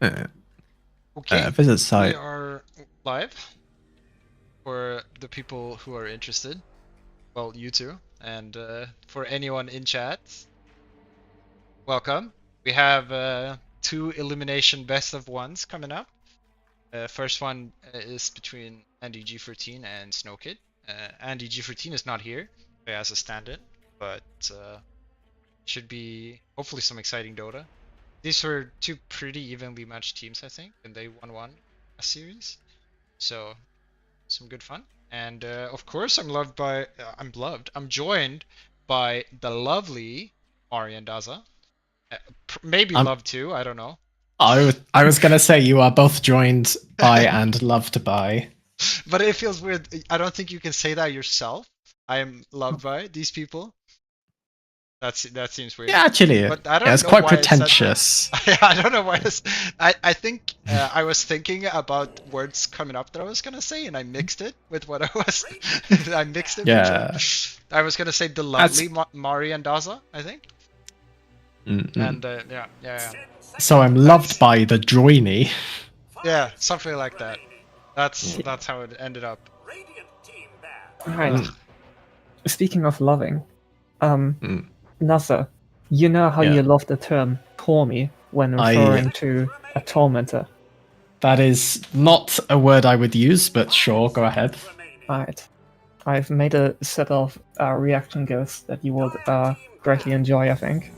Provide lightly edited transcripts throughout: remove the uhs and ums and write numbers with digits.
Uh, Okay, visit we site. are live for the people who are interested. Well, you two, and for anyone in chat, welcome. We have two elimination best of ones coming up. First one is between Andy G14 and Snowkid. Andy G14 is not here as a stand-in, but should be hopefully some exciting Dota. These were two pretty evenly matched teams, I think, and they won a series. So some good fun. And of course, I'm joined by the lovely Mari and Dazza. Maybe I'm, love too, I don't know. I was gonna say you are both joined by and loved by. But it feels weird. I don't think you can say that yourself. I am loved by these people. That seems weird. Yeah, actually, But I yeah, don't it's know quite why I said that. pretentious. I don't know why I think I was thinking about words coming up that I was gonna say, and I mixed it with what I was. I mixed it for sure. Yeah, I was gonna say the that's. lovely Mari and Daza, I think. Mm-mm. And yeah. So I'm loved That's by the joiny. yeah, something like that. Mm. That's how it ended up. Right. Ugh. Mm. Speaking of loving, um, Mm. Nasa, you know how Yeah, you love the term "Tormy" when I. referring to a tormentor. That is not a word I would use, but sure, go ahead. Right. I've made a set of reaction gifs that you would greatly enjoy, I think.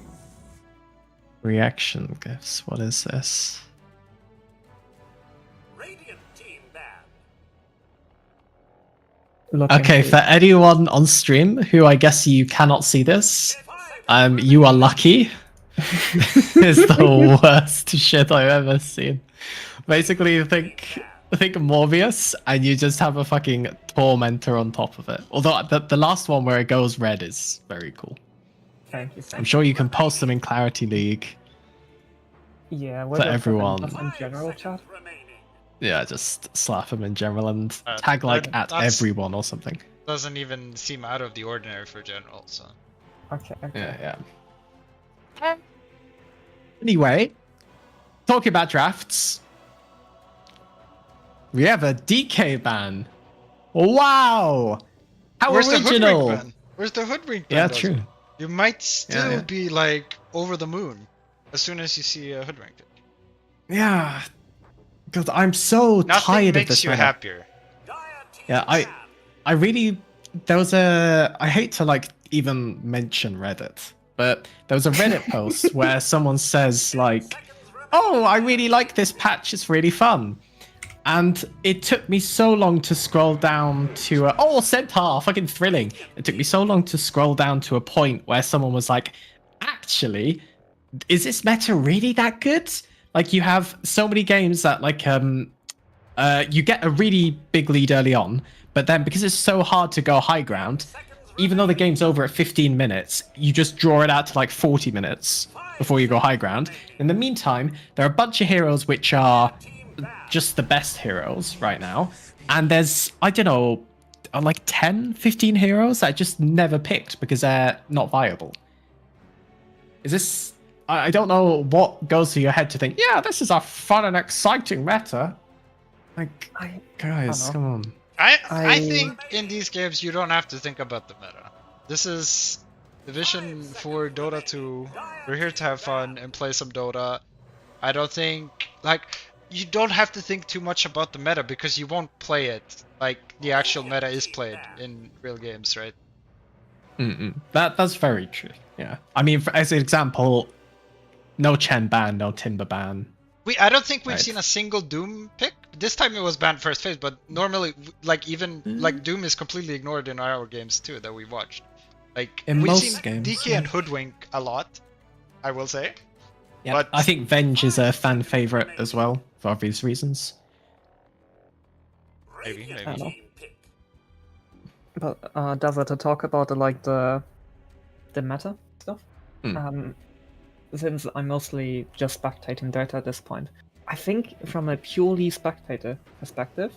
Reaction gifts. What is this? Look Okay, into for anyone on stream who I guess you cannot see this, you are lucky. It's the worst shit I've ever seen. Basically, think Morbius, and you just have a fucking tormentor on top of it. Although the last one where it goes red is very cool. Thank you. I'm sure you can post them in Clarity League Yeah, for whether put them everyone. just in general chat. Yeah, just slap them in general and Uh, tag like that- at that's everyone or something. doesn't even seem out of the ordinary for general. So Okay. Yeah. Anyway, talking about drafts, we have a DK ban. Wow! How where's original! the hoodwink ban? Where's the hoodwink ban? Yeah, Daza? true. You might still Yeah. be like over the moon as soon as you see a hoodwink. Yeah, because I'm so Nothing tired of makes this you meta. happier. Yeah, I really, there was a, I hate to like even mention Reddit, but there was a Reddit post where someone says like, oh, I really like this patch, it's really fun. And it took me so long to scroll down to, oh, Centaur, fucking thrilling. It took me so long to scroll down to a point where someone was like, actually, is this meta really that good? Like you have so many games that like, you get a really big lead early on, but then because it's so hard to go high ground, even though the game's over at 15 minutes, you just draw it out to like 40 minutes before you go high ground. In the meantime, there are a bunch of heroes which are just the best heroes right now. And there's, I don't know, like 10, 15 heroes that I just never picked because they're not viable. Is this... I don't know what goes through your head to think, yeah, this is a fun and exciting meta. Like, guys, come on. I think in these games you don't have to think about the meta. This is Division for Dota 2. We're here to have fun and play some Dota. I don't think like you don't have to think too much about the meta because you won't play it like the actual meta is played in real games, right? That's very true. Yeah. I mean, as an example, no Chen ban, no Timber ban. I don't think we've Right. seen a single Doom pick. This time it was banned first phase, but normally, like even like Doom is completely ignored in our games too that we watched. Like In we've most seen games, DK yeah. and Hoodwink a lot, I will say. Yeah, But I think Venge is a fan favorite as well for obvious reasons. maybe. I don't know. But Dazza, to talk about the meta stuff. Since I'm mostly just spectating Dota at this point, I think from a purely spectator perspective,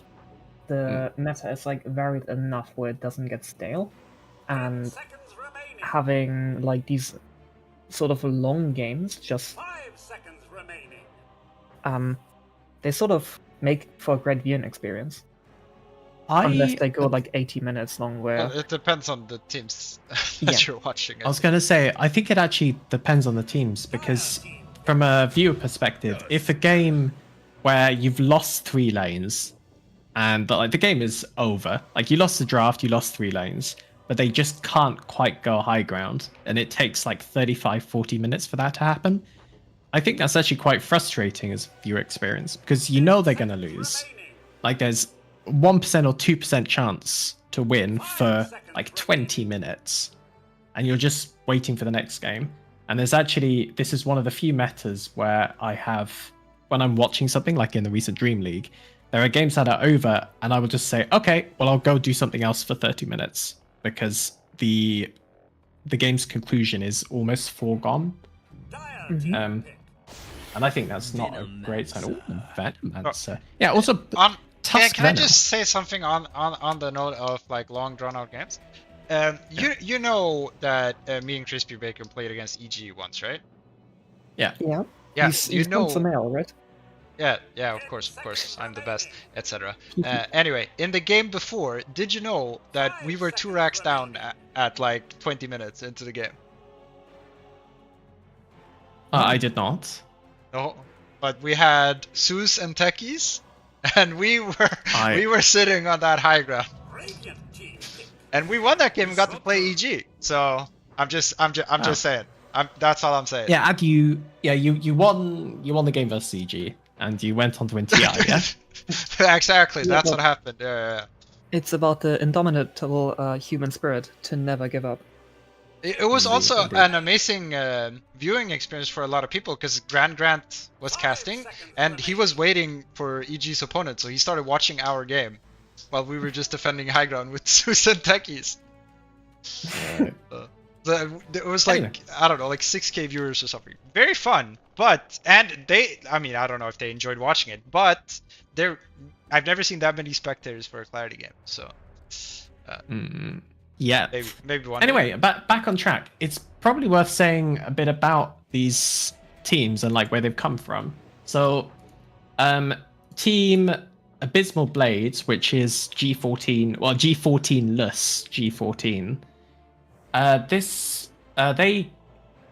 the meta is like varied enough where it doesn't get stale, and having like these sort of long games just they sort of make for a great viewing experience. Unless they go like 80 minutes long, where Well, it depends on the teams that Yeah. you're watching. I was going to say, I think it actually depends on the teams, because from a viewer perspective, if a game where you've lost 3 lanes and like the game is over, like you lost the draft, you lost 3 lanes, but they just can't quite go high ground, and it takes like 35-40 minutes for that to happen, I think that's actually quite frustrating as viewer experience, because you know they're going to lose. Like there's 1% or 2% chance to win for like 20 minutes, and you're just waiting for the next game. And there's actually, this is one of the few metas where I have, when I'm watching something like in the recent Dream League, there are games that are over and I will just say, okay, well, I'll go do something else for 30 minutes because the game's conclusion is almost foregone. Mhm. And I think that's not a great sign. Oh, Venomancer. Yeah, also Can Tusk I Venom. just say something on the note of like long drawn out games? You know that me and Crispy Bacon played against EG once, right? Yeah. Yeah, He's from Samel, right? Yeah, of course, I'm the best, etc. Anyway, in the game before, did you know that we were 2 racks down at like 20 minutes into the game? I did not. No, but we had Zeus and Techies, and we were sitting on that high ground, and we won that game and got to play EG. So I'm just saying. That's all I'm saying. Yeah, and you won the game versus CG, and you went on to win TI. Yeah. Exactly. That's but- what happened. Yeah. It's about the indomitable human spirit to never give up. It was Indeed, also indeed. an amazing viewing experience for a lot of people because Grant was casting and he was waiting for EG's opponent, so he started watching our game while we were just defending high ground with Zeus and Techies. It was like, Anyway. I don't know, like 6K viewers or something. Very fun, but I don't know if they enjoyed watching it, but I've never seen that many spectators for a Clarity game, so Yeah. maybe one. Anyway, back on track. It's probably worth saying a bit about these teams and like where they've come from. So, Team Abysmal Blades, which is G14, well G14-less G14. They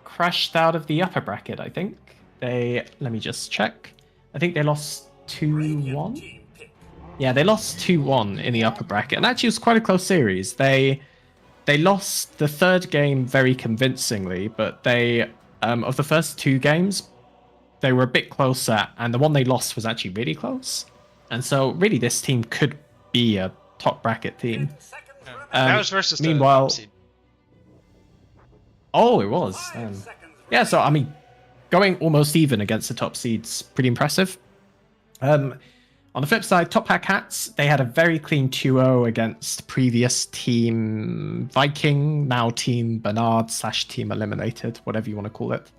crashed out of the upper bracket, I think. Let me just check. I think they lost 2-1. Yeah, they lost 2-1 in the upper bracket, and actually it was quite a close series. They lost the 3rd game very convincingly, but they of the first 2 games, they were a bit closer, and the one they lost was actually really close. And so really this team could be a top bracket team. That was versus meanwhile, the top seed. Oh, it was. Yeah, so I mean, going almost even against the top seeds, pretty impressive. On the flip side, Top Hat Cats, they had a very clean 2-0 against previous Team Viking, now Team Bernard / Team Eliminated, whatever you want to call it.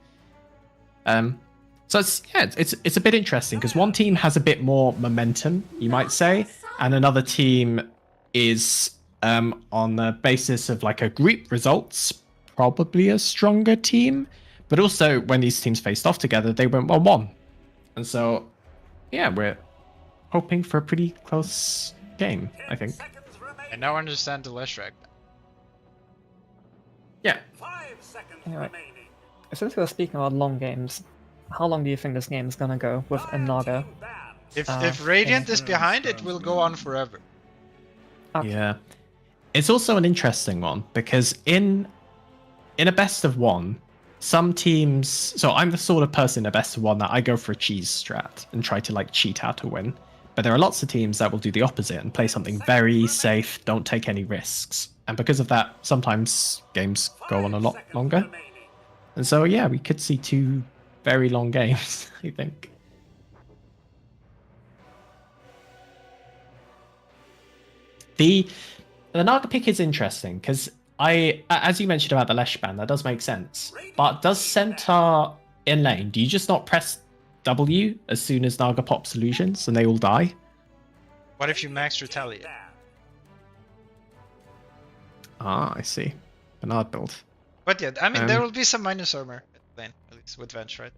So it's a bit interesting because one team has a bit more momentum, you might say, and another team is on the basis of like a group results, probably a stronger team, but also when these teams faced off together, they went 1-1. And so, yeah, we're hoping for a pretty close game, I think. I now understand the Leshrac. Yeah. Anyway, since we're speaking about long games, how long do you think this game is gonna go with a Naga? If Radiant is behind, it will go on forever. Okay. Yeah. It's also an interesting one because in a best of 1, some teams, so I'm the sort of person in a best of 1 that I go for a cheese strat and try to like cheat out a win. But there are lots of teams that will do the opposite and play something very safe, don't take any risks. And because of that, sometimes games go on a lot longer. And so, yeah, we could see 2 very long games, I think. The Naga pick is interesting because as you mentioned about the Lesh ban, that does make sense. But does Centaur in lane, do you just not press W as soon as Naga pops illusions and they all die? What if you max Retaliate? Ah, I see. Bernard build. But yeah, I mean, there will be some minus armor at lane, at least with Venge, right?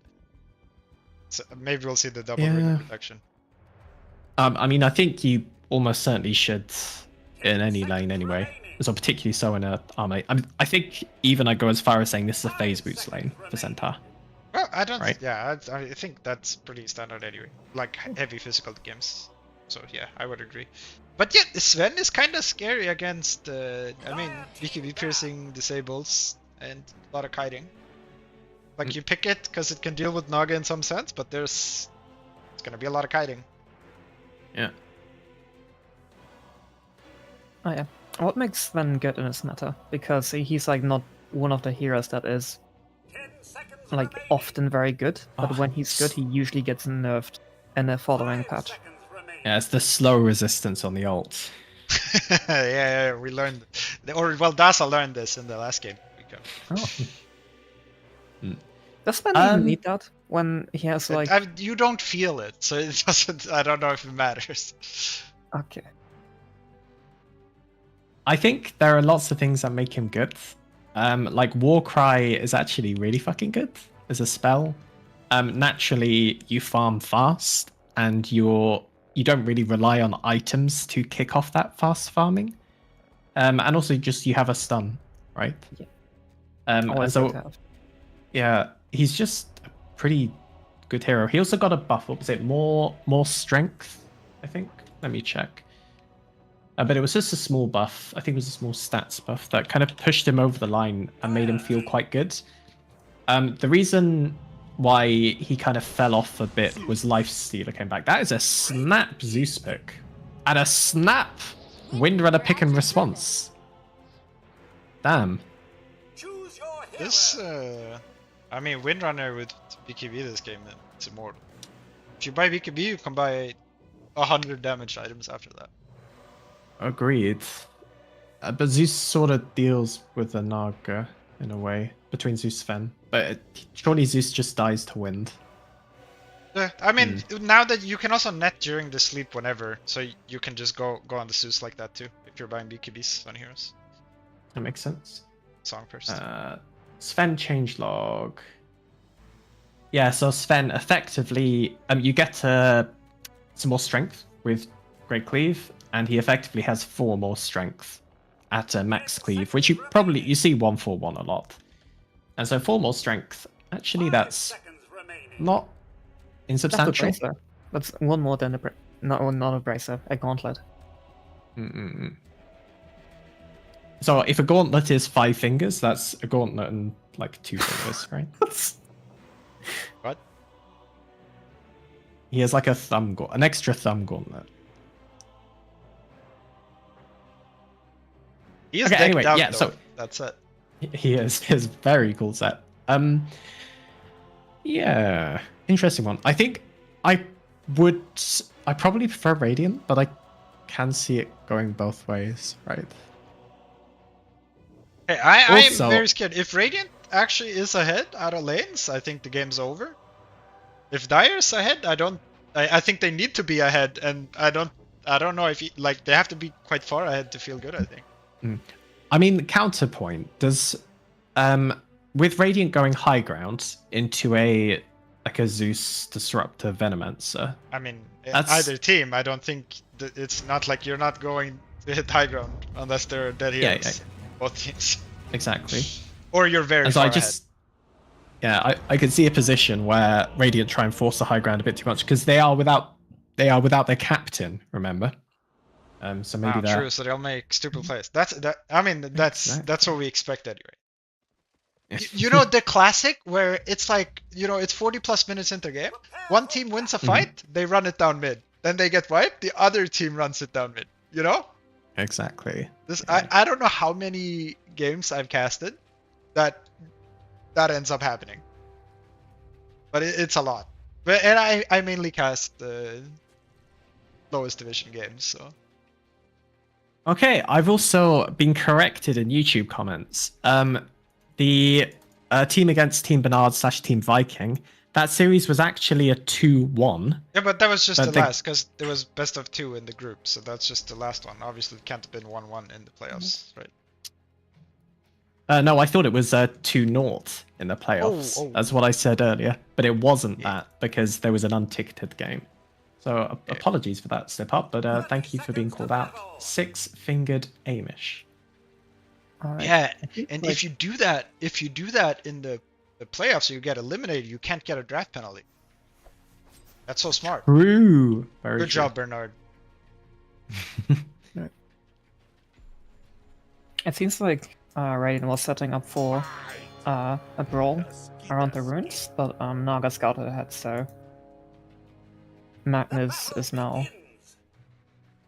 So maybe we'll see the double Yeah. ring reduction. I mean, I think you almost certainly should in any lane anyway. So particularly so in a army. I think even I go as far as saying this is a phase boost lane for Centaur. Well, I don't. Right. Yeah, I think that's pretty standard anyway. Like heavy physical games. So yeah, I would agree. But yeah, Sven is kind of scary against. I mean, BKB piercing disables and a lot of kiting. Like you pick it because it can deal with Naga in some sense, but it's gonna be a lot of kiting. Yeah. Oh yeah. What makes Sven good in this meta? Because he's like not one of the heroes that is like often very good, but when he's good, he usually gets nerfed in a following patch. Yeah, it's the slow resistance on the ult. Yeah, we learned, or well, Dazza learned this in the last game. Oh. Does Sven even need that when he has like? You don't feel it, so it doesn't. I don't know if it matters. Okay. I think there are lots of things that make him good. Like Warcry is actually really fucking good as a spell. Naturally, you farm fast, and you don't really rely on items to kick off that fast farming. And also, just you have a stun, right? Yeah. And so, yeah, he's just a pretty good hero. He also got a buff. What was it? More strength, I think. Let me check. But it was just a small buff. I think it was a small stats buff that kind of pushed him over the line and made him feel quite good. The reason why he kind of fell off a bit was Lifestealer came back. That is a snap Zeus pick. And a snap Windrunner pick and response. Damn. This, I mean, Windrunner with BKB this game, it's immortal. If you buy BKB, you can buy 100 damage items after that. Agreed. But Zeus sort of deals with the Naga in a way between Zeus and Sven. But surely Zeus just dies to wind. Yeah, I mean, now that you can also net during the sleep whenever, so you can just go on the Zeus like that too, if you're buying BKBs on heroes. That makes sense. Song first. Sven changelog. Yeah, so Sven effectively, you get some more strength with Great Cleave, and he effectively has 4 more strength at max cleave, which you see 141 a lot. And so 4 more strength, actually that's not insubstantial. That's a bracer. That's one more than not a bracer, a gauntlet. So if a gauntlet is 5 fingers, that's a gauntlet and like 2 fingers, right? What? He has like an extra thumb gauntlet. He is Okay, decked anyway, out, yeah, though. so That's it. he is his very cool set. Yeah, interesting one. I think I probably prefer Radiant, but I can see it going both ways, right? Hey, I am Also- very scared. If Radiant actually is ahead out of lanes, I think the game's over. If Dire's ahead, I think they need to be ahead, and I don't know if they have to be quite far ahead to feel good, I think. I mean, counterpoint, does with Radiant going high ground into a Zeus Disruptor Venomancer. I mean, That's- either team, I don't think it's not like you're not going to hit high ground unless they're dead heroes. Yeah. Both teams. Exactly. Or you're very And so far I just, I could see a position where Radiant try and force the high ground a bit too much because they are without their captain. Remember, so maybe ahead. that. True, so they'll make stupid plays. That's what we expect anyway. You know the classic where it's like, it's 40 plus minutes into the game. One team wins a fight, they run it down mid. Then they get wiped, the other team runs it down mid. You know? Exactly. This Yeah. I don't know how many games I've casted that ends up happening. But it's a lot. And I mainly cast the lowest division games, so. Okay, I've also been corrected in YouTube comments. The team against Team Bernard / Team Viking, that series was actually a 2-1. Yeah, but that was just But the last, because there was best of 2 in the group, so that's just the last one. Obviously, it can't have been 1-1 in the playoffs, right? No, I thought it was 2-0 in the playoffs. Oh. That's what I said earlier. But it wasn't that because there was an unticketed game. So apologies for that slip up, but thank you for being called out. Six-fingered Amish. Alright. Yeah, and if you do that in the playoffs, you get eliminated. You can't get a draft penalty. That's so smart. True. Very Good true. job, Bernard. It seems like Raiden was setting up for a brawl around the runes, but Naga scouted ahead, so Magnus is now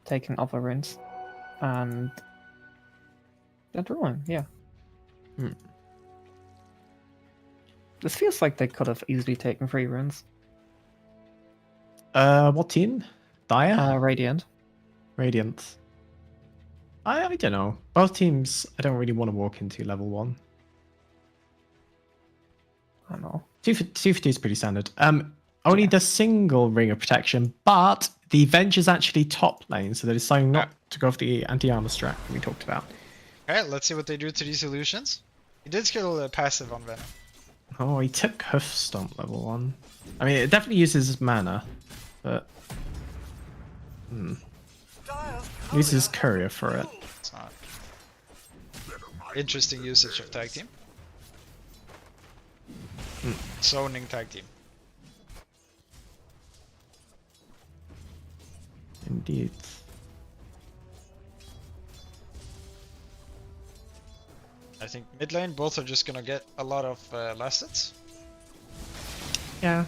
taking other runes, and they're drawing. Yeah. This feels like they could have easily taken 3 runes. What team? Dire? Radiant. Radiant. I don't know. Both teams, I don't really want to walk into level 1. I don't know. 2 for 2 is pretty standard. Only the single ring of protection, but the Venge is actually top lane, so they're deciding not to go for the anti-armor strat we talked about. Alright, let's see what they do to these illusions. He did skill a passive on Venom. Oh, he took Hoof Stomp level 1. I mean, it definitely uses mana, but... Uses Courier for it. It's not. Interesting usage of tag team. Zoning tag team. Indeed. I think mid lane both are just gonna get a lot of last hits. Yeah.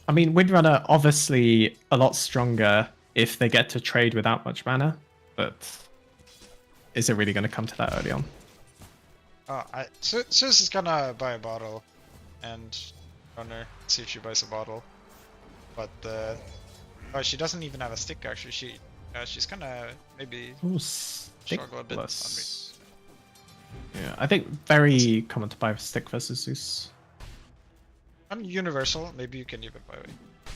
I mean, Windrunner obviously a lot stronger if they get to trade without much mana, but is it really going to come to that early on? Sus is gonna buy a bottle, and Runner see if she buys a bottle, but oh, she doesn't even have a stick actually. She's gonna maybe struggle a bit on me. Yeah, I think very common to buy a stick versus Zeus. I mean, universal. Maybe you can even buy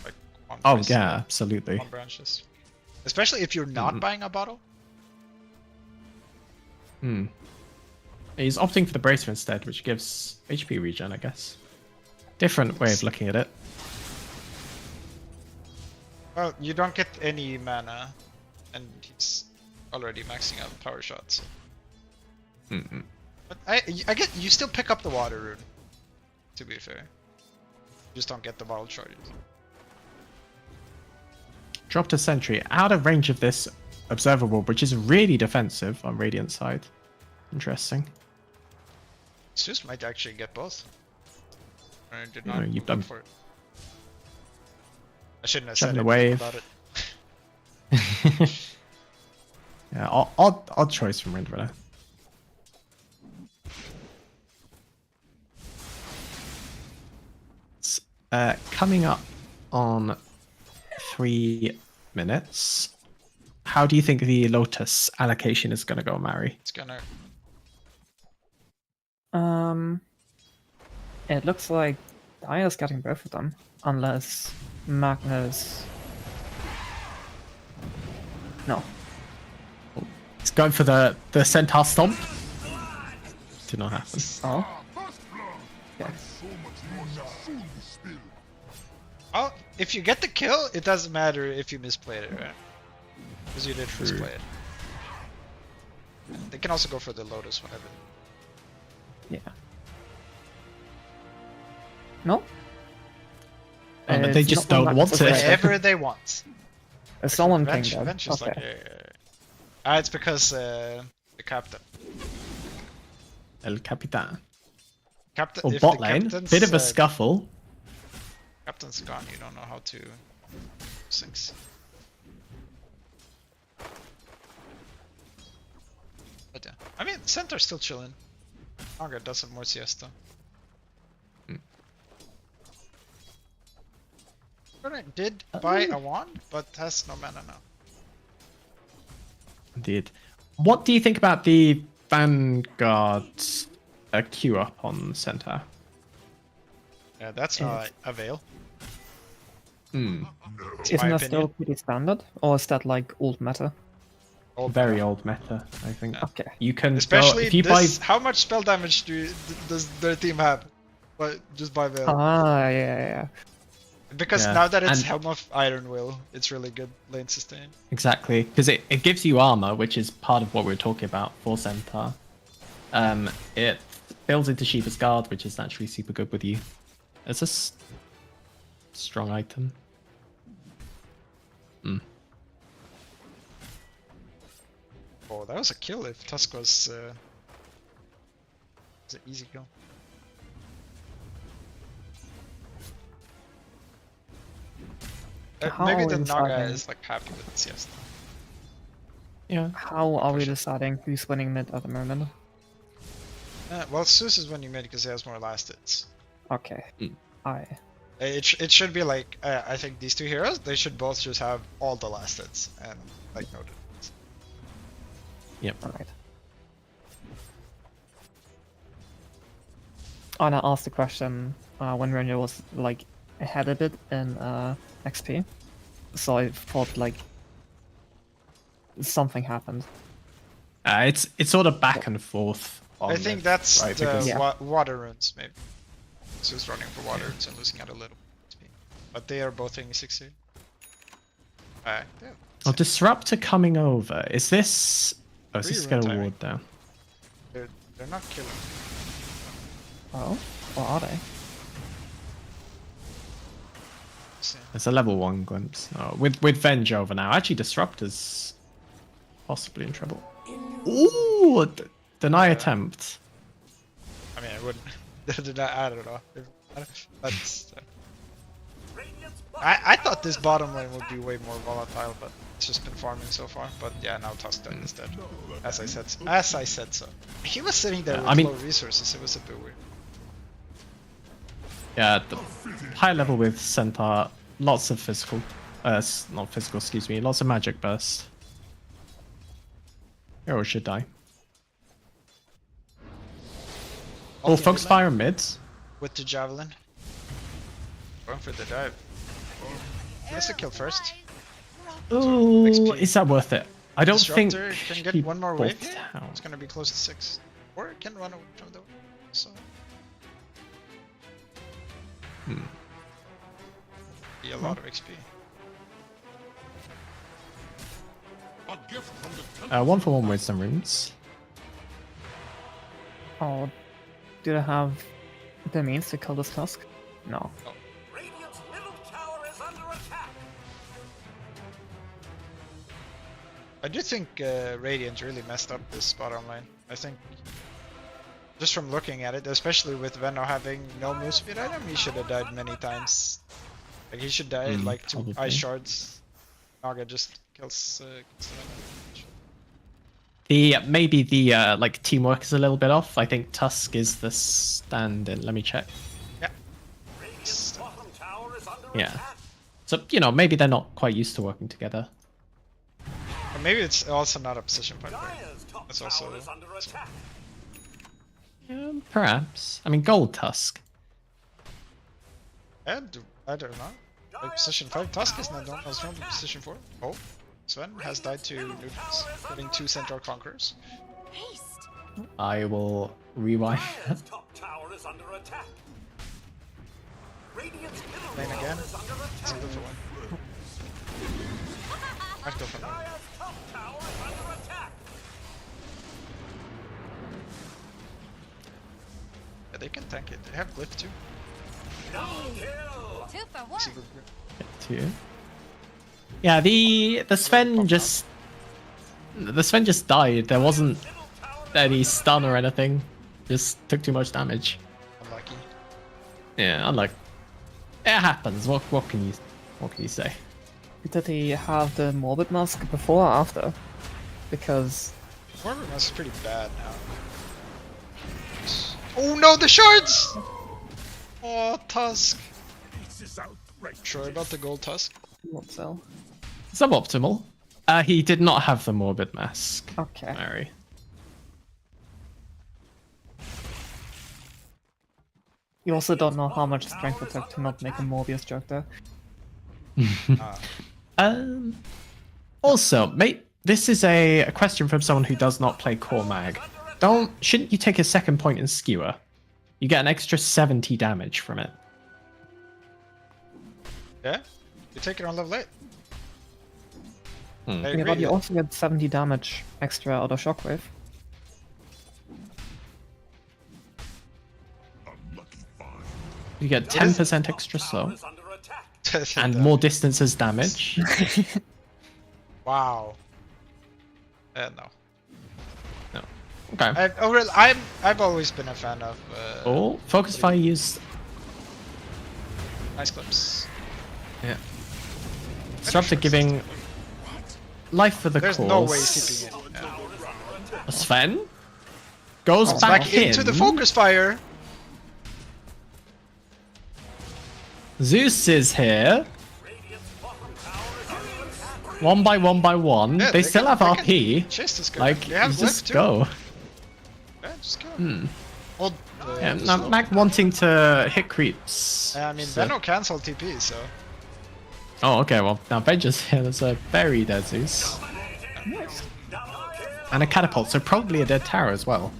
like one. Oh price, yeah, absolutely. One branches, especially if you're not buying a bottle. He's opting for the bracer instead, which gives HP regen, I guess. Different way of looking at it. Well, you don't get any mana, and he's already maxing out power shots. But I get you still pick up the water rune. To be fair, you just don't get the bottle charges. Dropped a sentry out of range of this observable, which is really defensive on Radiant side. Interesting. Zeus might actually get both. I did You not know, you've look done- for it. I shouldn't have Seven said the anything wave. about it. Yeah, odd choice from Windrunner. It's coming up on 3 minutes. How do you think the Lotus allocation is going to go, Mari? It's gonna. It looks like Dire's getting both of them, unless Magnus. No. It's going for the Centaur Stomp. Did not happen. Oh. Yeah. Oh, if you get the kill, it doesn't matter if you misplayed it, right? Because you didn't misplay it. They can also go for the Lotus whenever. Yeah. No? But they It's just not one don't Magnus want it. is red. Whenever they want. It's someone ping Venge, them. Venge is like, Okay. it's because the captain. El Capitan. Captain. Or If bot the lane. captain's, Bit of a scuffle. Captain's gone. You don't know how to things. But yeah, I mean, Center's still chilling. Naga does have more siesta. Alright, did buy a wand, but has no mana now. Indeed. What do you think about the Vanguard's queue up on Centaur? Yeah, that's not a veil. Isn't my that opinion. still pretty standard? Or is that like old meta? Old very meta. old meta, I think. Yeah. Okay. You can Especially go, if you this. buy. How much spell damage does their team have? But just by Veil. Ah, yeah. Because Yeah, now that it's and- Helm of Iron Will, it's really good lane sustain. Exactly, because it gives you armor, which is part of what we were talking about for Centaur. It builds into Shiva's Guard, which is naturally super good with you. It's a strong item. Oh, that was a kill if Tusk was an easy kill. Maybe the How Naga exciting. is like happy with the siesta. Yeah. How are we Push it. deciding who's winning mid at the moment? Well, Zeus is winning mid because he has more last hits. Okay. Mm. It should be like I think these two heroes, they should both just have all the last hits and like no difference. Alright. And I asked the question when Ranger was like ahead a bit in XP, so I thought like something happened. It's sort of back and forth. I think that's right, the because- Yeah. water runes maybe. Zeus running for water runes and losing out a little speed, but they are both hitting 60. Yeah. Oh, Disruptor coming over. Is this? Oh, is Free this rune going to timing. ward down? They're not killing. Oh, or are they? See. It's a level 1 glimpse. Oh, with Venge over now. Actually, Disruptor's possibly in trouble. Ooh, deny attempt. I mean, I wouldn't. I don't know. That's. I thought this bottom lane would be way more volatile, but it's just been farming so far. But yeah, now Tusk dead instead. As I said so. He was sitting there Yeah, with I mean- low resources. It was a bit weird. Yeah, the high level with Centaur, lots of physical. Not physical, excuse me. Lots of magic burst. Hero should die. Oh, Ultimate Fox lane fire mids. with the javelin. Going for the dive. Gets a kill first. Ooh, XP. is that worth it? I don't think Disruptor can get he one more bought wave here. down. It's gonna be close to 6. Or it can run away from the so be a lot of XP. 1-for-1 wisdom runes. Oh, do they have the means to kill this Tusk? No. Radiant's middle tower is under attack. I do think Radiant really messed up this bottom lane. I think just from looking at it, especially with Venno having no move speed item, he should have died many times. Like he should die like 2 probably. ice shards. Naga just kills the Maybe the like teamwork is a little bit off. I think Tusk is the stand-in. Let me check. Yeah. Radiant's bottom tower is under Yeah. attack. So maybe they're not quite used to working together. Or maybe it's also not a position fight. Dire's top That's tower also- is under attack. Perhaps. I mean, Gold Tusk. And I don't know. Like position 5 Tusk is not done as from position 4. Oh, Sven has died to Newtons, having 2 Centaur Conquerors. I will rewind. Dire's top tower is under attack. Radiant's middle Lane tower again. is under Let's attack. go for one. I'd go for one. Dire's top tower is under attack. Yeah, they can tank it. They have Glyph too. Double kill. 2 for 1. Secret Glyph. Too. Yeah, the Sven just died. There wasn't Middle tower any stun or anything. Just took too much damage. Unlucky. Yeah, unlike it happens. What can you say? Did he have the Morbid Mask before or after? Because Morbid Mask is pretty bad now. Oh no, the shards! Oh, Tusk. Sure about the gold Tusk? what so? Suboptimal. He did not have the Morbid Mask. Okay. Mary. You also don't know how much strength it took to not make a Morbius joke there. Ah. Also, this is a question from someone who does not play core mag. Shouldn't you take a second point in skewer? You get an extra 70 damage from it. Yeah, you take it on level 8. I Yeah, agree. but you also get 70 damage extra out of Shockwave. You get 10% extra slow Is under attack. and more distances damage. Wow. No. No. Okay. I've always been a fan of. Oh, focus fire used. Nice clips. Yeah. Disruptor giving life for the There's cause. no way he's keeping it. Yeah. Sven goes It's back, back into the focus fire. Zeus is here. One by one. Yeah, they still can- have they RP. can chase this guy. Like, they have just left too. go. Yeah, just go. Well, Yeah, now Mag wanting to hit creeps. I mean, So- Benno cancelled TP, so. Oh, okay, well, now Benja's here. There's a berry there, Zeus. And a catapult, so probably a dead tower as well.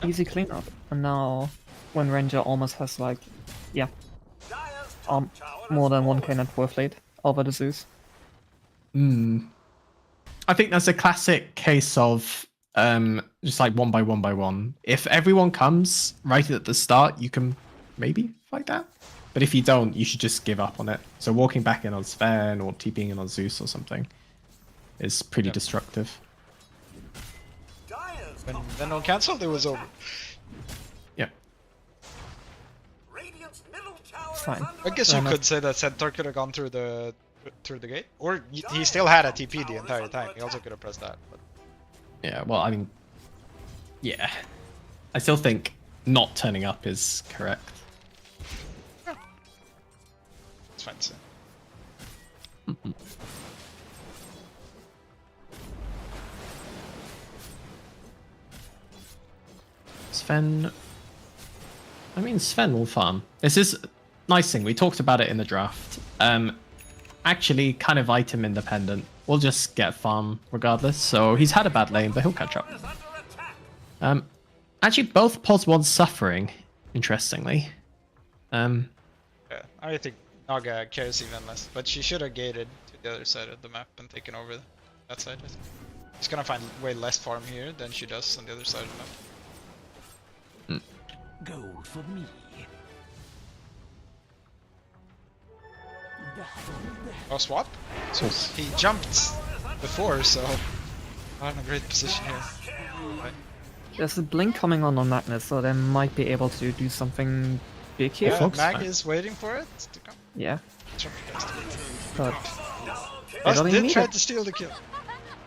Easy cleanup. And now, when Ranger almost has like, yeah, more than 1k net worth late over the Zeus. I think that's a classic case of just like one by one. If everyone comes right at the start, you can maybe fight that. But if you don't, you should just give up on it. So walking back in on Sven or TPing in on Zeus or something is pretty destructive. When Benno cancelled, it was over. Yeah. Radiant's middle tower Fine. is I under guess you could say that Centaur could have gone through the gate, or he still had a TP the entire time. He also could have pressed that. But Yeah, well, I mean, yeah. I still think not turning up is correct. it's fine to say. Sven... I mean, Sven will farm. This is a nice thing. We talked about it in the draft. Actually, kind of item independent. We'll just get farm regardless. So he's had a bad lane, but he'll catch up. Actually, both pods want suffering, interestingly. Yeah, I think Naga cares even less, but she should have gated to the other side of the map and taken over that side. I think. She's gonna find way less farm here than she does on the other side of the map. Gold for me. Oh, swap? So he jumped before, so not in a great position here. Right. There's a blink coming on Magnus, so they might be able to do something big here. Yeah, Fox Mag fine. is waiting for it to come. Yeah, Jump first. but Us don't did need try it. to steal the kill.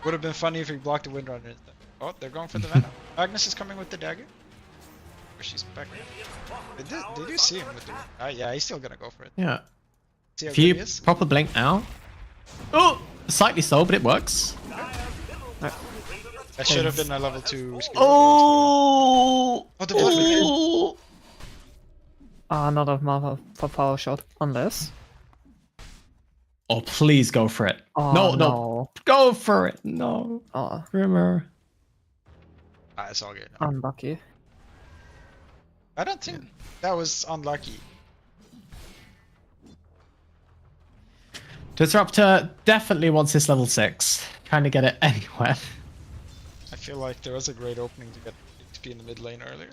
Would have been funny if he blocked the Windrunner instead. Oh, they're going for the Venom. Magnus is coming with the dagger. Or she's back. Did you see him with the... yeah, he's still gonna go for it. Yeah. See how If good you he is? proper blink now... Oh! Slightly slow, but it works. That should have been a level 2 skill. Oh! Oh, the blood brigade. Oh! another mother for power shot, unless. Oh, please go for it. Oh, no. Go for it. No. Oh, Rimmer. Ah, it's all good. unlucky. I don't think that was unlucky. Disruptor definitely wants this level 6. Trying to get it anywhere. I feel like there was a great opening to get XP in the mid lane earlier.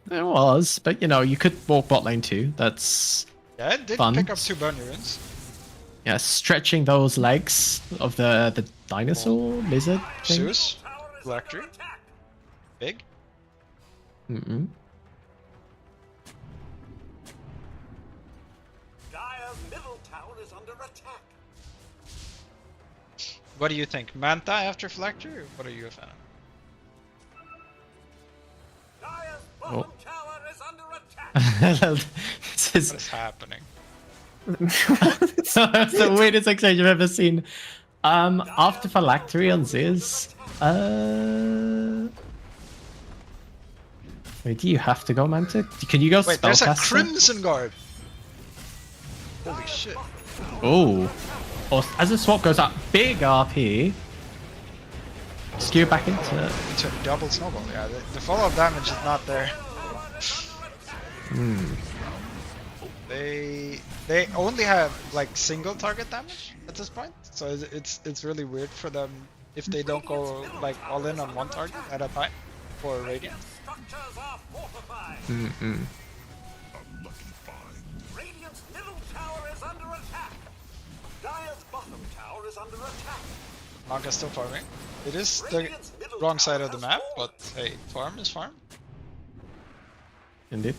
There was, but you know, you could walk bot lane too. That's, Yeah, it did Fun. pick up 2 burn runes. yeah, stretching those legs of the dinosaur lizard thing. Zeus, Electri, big. Mm-mm. Dire's middle tower is under attack. What do you think? Manta after Phylactery, or what are you a fan of? Dire's bottom Oh. tower is under attack. This is What is happening? that's the weirdest exchange I've ever seen. After Phylactery on Zeus, wait, do you have to go Manta? Can you go Wait, there's a Spellcaster? Crimson Guard! Holy shit. Oh. As the swap goes up, big RP. Skew back into it. Into a double snowball. Yeah, the follow-up damage is not there. They only have like single target damage at this point, so it's really weird for them if they don't go like all in on one target at a time for Radiant. Structures are fortified. Radiant's middle tower is under attack. Dire's bottom tower is under attack. Naga's still farming. It is the wrong side of the map, but hey, farm is farm. Indeed.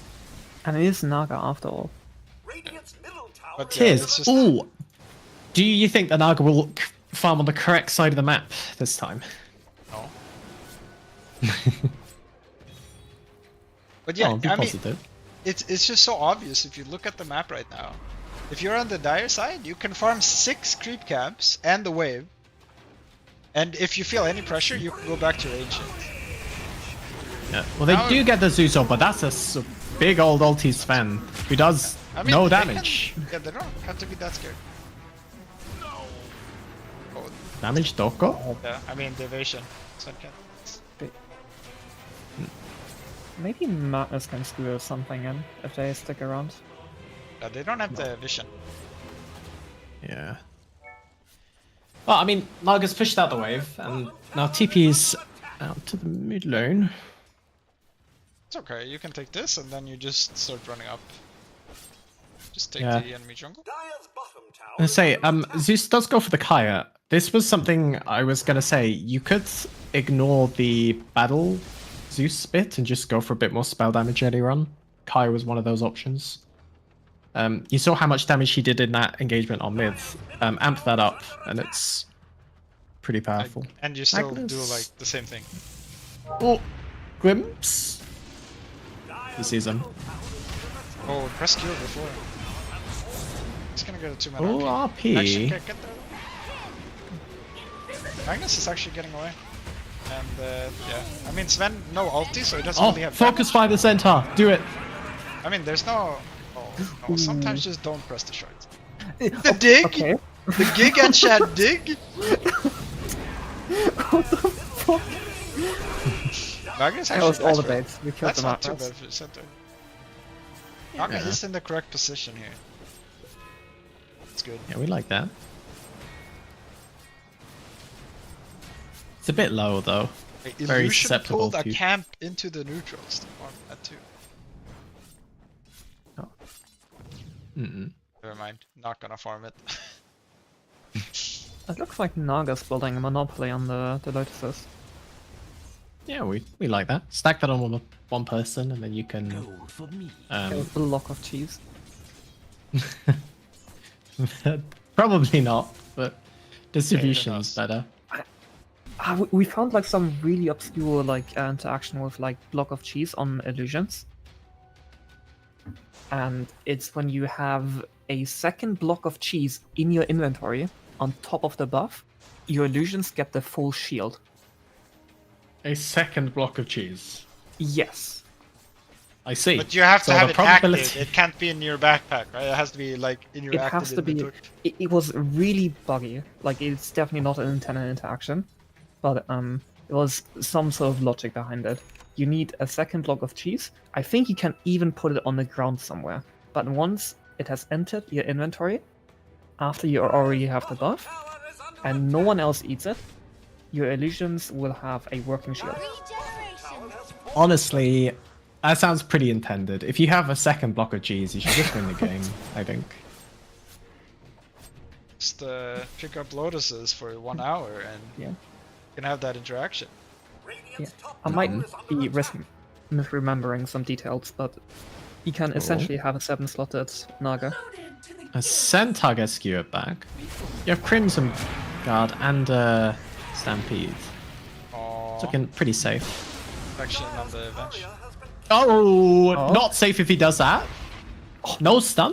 And it is Naga after all. Radiant's middle tower But yeah, Cheers. it's just Ooh. Do you think the Naga will farm on the correct side of the map this time? no. But yeah, Oh, be I mean, positive. it's just so obvious if you look at the map right now. If you're on the Dire side, you can farm 6 creep camps and the wave. And if you feel any pressure, you can go back to Ancient. Yeah. Well, they Now- do get the Zeus, but that's a big old ulti Sven who does I mean, no they can- damage. Yeah, they don't have to be that scared. Oh, Damage Doko? yeah, I mean, the evasion. Suncat. Maybe Madness can screw something in if they stick around. Yeah, they don't have the vision. Yeah. Well, I mean, Naga's pushed out the wave, and now TP's out to the mid lane. It's okay, you can take this and then you just start running up. Just take Yeah. the enemy jungle. Dire's bottom tower. I say, Zeus does go for the Kaya. This was something I was gonna say. You could ignore the battle Zeus bit and just go for a bit more spell damage earlier on. Kaya was one of those options. You saw how much damage he did in that engagement on mid. Amp that up, and it's pretty powerful. And you still do Magnus. like the same thing. Oh, Grimps. He sees him. Oh, press Q before. He's gonna get a 2-man Oh, RP. Actually, RP. get there. Magnus is actually getting away. And yeah, I mean Sven no ulti, so he doesn't Oh, really have focus damage. by the centaur. Do it. I mean, there's no. Oh, no, sometimes just don't press the short. The dig, Okay. the gig and chat dig. What the fuck? Magnus That actually was all the dies for it. baits. We killed That's them not too Madness. bad for the center. Naga Yeah. is in the correct position here. It's good. Yeah, we like that. It's a bit low though. Wait, Very Illusion susceptible pulled a to- camp into the neutrals to farm that too. Never mind, not gonna farm it. It looks like Naga's building a monopoly on the Lotuses. Yeah, we like that. Stack that on one person, and then you can. A block of cheese. Probably not, but distribution's knows? better. We found like some really obscure like interaction with like block of cheese on illusions. And it's when you have a second block of cheese in your inventory on top of the buff, your illusions get the full shield. A second block of cheese. Yes. I see. But you have to So have the it active. probability- It can't be in your backpack, right? It has to be like in your It active has to be. inventory. It was really buggy. Like it's definitely not an intended interaction, but there was some sort of logic behind it. You need a second block of cheese. I think you can even put it on the ground somewhere. But once it has entered your inventory, after you already have the buff, Tower is under and no one else eats it, your illusions will have a working shield. Honestly, that sounds pretty intended. If you have a second block of cheese, you should just win the game, I think. Just pick up lotuses for 1 hour and Yeah. you can have that interaction. Radiant's top I tower might is under be attack. misremembering some details, but you can essentially have a 7-slotted Naga. A centaur gets skewered back. You have Crimson Guard and Stampede. Oh, It's looking pretty safe. action on the bench. Oh, not safe if he does that. No stun?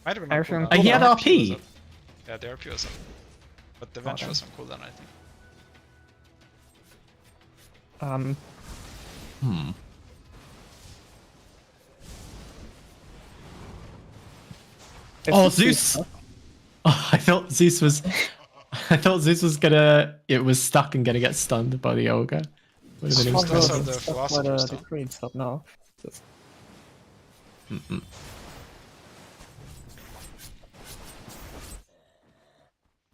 Might have been on Everything- cooldown. He had The RP. was up. Yeah, the RP was up. But the bench damn. was on cooldown, I think. It's Oh, just Zeus! Oh, I thought Zeus was. I thought Zeus was gonna. It was stuck and gonna get stunned by the ogre. Would have been Supposed to also incredible. the Stuff by philosopher's the stone. creed stuff now. Just Mm-mm.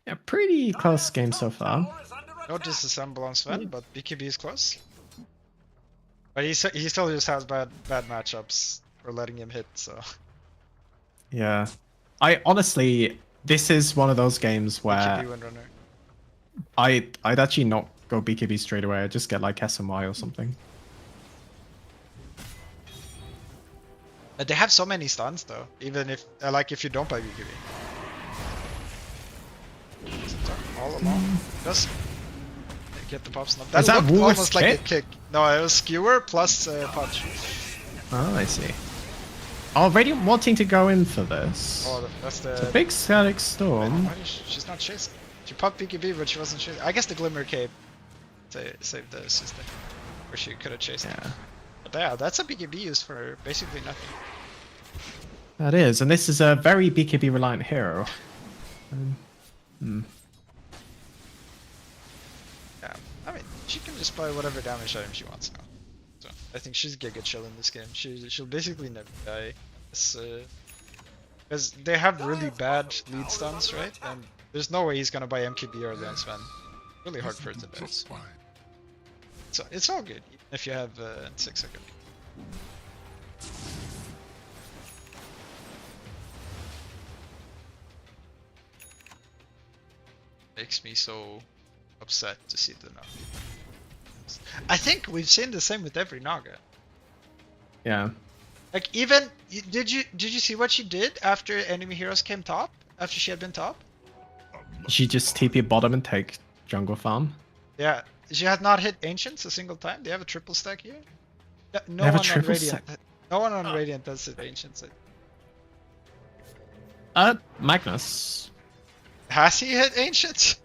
Yeah, pretty close game so far. No disassemble on Sven, but BKB is close. But he still just has bad matchups for letting him hit. So Yeah, I honestly, this is one of those games where BKB windrunner. I'd actually not go BKB straight away. I'd just get like SMY or something. But they have so many stuns though. Even if like if you don't play BKB. All along. Just get the pop snap. Is that looked Woolworth's almost like a kick? kick. No, it was skewer plus punch. Oh, I see. Oh, Radiant wanting to go in for this. Oh, that's the. It's a big static storm. Why is she's not chasing. She popped BKB, but she wasn't chasing. I guess the Glimmer Cape saved the system. Or she could have chased it. Yeah, But yeah, that's a BKB used for basically nothing. that is, and this is a very BKB reliant hero. Yeah, I mean, she can just play whatever damage item she wants now. So I think she's Giga Chill in this game. She'll basically never die. Because they have really bad lead stuns, right? And there's no way he's gonna buy MKB early on Sven. Really hard for it to die. So it's all good if you have 6 seconds. Makes me so upset to see the Naga. I think we've seen the same with every Naga. Yeah. Like even did you see what she did after enemy heroes came top? After she had been top? She just TP bottom and take jungle farm. Yeah, she had not hit ancients a single time. They have a triple stack here. No They have a one on triple Radiant. stack? No one on Radiant does hit ancients. Magnus. Has he hit ancients?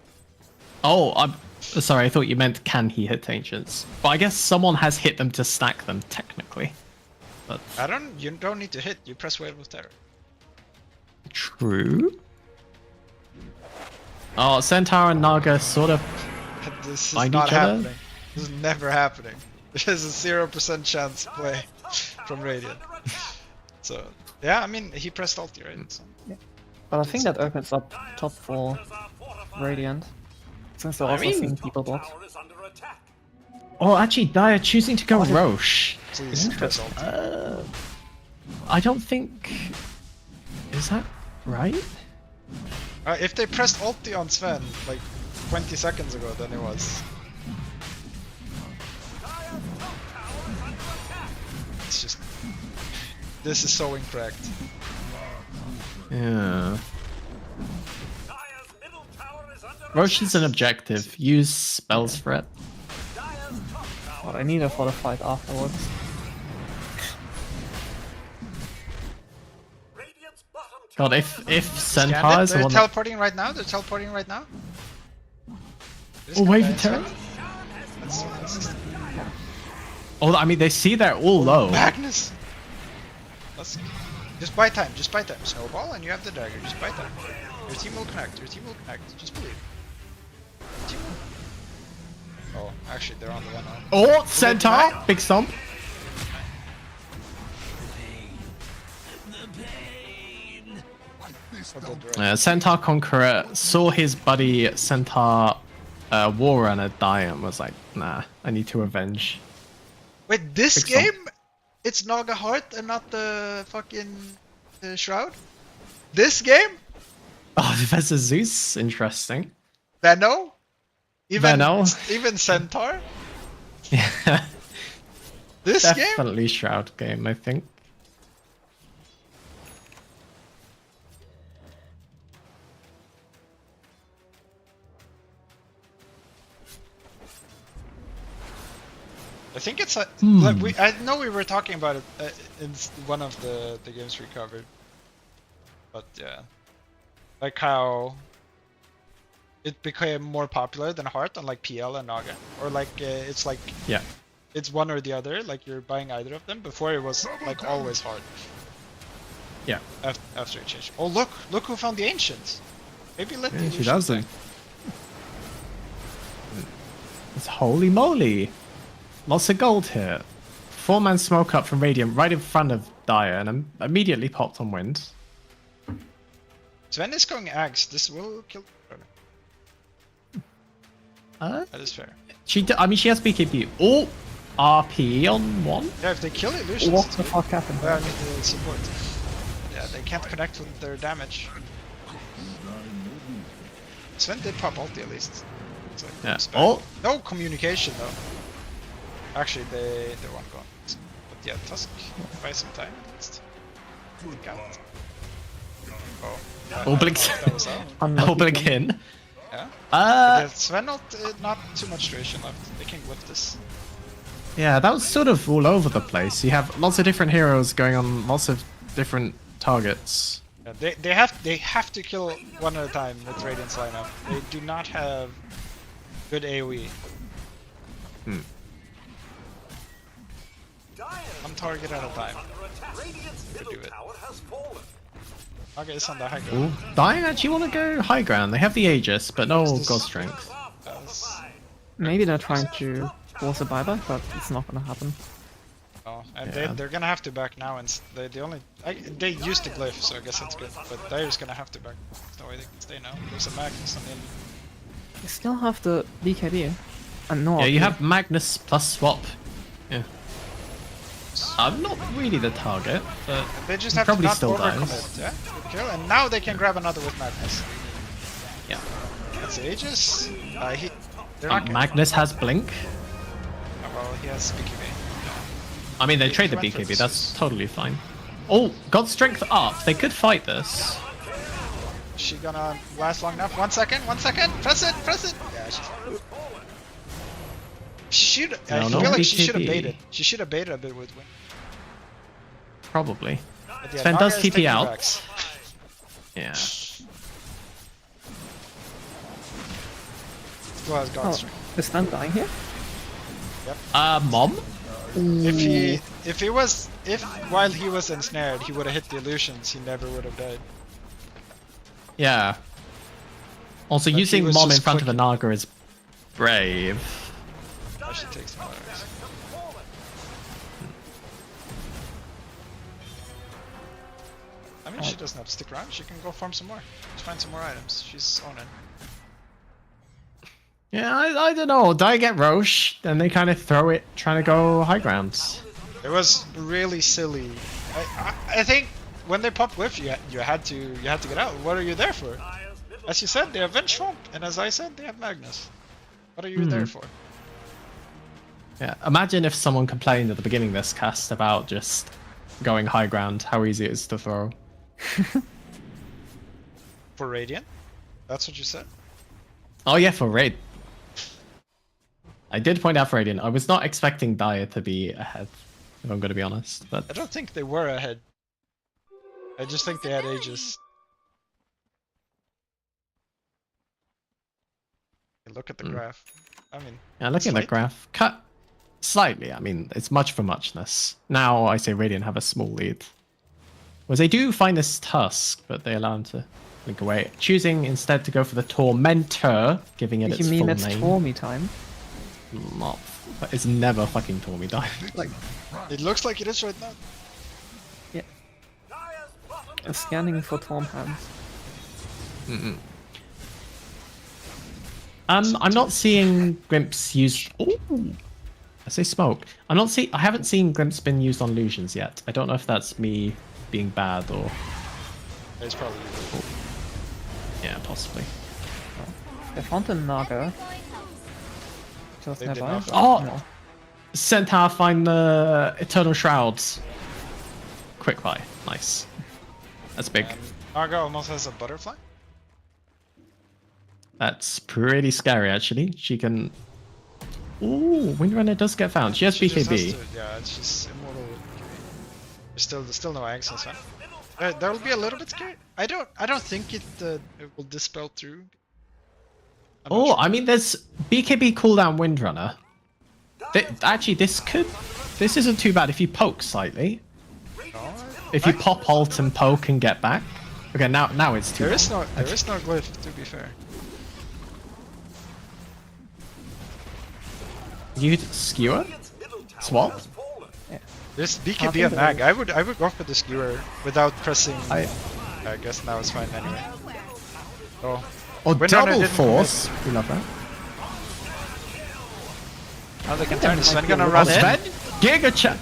Oh, I'm sorry. I thought you meant can he hit ancients? But I guess someone has hit them to stack them technically. But You don't need to hit. You press wave with terror. true. Oh, Centaur and Naga sort of. This is Find not each other? happening. This is never happening. There's a 0% chance to play from Radiant. So yeah, I mean he pressed ulti, right? So, But I think that opens up top for Radiant. Since they're also seeing people block. Oh, actually, Dire choosing to go Roche. please press ulti. I don't think. Is that right? If they pressed ulti on Sven like 20 seconds ago, then it was. It's just. This is so incorrect. Yeah. Roche is an objective. Use spells for it. But I need it for the fight afterwards. God, if Scanned Centaur it. is the They're one. teleporting right now. They're teleporting right now. Oh, wave of terror? Oh, I mean, they see they're all low. Magnus! Just buy time, Snowball, and you have the dagger. Just buy time. Your team will connect, Just believe. Your team will... Oh, actually, they're on the one now. Oh, Centaur! Big stomp. Centaur Conqueror saw his buddy Centaur Warrunner die and was like, nah, I need to avenge. Wait, this Big stomp. game? It's Naga Heart and not the fucking Shroud? This game? Oh, versus Zeus? Interesting. Venno? Venno? Even Centaur? Yeah. This game? Definitely Shroud game, I think. I think it's like I know we were talking about it in one of the games we covered, but yeah, like how it became more popular than Heart on like PL and Naga, or like it's like Yeah. it's one or the other. Like you're buying either of them. Before it was like always Heart. Yeah. After it changed. Oh look who found the ancients. Maybe let the Yeah, she illusions doesn't. die. It's holy moly. Lots of gold here. 4-man smoke up from Radiant right in front of Dire, and I'm immediately popped on Wind. Sven is going Axe. This will kill. That is fair. I mean, she has BKB. Oh, RP on 1. Yeah, if they kill illusions, What the fuck happened? I need the support. Yeah, they can't connect with their damage. Sven did pop ulti at least. So Yeah. it's back. Oh, No communication though. Actually, they won't go. But yeah, Tusk buy some time at least. Can't. Oh. Blink. That was out. oh, blink in. Yeah. But Uh, there's Sven not too much duration left. They can whip this. yeah, that was sort of all over the place. You have lots of different heroes going on lots of different targets. Yeah, they have to kill one at a time with Radiant's lineup. They do not have good AoE. One target at a time. Radiant's middle do it. tower has fallen. Okay, it's on the high Ooh, ground. Dying actually want to go high ground. They have the Aegis, but no God Strength. Maybe they're trying to force a buyback, but it's not gonna happen. Oh, and Yeah. they're gonna have to back now, and they used the glyph, so I guess that's good. But they're just gonna have to back. There's no way they can stay now. There's a Magnus on the end. You still have the BKB. And no. Yeah, you have Magnus plus swap. Yeah. I'm not really the target, but They just he have to probably not still dies. overcommit. Yeah, good kill, and now they can grab another with Magnus. Yeah. That's Aegis. They're not gonna- Magnus has blink. Oh, well, he has BKB. I mean, they He trade the went for BKB. this. That's totally fine. Oh, God Strength up. They could fight this. Is she gonna last long enough? 1 second, 1 second. Press it, press it. Yeah, she should. I No, feel no like she should have BKB. baited. She should have baited a bit with Win. Probably. But yeah, Sven Naga does is TP taking out. backs. Yeah. Still has God Oh, Strength. is Sven dying here? Mom? If while he was ensnared, he would have hit the illusions, he never would have died. Yeah. Also, But he using was Mom in just front of a quick. Naga is brave. Now she takes the others. I mean, she doesn't have to stick around. She can go farm some more. Just find some more items. She's on it. Yeah, I don't know. Do I get Roche? Then they kind of throw it, trying to go high grounds. It was really silly. I think when they popped Whiff, you had to get out. What are you there for? As you said, they have Vengeful, and as I said, they have Magnus. What are you there for? Yeah, imagine if someone complained at the beginning of this cast about just going high ground, how easy it is to throw. For Radiant? That's what you said? Oh yeah, for Raid. I did point out for Radiant, I was not expecting Dire to be ahead, if I'm going to be honest. I But don't think they were ahead. I just think they had Aegis. Look at the graph. I mean, yeah, looking at the slight. graph, cut slightly. I mean, it's much for muchness. Now I say Radiant have a small lead. Well, they do find this Tusk, but they allow him to blink away, choosing instead to go for the Tormentor, giving it You its mean full it's name. Tormy time? Not, it's never fucking Tormy Dive. Like, It looks like it is right now. scanning for Torm hands. I'm not seeing Grimps used. Ooh, I say smoke. I haven't seen Grimps been used on illusions yet. I don't know if that's me being bad or. It's probably Yeah, possibly. They found a Naga. Just They did nearby. not find- Oh! No. Centaur find the Eternal Shrouds. Quick buy. Nice. That's big. Naga almost has a butterfly. That's pretty scary, actually. She can. Ooh, Windrunner does get found. She has She just BKB. has to- yeah, it's just immortal with BKB. There's still no eggs on Sven. That will be a little bit scary. I don't think it will dispel through. I'm not Oh, sure. I mean, there's BKB cooldown Windrunner. Actually, this isn't too bad if you poke slightly. No, If you pop alt and poke and get back. Okay, now it's too. there is long. no glyph, to be fair. You skewer? Radiant's middle tower Swap? has fallen. This I BKB think and mag. I would go for the skewer without pressing. I guess now it's fine anyway. Oh, or Windrunner double didn't force. We love that. now they can turn. Is Sven gonna Oh, run in? Sven? Giga Chad.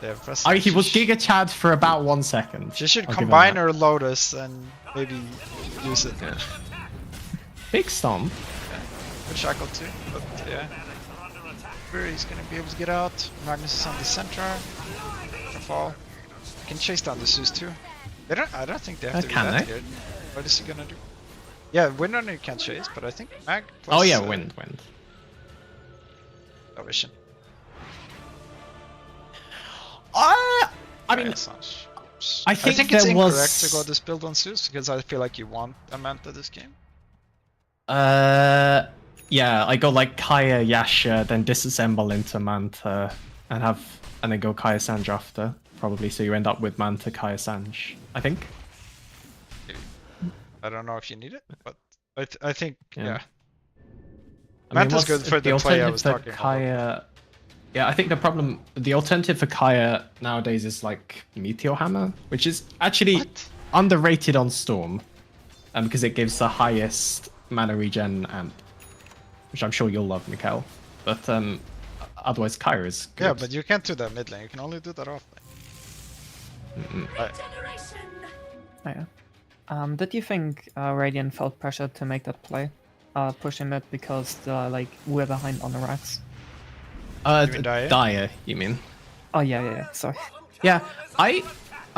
Yeah, press. He was Giga Chad for about 1 second. She should I'll give him combine that. her Lotus and maybe use it. Yeah. Big stomp. Good shackle too, but yeah. Where he's gonna be able to get out. Magnus is on the center. Gonna fall. Can chase down the Zeus too. They don't. I don't think they have to do Can that they? here. What is he gonna do? Yeah, Windrunner can't chase, but I think Mag. Plus, Oh yeah, wind. No vision. I mean, I I think it's there incorrect was- to go this build on Zeus because I feel like you want a Manta this game. yeah, I go like Kaya Yasha, then disassemble into Manta, and then go Kaya Sanj after, probably. So you end up with Manta Kaya Sanj, I think. I don't know if you need it, but I think Yeah. yeah. I Manta's what's good for the play I alternative was for talking about. Kaya? Yeah, I think the alternative for Kaya nowadays is like Meteor Hammer, which is actually What? underrated on Storm, because it gives the highest mana regen amp, which I'm sure you'll love, Mikel. But otherwise, Kaya is good. Yeah, but you can't do that mid lane. You can only do that off lane. Right. Oh, yeah. Did you think Radiant felt pressure to make that play? Pushing it because we're behind on the racks. You mean Dire? Dire, you mean? Oh yeah. Sorry. Yeah, I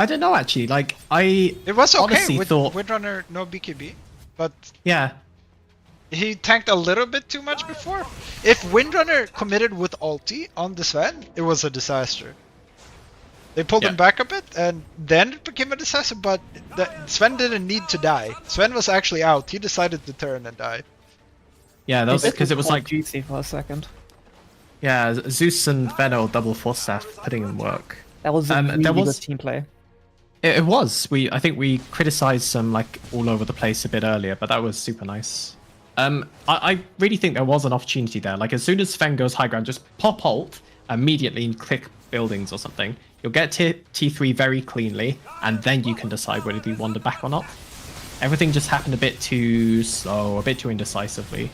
don't know actually. Like I It was okay honestly with thought, Windrunner no BKB, but yeah, he tanked a little bit too much before. If Windrunner committed with ulti on the Sven, it was a disaster. They pulled him Yeah. back a bit, and then it became a disaster, but Sven didn't need to die. Sven was actually out. He decided to turn and die. yeah, that was because it was quite like juicy for a second. yeah, Zeus and Venno double force staff putting in work. That was a there really was- good team play. It was. I think we criticized them like all over the place a bit earlier, but that was super nice. I really think there was an opportunity there. Like as soon as Sven goes high ground, just pop ult immediately and click buildings or something. You'll get T3 very cleanly, and then you can decide whether you wander back or not. Everything just happened a bit too slow, a bit too indecisively,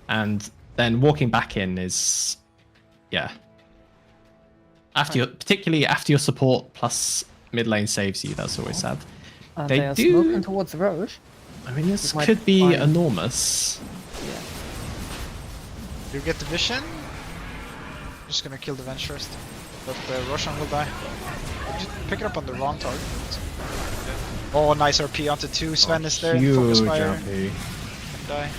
and then walking back in is, yeah. Particularly after your support plus mid lane saves you, that's always sad. They are do- smoking towards Roche. I mean, this It might could be find- enormous. Yeah. You get the vision. Just gonna kill the Venge first. But Roshan will die. Just pick it up on the wrong target. Oh, nice RP onto 2. Sven is there. Focus Huge fire. RP. Can die.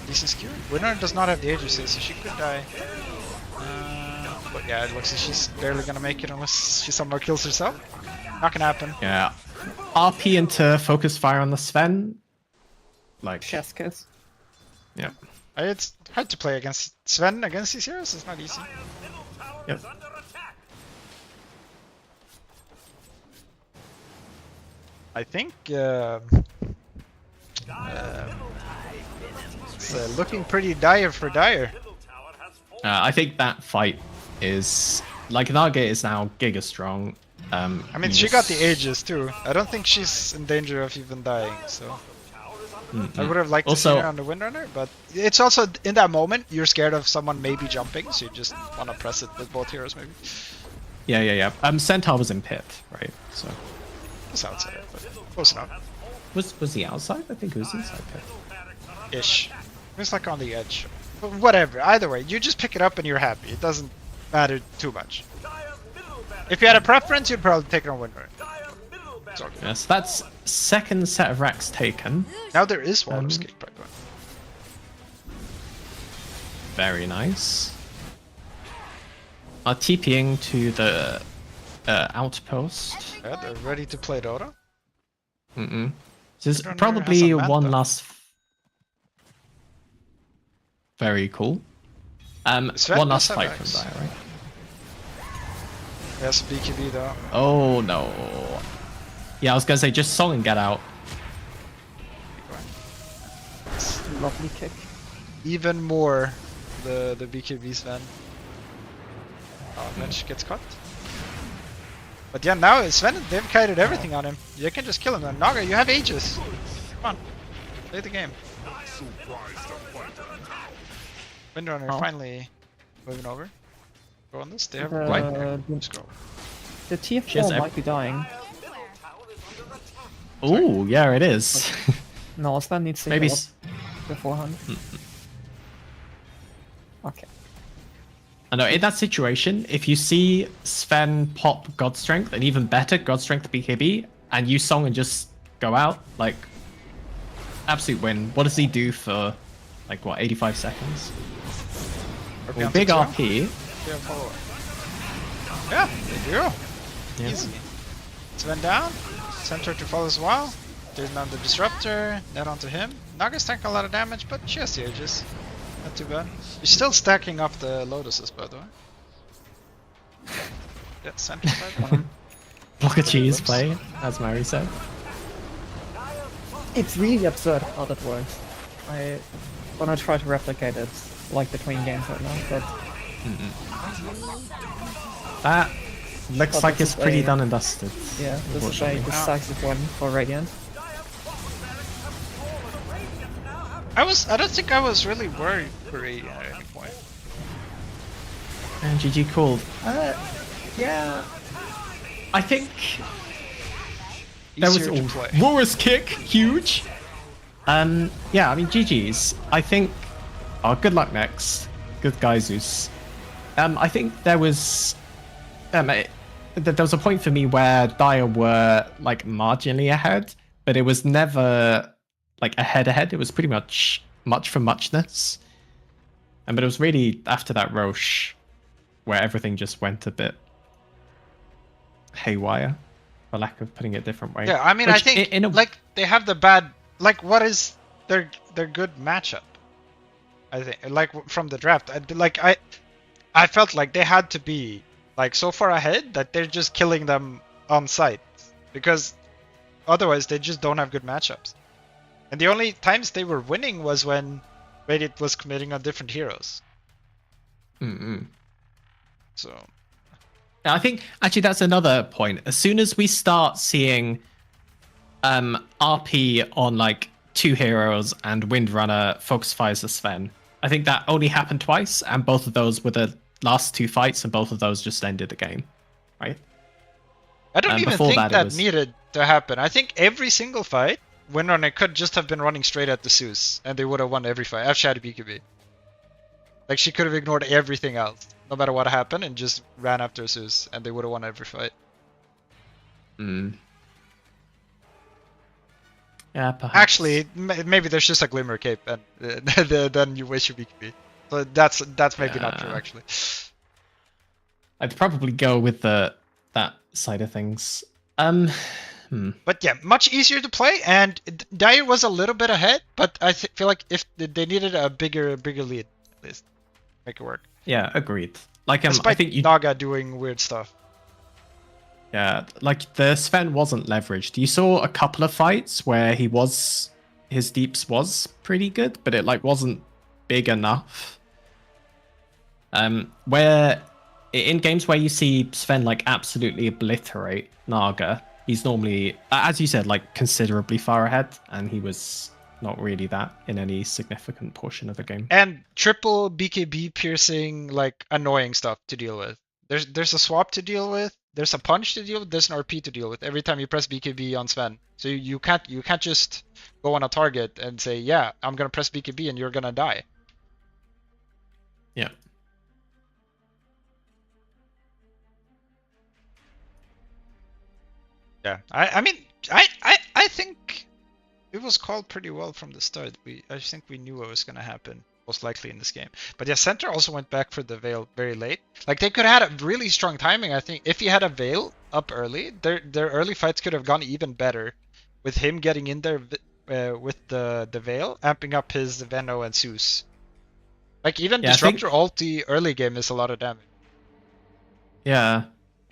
Decent skewer. Winner does not have the agency, so she could die. But yeah, it looks like she's barely gonna make it unless she somehow kills herself. Not gonna happen. Yeah. RP into focus fire on the Sven. Like, Chest kiss. yeah. It's hard to play against Sven against these heroes. It's not easy. Yep. I think it's looking pretty dire for Dire. I think that fight is like Naga is now giga strong. I mean, she got the Aegis too. I don't think she's in danger of even dying. So I would have liked to see Also- her on the Windrunner, but it's also in that moment you're scared of someone maybe jumping, so you just want to press it with both heroes maybe. Yeah. Centaur was in pit, right? So It's outside, but close enough. was he outside? I think he was inside pit. Ish. It's like on the edge. But whatever. Either way, you just pick it up and you're happy. It doesn't matter too much. If you had a preference, you'd probably take it on Windrunner. It's all good. Yeah, so that's second set of racks taken. Now there is water skate by the way. Very nice. TPing to the outpost. Yeah, they're ready to play Dota. This is Windrunner probably has a one Manta. last. Very cool. Sven One does last have fight axe. from Dire, right? Yes, BKB though. Oh no. Yeah, I was gonna say just song and get out. lovely kick. Even more the BKB Sven. Mensch gets cut. But yeah, now Sven, they've kited everything on him. You can just kill him. And Naga, you have Aegis. Come on, play the game. Windrunner finally moving over. Go on this. They have light there. Just go. The tier She has 4 might be dying. Ooh, yeah, it is. No, Sven needs to Maybe. heal up beforehand. Okay. I know, in that situation, if you see Sven pop God Strength, and even better, God Strength BKB, and use Song and just go out, like, absolute win. What does he do for, like, what, 85 seconds? Well, big RP. Yeah, follow it. Yeah, they do. Yeah. Easy. Sven down. Center to follow as well. There's now the Disruptor. Net onto him. Naga's taking a lot of damage, but she has the Aegis. Not too bad. You're still stacking up the Lotuses, by the way. Yeah, center side. Block a cheese play, as Mary said. It's really absurd how that works. I wanna try to replicate it, like between games right now, but That looks But like this it's is pretty a- done and dusted. yeah, this is a Unfortunately. decisive one for Radiant. I don't think I was really worried for Radiant at any point. And GG called. Yeah. I think there was Easier to play. Roar's kick, huge. Yeah, I mean GG's. I think. Oh, good luck next. Good guy, Zeus. I think there was. There was a point for me where Dire were like marginally ahead, but it was never like ahead. It was pretty much for muchness. But it was really after that Roche where everything just went a bit haywire, for lack of putting it a different way. Yeah, I mean, I think like they have the bad. Like, what is their good matchup? I think like from the draft, I felt like they had to be like so far ahead that they're just killing them on sight, because otherwise they just don't have good matchups. And the only times they were winning was when Radiant was committing on different heroes. So I think actually that's another point. As soon as we start seeing RP on like 2 heroes and Windrunner focus fires the Sven, I think that only happened twice, and both of those were the last 2 fights, and both of those just ended the game, right? I don't even before think that, it that was- needed to happen. I think every single fight, Windrunner could just have been running straight at the Zeus, and they would have won every fight. I've shot BKB. Like, she could have ignored everything else, no matter what happened, and just ran after Zeus, and they would have won every fight. Yeah, perhaps. Actually, maybe there's just a Glimmer Cape, and then you waste your BKB. So that's maybe not true, Yeah. actually. I'd probably go with that side of things. But yeah, much easier to play, and Dire was a little bit ahead, but I feel like if they needed a bigger lead, at least, make it work. Yeah, agreed. Like I Despite think you. Naga doing weird stuff. Yeah, like the Sven wasn't leveraged. You saw a couple of fights where his deeps was pretty good, but it like wasn't big enough. Where in games where you see Sven like absolutely obliterate Naga, he's normally, as you said, like considerably far ahead, and he was not really that in any significant portion of the game. And triple BKB piercing, like annoying stuff to deal with. There's a swap to deal with. There's a punch to deal with. There's an RP to deal with every time you press BKB on Sven. So you can't just go on a target and say, yeah, I'm gonna press BKB and you're gonna die. Yeah. Yeah, I mean, I think it was called pretty well from the start. I think we knew what was gonna happen most likely in this game. But yeah, Center also went back for the Veil very late. Like they could have had a really strong timing. I think if he had a Veil up early, their early fights could have gone even better, with him getting in there with the Veil, amping up his Venno and Zeus. Like even Yeah, Disruptor ulti early game is a lot of damage. Yeah.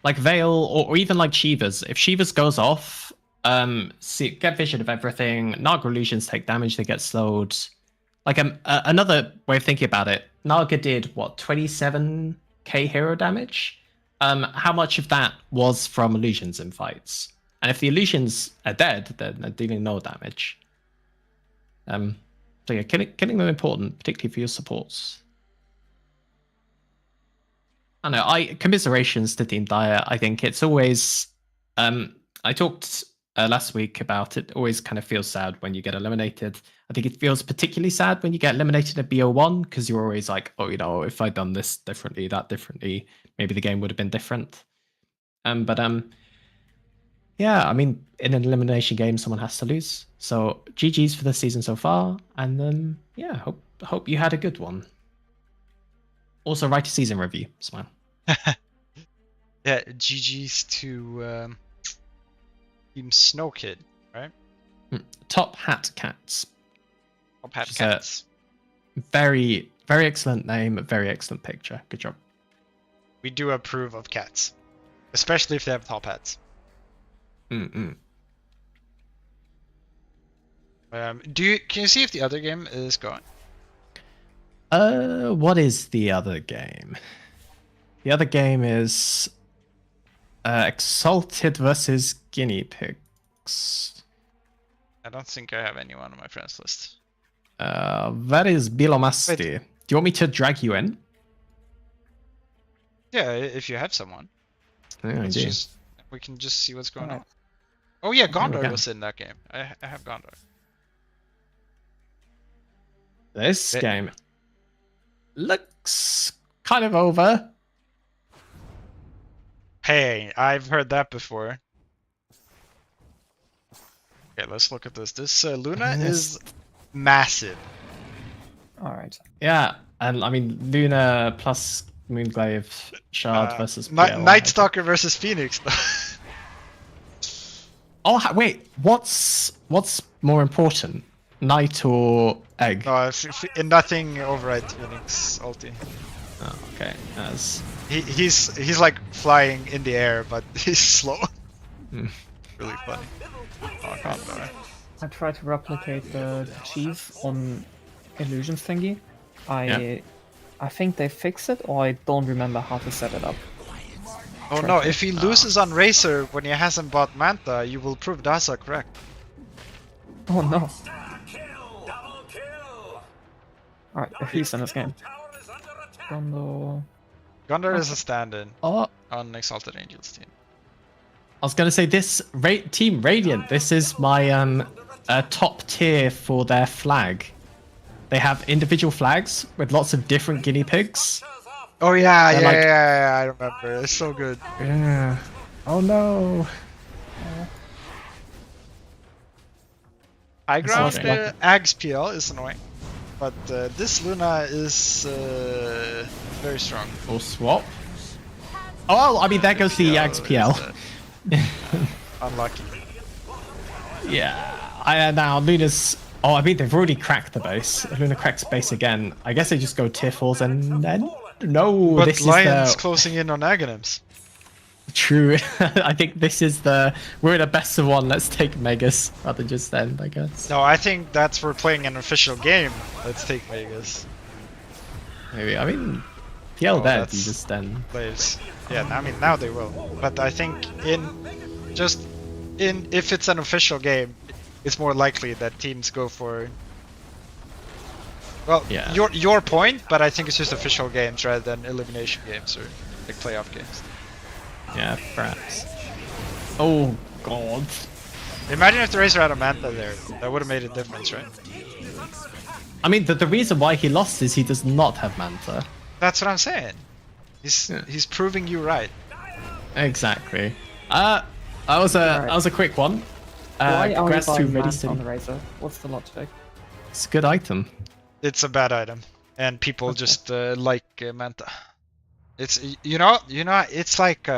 Like Veil, or even like Shiva's. If Shiva's goes off, get vision of everything. Naga illusions take damage, they get slowed. Like another way of thinking about it, Naga did what 27k hero damage. How much of that was from illusions in fights? And if the illusions are dead, then they're dealing no damage. So yeah, killing them important, particularly for your supports. I know. Commiserations to Team Dire. I think it's always. I talked last week about it. Always kind of feels sad when you get eliminated. I think it feels particularly sad when you get eliminated at BO1 because you're always like, oh, if I'd done this differently, that differently, maybe the game would have been different. Yeah, I mean, in an elimination game, someone has to lose. So GG's for the season so far, and yeah, hope you had a good one. Also, write a season review, Smile. Yeah, GG's to Team Snow Kid, right? Top Hat Cats. Top Hat Cats. Very, very excellent name, very excellent picture. Good job. We do approve of cats, especially if they have top hats. Mm-mm. Can you see if the other game is going? What is the other game? The other game is Exalted versus Guinea Pigs. I don't think I have anyone on my friends list. That is Bilomasti. Do you want me to drag you in? Yeah, if you have someone. Yeah, I do. We can just see what's going on. Oh yeah, Gondor was in that game. I have Gondor. This game looks kind of over. Hey, I've heard that before. Okay, let's look at this. This Luna is massive. Alright. Yeah, and I mean Luna plus Moonglaive Shard versus PL. Night Stalker versus Phoenix. Oh wait, what's more important, Knight or Egg? No, nothing overrides Phoenix ulti. Oh, okay, as he's like flying in the air, but he's slow. Really funny. Oh, I can't die. I tried to replicate the cheese on illusions thingy. I think they fixed it, or I don't remember how to set it up. Oh no, if he loses on Razor when he hasn't bought Manta, you will prove Dazza correct. Oh no. Double kill. Alright, if he's in this game. Gondor. Gondor is a stand-in oh, on Exalted Angels team. I was gonna say this Team Radiant. This is my top tier for their flag. They have individual flags with lots of different guinea pigs. Oh yeah, yeah, I remember. It's so good. Yeah. Oh no. High ground okay. Ags PL is annoying, but this Luna is very strong. Or swap. Oh, I mean there goes the XPL. Unlucky. Yeah. Now Luna's. Oh, I mean they've already cracked the base. If Luna cracks base again, I guess they just go tier 4s and then. No, but this Lion's is the closing in on Aghanims. True. I think this is we're in a best of one. Let's take Megas rather than just end, I guess. No, I think that's we're playing an official game. Let's take Megas. Maybe. I mean, PL dead. You just then. Plays. Yeah, I mean now they will. But I think if it's an official game, it's more likely that teams go for. Well, yeah. your point, but I think it's just official games rather than elimination games or like playoff games. Yeah, perhaps. Oh god. Imagine if the Razor had a Manta there. That would have made a difference, right? I mean, the reason why he lost is he does not have Manta. That's what I'm saying. He's proving you right. Exactly. That was a quick one. Why are you Grass buying to ready Manta on the city. Razor? What's the logic? It's a good item. It's a bad item, and people just like Manta. It's it's like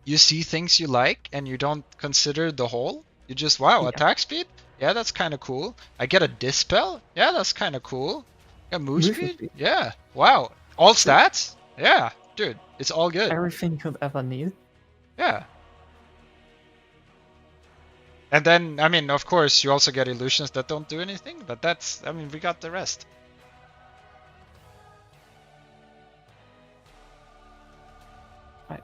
you see things you like and you don't consider the whole. You just attack speed, yeah, that's kind of cool. I get a dispel, yeah, that's kind of cool. Yeah, move speed, yeah, wow. All stats, yeah, dude, it's all good. Everything you could ever need. Yeah. And then, I mean, of course, you also get illusions that don't do anything, but that's, I mean, we got the rest. Right.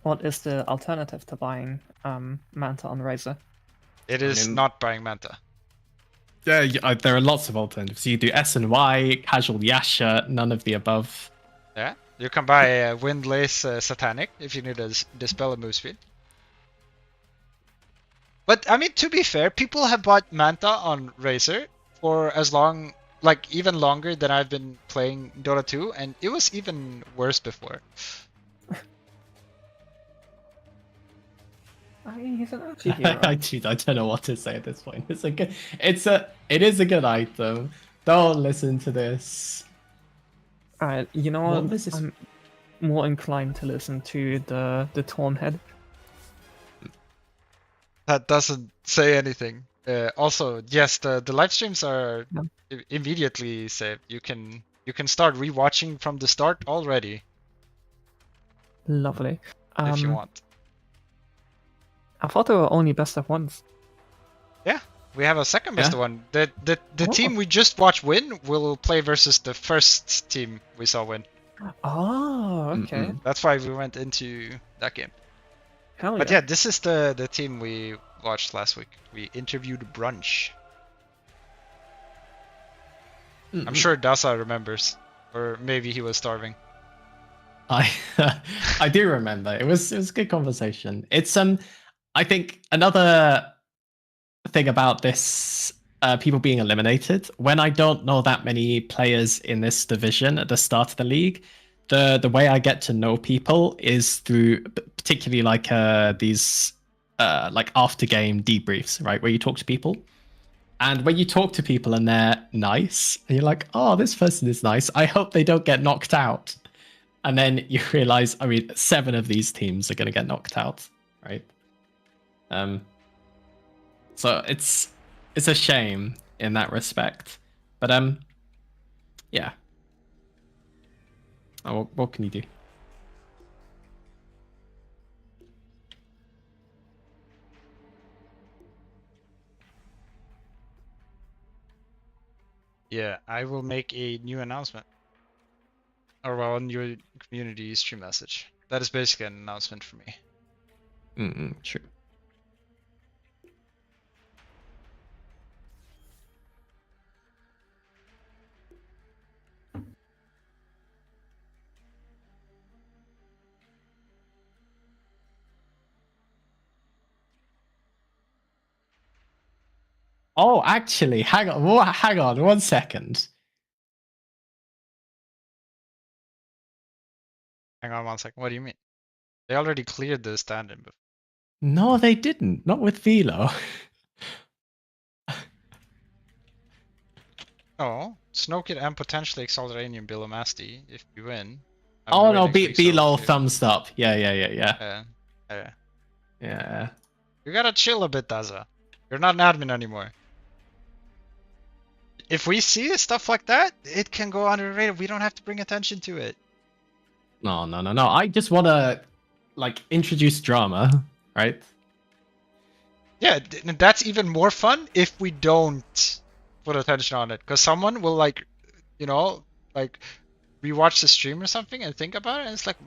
What is the alternative to buying Manta on Razor? It is mean- not buying Manta. Yeah, there are lots of alternatives. You do S and Y, casual Yasha, none of the above. Yeah, you can buy a Windlace Satanic if you need to dispel a move speed. But I mean, to be fair, people have bought Manta on Razor for as long, like even longer than I've been playing Dota 2, and it was even worse before. I mean, he's an OG hero. I don't know what to say at this point. It is a good item. Don't listen to this. Alright, you know What what? was this? I'm more inclined to listen to the Torn Head. That doesn't say anything. Also, yes, the live streams are Yeah. immediately saved. You can start rewatching from the start already Lovely. if you want. I thought they were only best of ones. We have a second best Yeah. one. The Oh. team we just watched win will play versus the first team we saw win. Oh, okay. Mm-mm. That's why we went into that game. Hell But yeah. yeah, this is the team we watched last week. We interviewed Brunch. I'm sure Dazza remembers, or maybe he was starving. I I do remember. It was a good conversation. It's I think another thing about this people being eliminated, when I don't know that many players in this division at the start of the league, the way I get to know people is through particularly like these like after game debriefs, right, where you talk to people. And when you talk to people and they're nice, and you're like, oh, this person is nice, I hope they don't get knocked out. And then you realize, I mean, 7 of these teams are going to get knocked out, right? So it's a shame in that respect, but yeah. Oh, what can you do? Yeah, I will make a new announcement. Or well, on your community stream message. That is basically an announcement for me. True. Oh, actually, hang on 1 second. Hang on 1 second. What do you mean? They already cleared the stand-in before. No, they didn't. Not with Velo. Oh, Snowkid and potentially Exalteranium Bilomasti if we win. Oh no, waiting for Velo Exalt to- thumbs up. Yeah. Yeah. You gotta chill a bit, Dazza. You're not an admin anymore. If we see stuff like that, it can go under the radar. We don't have to bring attention to it. No. I just want to like introduce drama, right? Yeah, that's even more fun if we don't put attention on it. Because someone will like rewatch the stream or something and think about it, and it's like,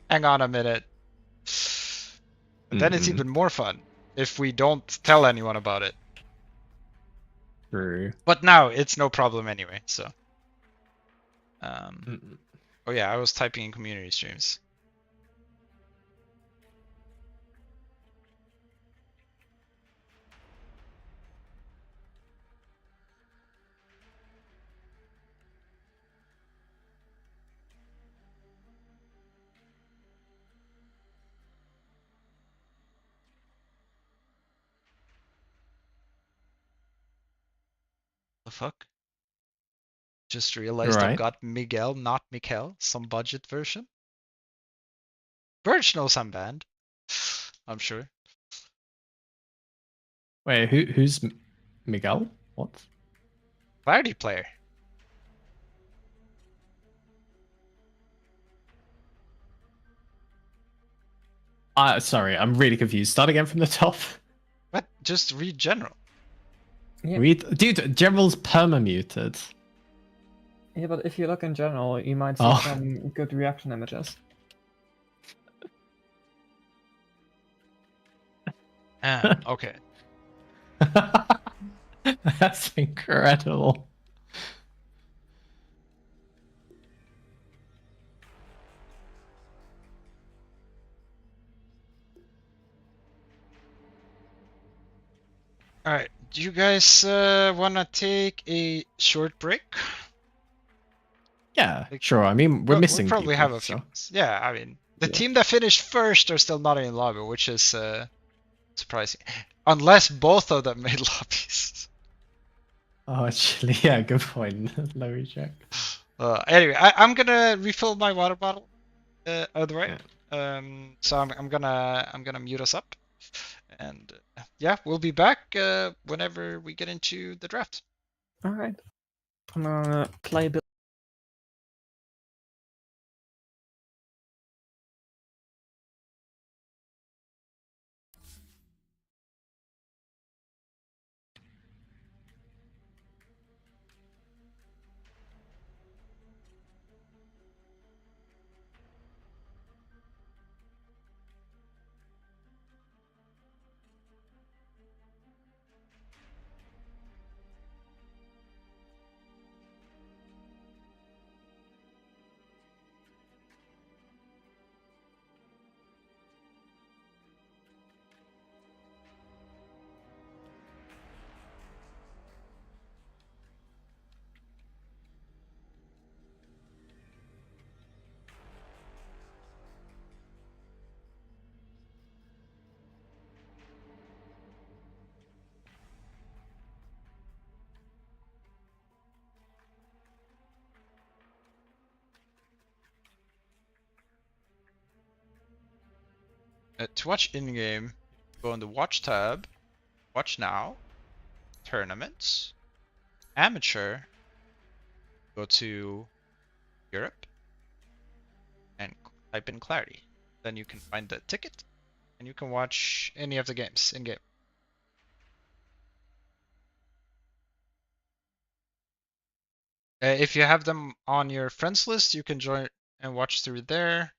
hang on a minute. But then it's Mhm. even more fun if we don't tell anyone about it. True. But now it's no problem anyway, so. Mm-mm. Oh yeah, I was typing in community streams. The fuck? Just realized I've Right. got Miguel, not Mikel, some budget version. Birch knows I'm banned. I'm sure. Wait, who's Miguel? What? Clarity player. Sorry, I'm really confused. Start again from the top. just read general. Yeah. Dude, General's perma-muted. Yeah, but if you look in general, you might see Oh. some good reaction images. Okay. That's incredible. All right. Do you guys wanna take a short break? Yeah, Like, sure. I mean, we're we'll missing probably people, have a few so. minutes. Yeah, I mean, the Yeah. team that finished first are still not in lobby, which is surprising. Unless both of them made lobbies. Oh, actually, yeah, good point. Let me check. Anyway, I'm gonna refill my water bottle. Out of the way. Yeah. So I'm gonna mute us up, and yeah, we'll be back whenever we get into the draft. All right. I'm gonna play a bit. To watch in-game, go on the Watch tab, Watch Now, Tournaments, Amateur, go to Europe, and type in Clarity. Then you can find the ticket, and you can watch any of the games in-game. If you have them on your friends list, you can join and watch through there.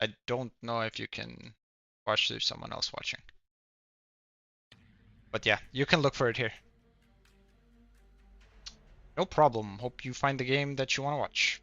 I don't know if you can watch through someone else watching. But yeah, you can look for it here. No problem. Hope you find the game that you want to watch.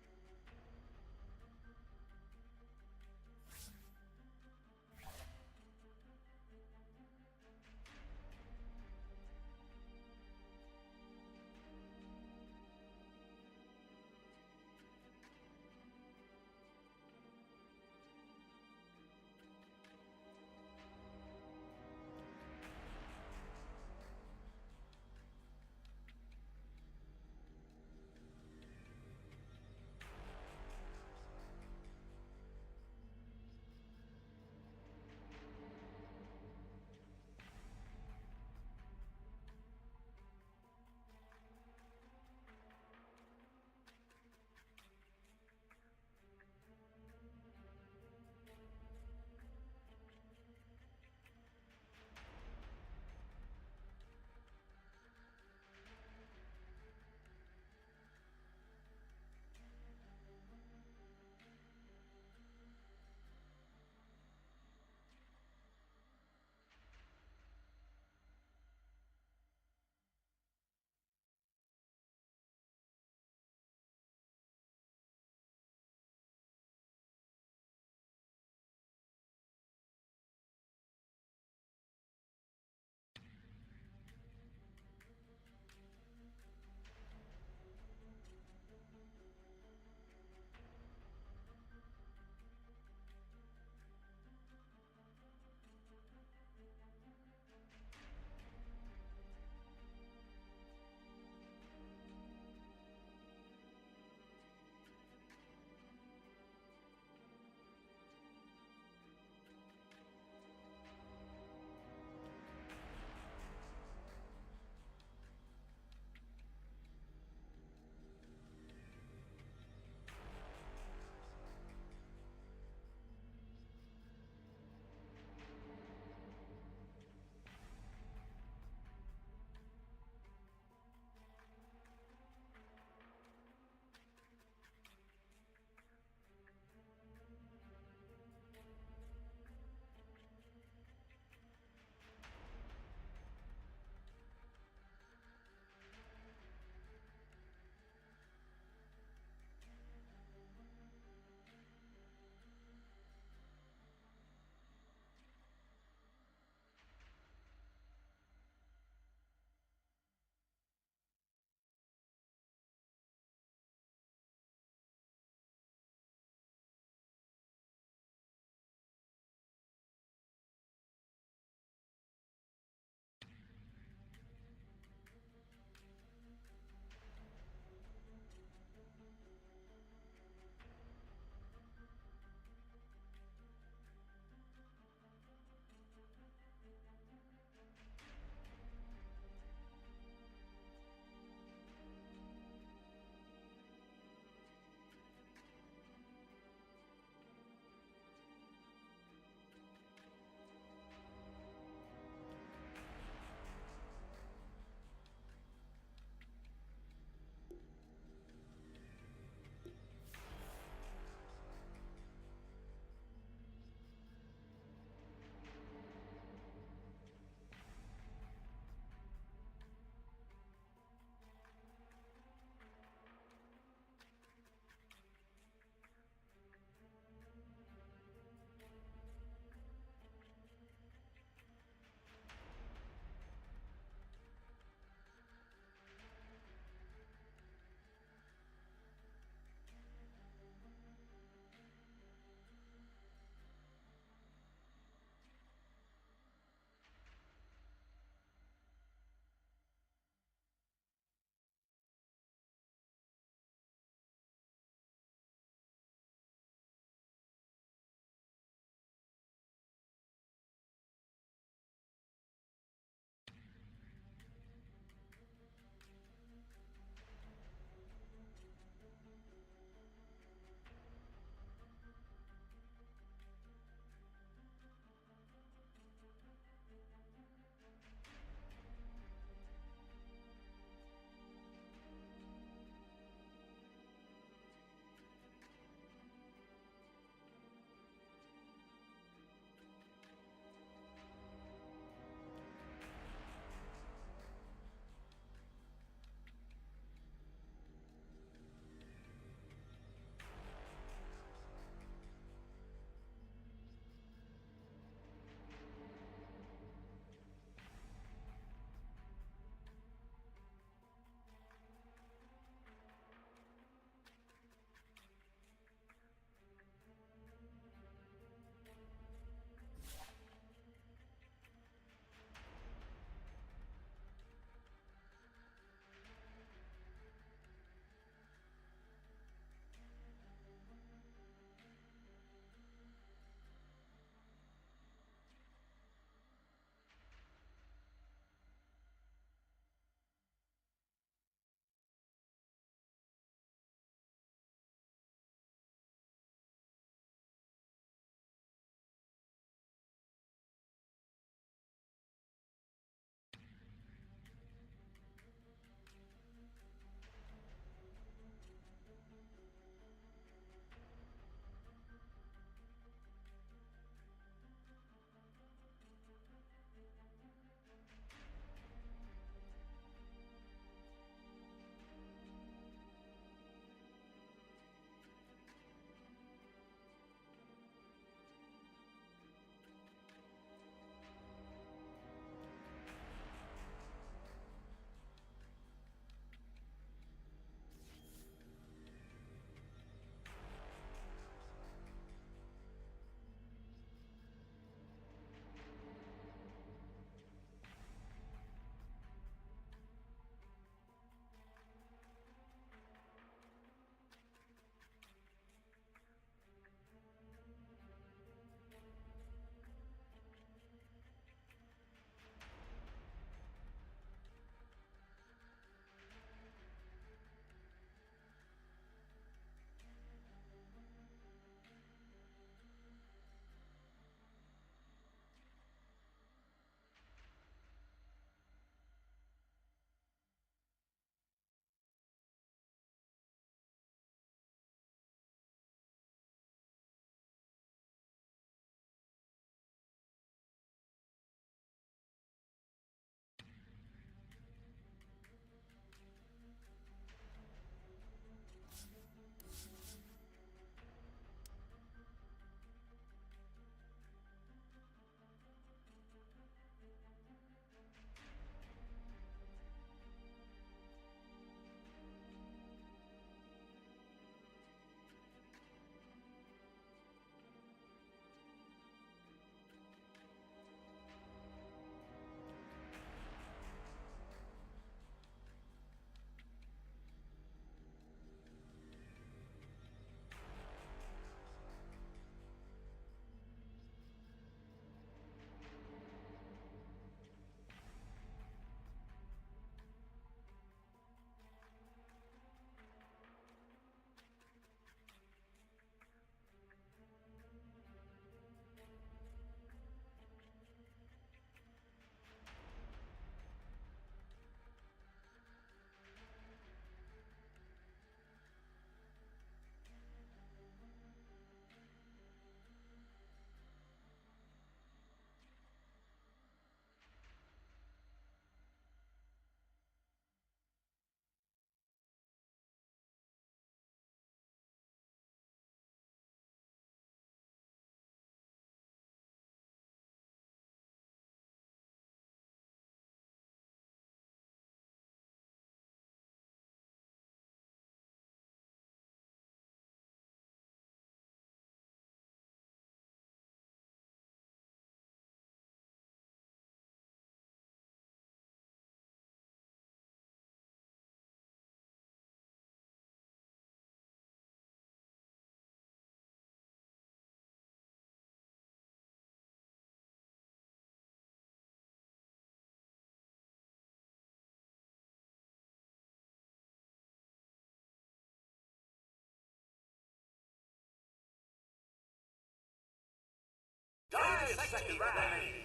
seconds remaining.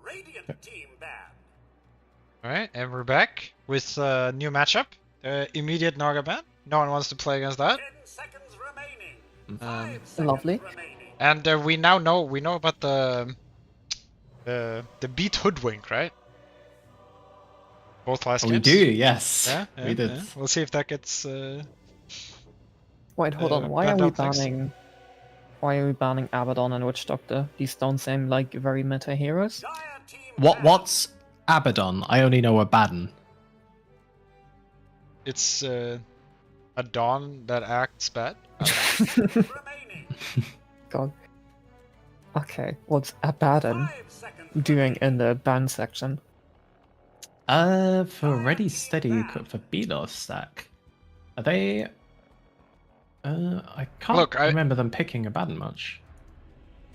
Radiant team banned. Alright, and we're back with a new matchup. Immediate Naga ban. No one wants to play against that. 10 seconds remaining. Um, 5 seconds Lovely. remaining. And we now know about the beat hoodwink, right? Both last We games. do, yes. Yeah, We did. yeah. We'll see if that gets. Wait, hold on. Why are banned we out next. banning? Why are we banning Abaddon and Witch Doctor? These don't seem like very meta heroes. Dire team banned. What's Abaddon? I only know Abaddon. It's a dawn that acts bad. remaining. God. Okay, what's Abaddon 5 seconds doing in the ban section? For Ready Steady for Belos stack. Are they? I can't Look, remember them picking Abaddon much.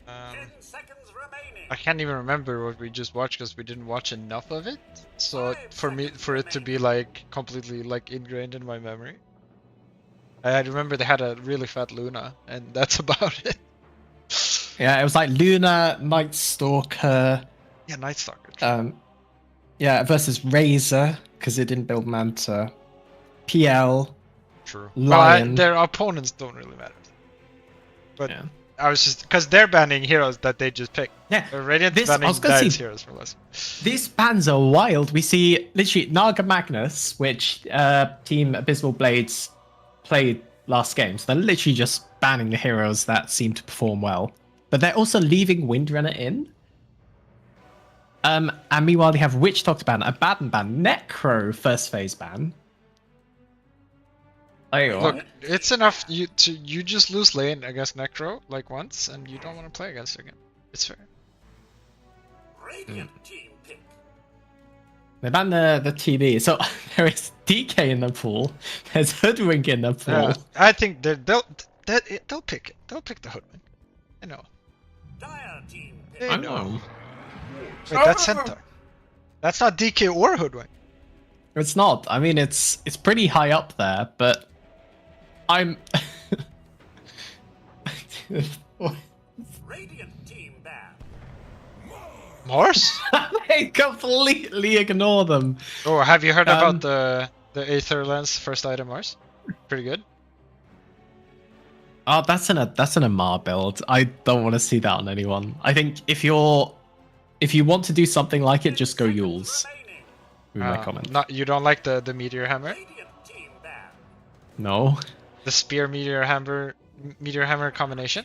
10 seconds remaining. I can't even remember what we just watched because we didn't watch enough of it. So for it to be like completely like ingrained in my memory. I remember they had a really fat Luna, and that's about it. Yeah, it was like Luna, Night Stalker, Yeah, Night Stalker. yeah, versus Razor because it didn't build Manta, PL, True. Lion. Well, their opponents don't really matter. But yeah. I was just because they're banning heroes that they just picked. Yeah, Radiant's this- I banning was gonna Dice say- heroes for us. These bans are wild. We see literally Naga Magnus, which Team Abysmal Blades played last game. So they're literally just banning the heroes that seem to perform well. But they're also leaving Windrunner in. And meanwhile, they have Witch Doctor ban, Abaddon ban, Necro first phase ban. Look, it's enough you just lose lane against Necro like once, and you don't want to play against it again. It's fair. Radiant team pick. They banned the TB. So there is DK in the pool. There's Hoodwink in the pool. Yeah, I think they'll pick it. They'll pick the Hoodwink. I know. Dire team pick. They I know. know. Wait, that's Centaur. That's not DK or Hoodwink. It's not. I mean, it's pretty high up there, but I'm. Radiant team banned. Morse? They completely ignore them. Oh, have you heard about the Aether Lens first item Morse? Pretty good. Oh, that's an Amar build. I don't want to see that on anyone. I think if you want to do something like it, just go Yules. Remaining. Would be my comment. You don't like the Meteor Hammer? Radiant team banned. No. The Spear Meteor Hammer combination?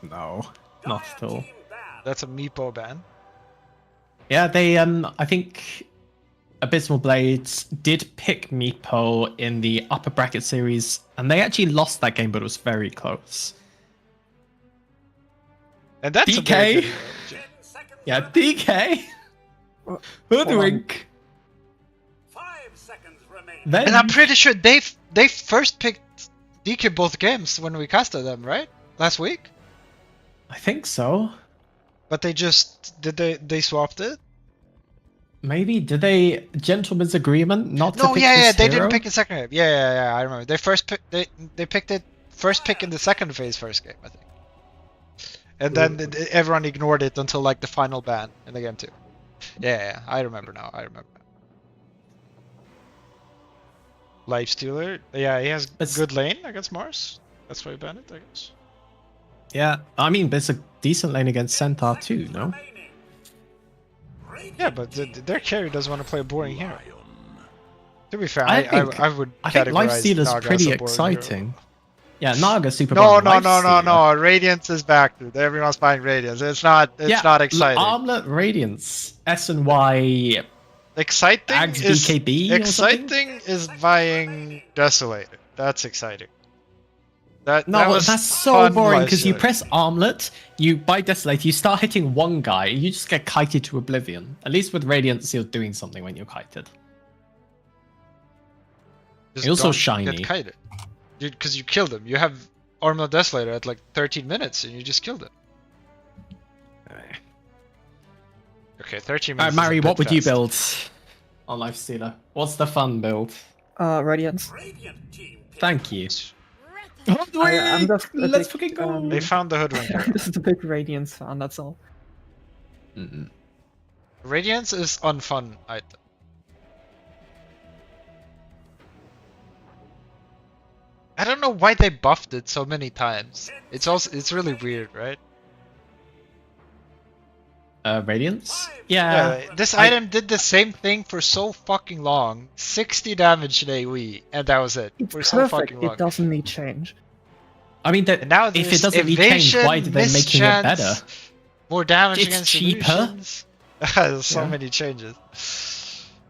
No. Not at all. Team banned. That's a Meepo ban. Yeah, they I think Abysmal Blades did pick Meepo in the upper bracket series, and they actually lost that game, but it was very close. And that's a DK. very good hero. 10 seconds Yeah, remaining. DK. Well, Hoodwink. 5 seconds remaining. Then And I'm pretty sure they first picked DK both games when we casted them, right? Last week? I think so. But they swapped it? Maybe did they gentleman's agreement not to No, pick yeah, this they hero? didn't pick the second game. Yeah, I remember. They picked it first pick in the second phase first game, I think. And then everyone ignored it until like the final ban in the game too. Yeah, I remember now. Lifestealer. Yeah, he has good lane against Mars. That's why he banned it, I guess. Yeah, I mean, there's a decent lane against Centaur too, no? Remaining. Yeah, but their carry doesn't want to play a boring hero. To be fair, I I think would Lifestealer's categorize Naga pretty as a boring exciting. Yeah, Naga super hero. boring. No, Lifestealer. Radiance is back, dude. Everyone's buying Radiance. It's not exciting. Armlet Radiance, S&Y, Exciting Ags is BKB or something? exciting is buying Desolator. That's exciting. No, that was that's so fun boring because you Lifestealer. press Armlet, you buy Desolator, you start hitting one guy, you just get kited to oblivion. At least with Radiance, you're doing something when you're kited. Just You're also don't shiny. Get kited. Because you killed him. You have Armlet Desolator at like 13 minutes and you just killed it. Okay, 13 minutes. Alright, Mari, is a bit what would you fast. build on Lifestealer? What's the fun build? Radiance. Radiant team pick. Thank you. I'm just a Let's big, fucking go. They found the hoodwink I'm hero. just a big Radiance fan, that's all. Radiance is unfun item. I don't know why they buffed it so many times. It's really weird, right? Radiance? Yeah. This item did the same thing for so fucking long. 60 damage in AoE, and that was it. It's For so perfect, fucking long. it doesn't need change. I mean, And now if it there's doesn't need change, why evasion, did they making it better? mischance, more damage It's against cheaper. illusions. There's so Yeah. many changes.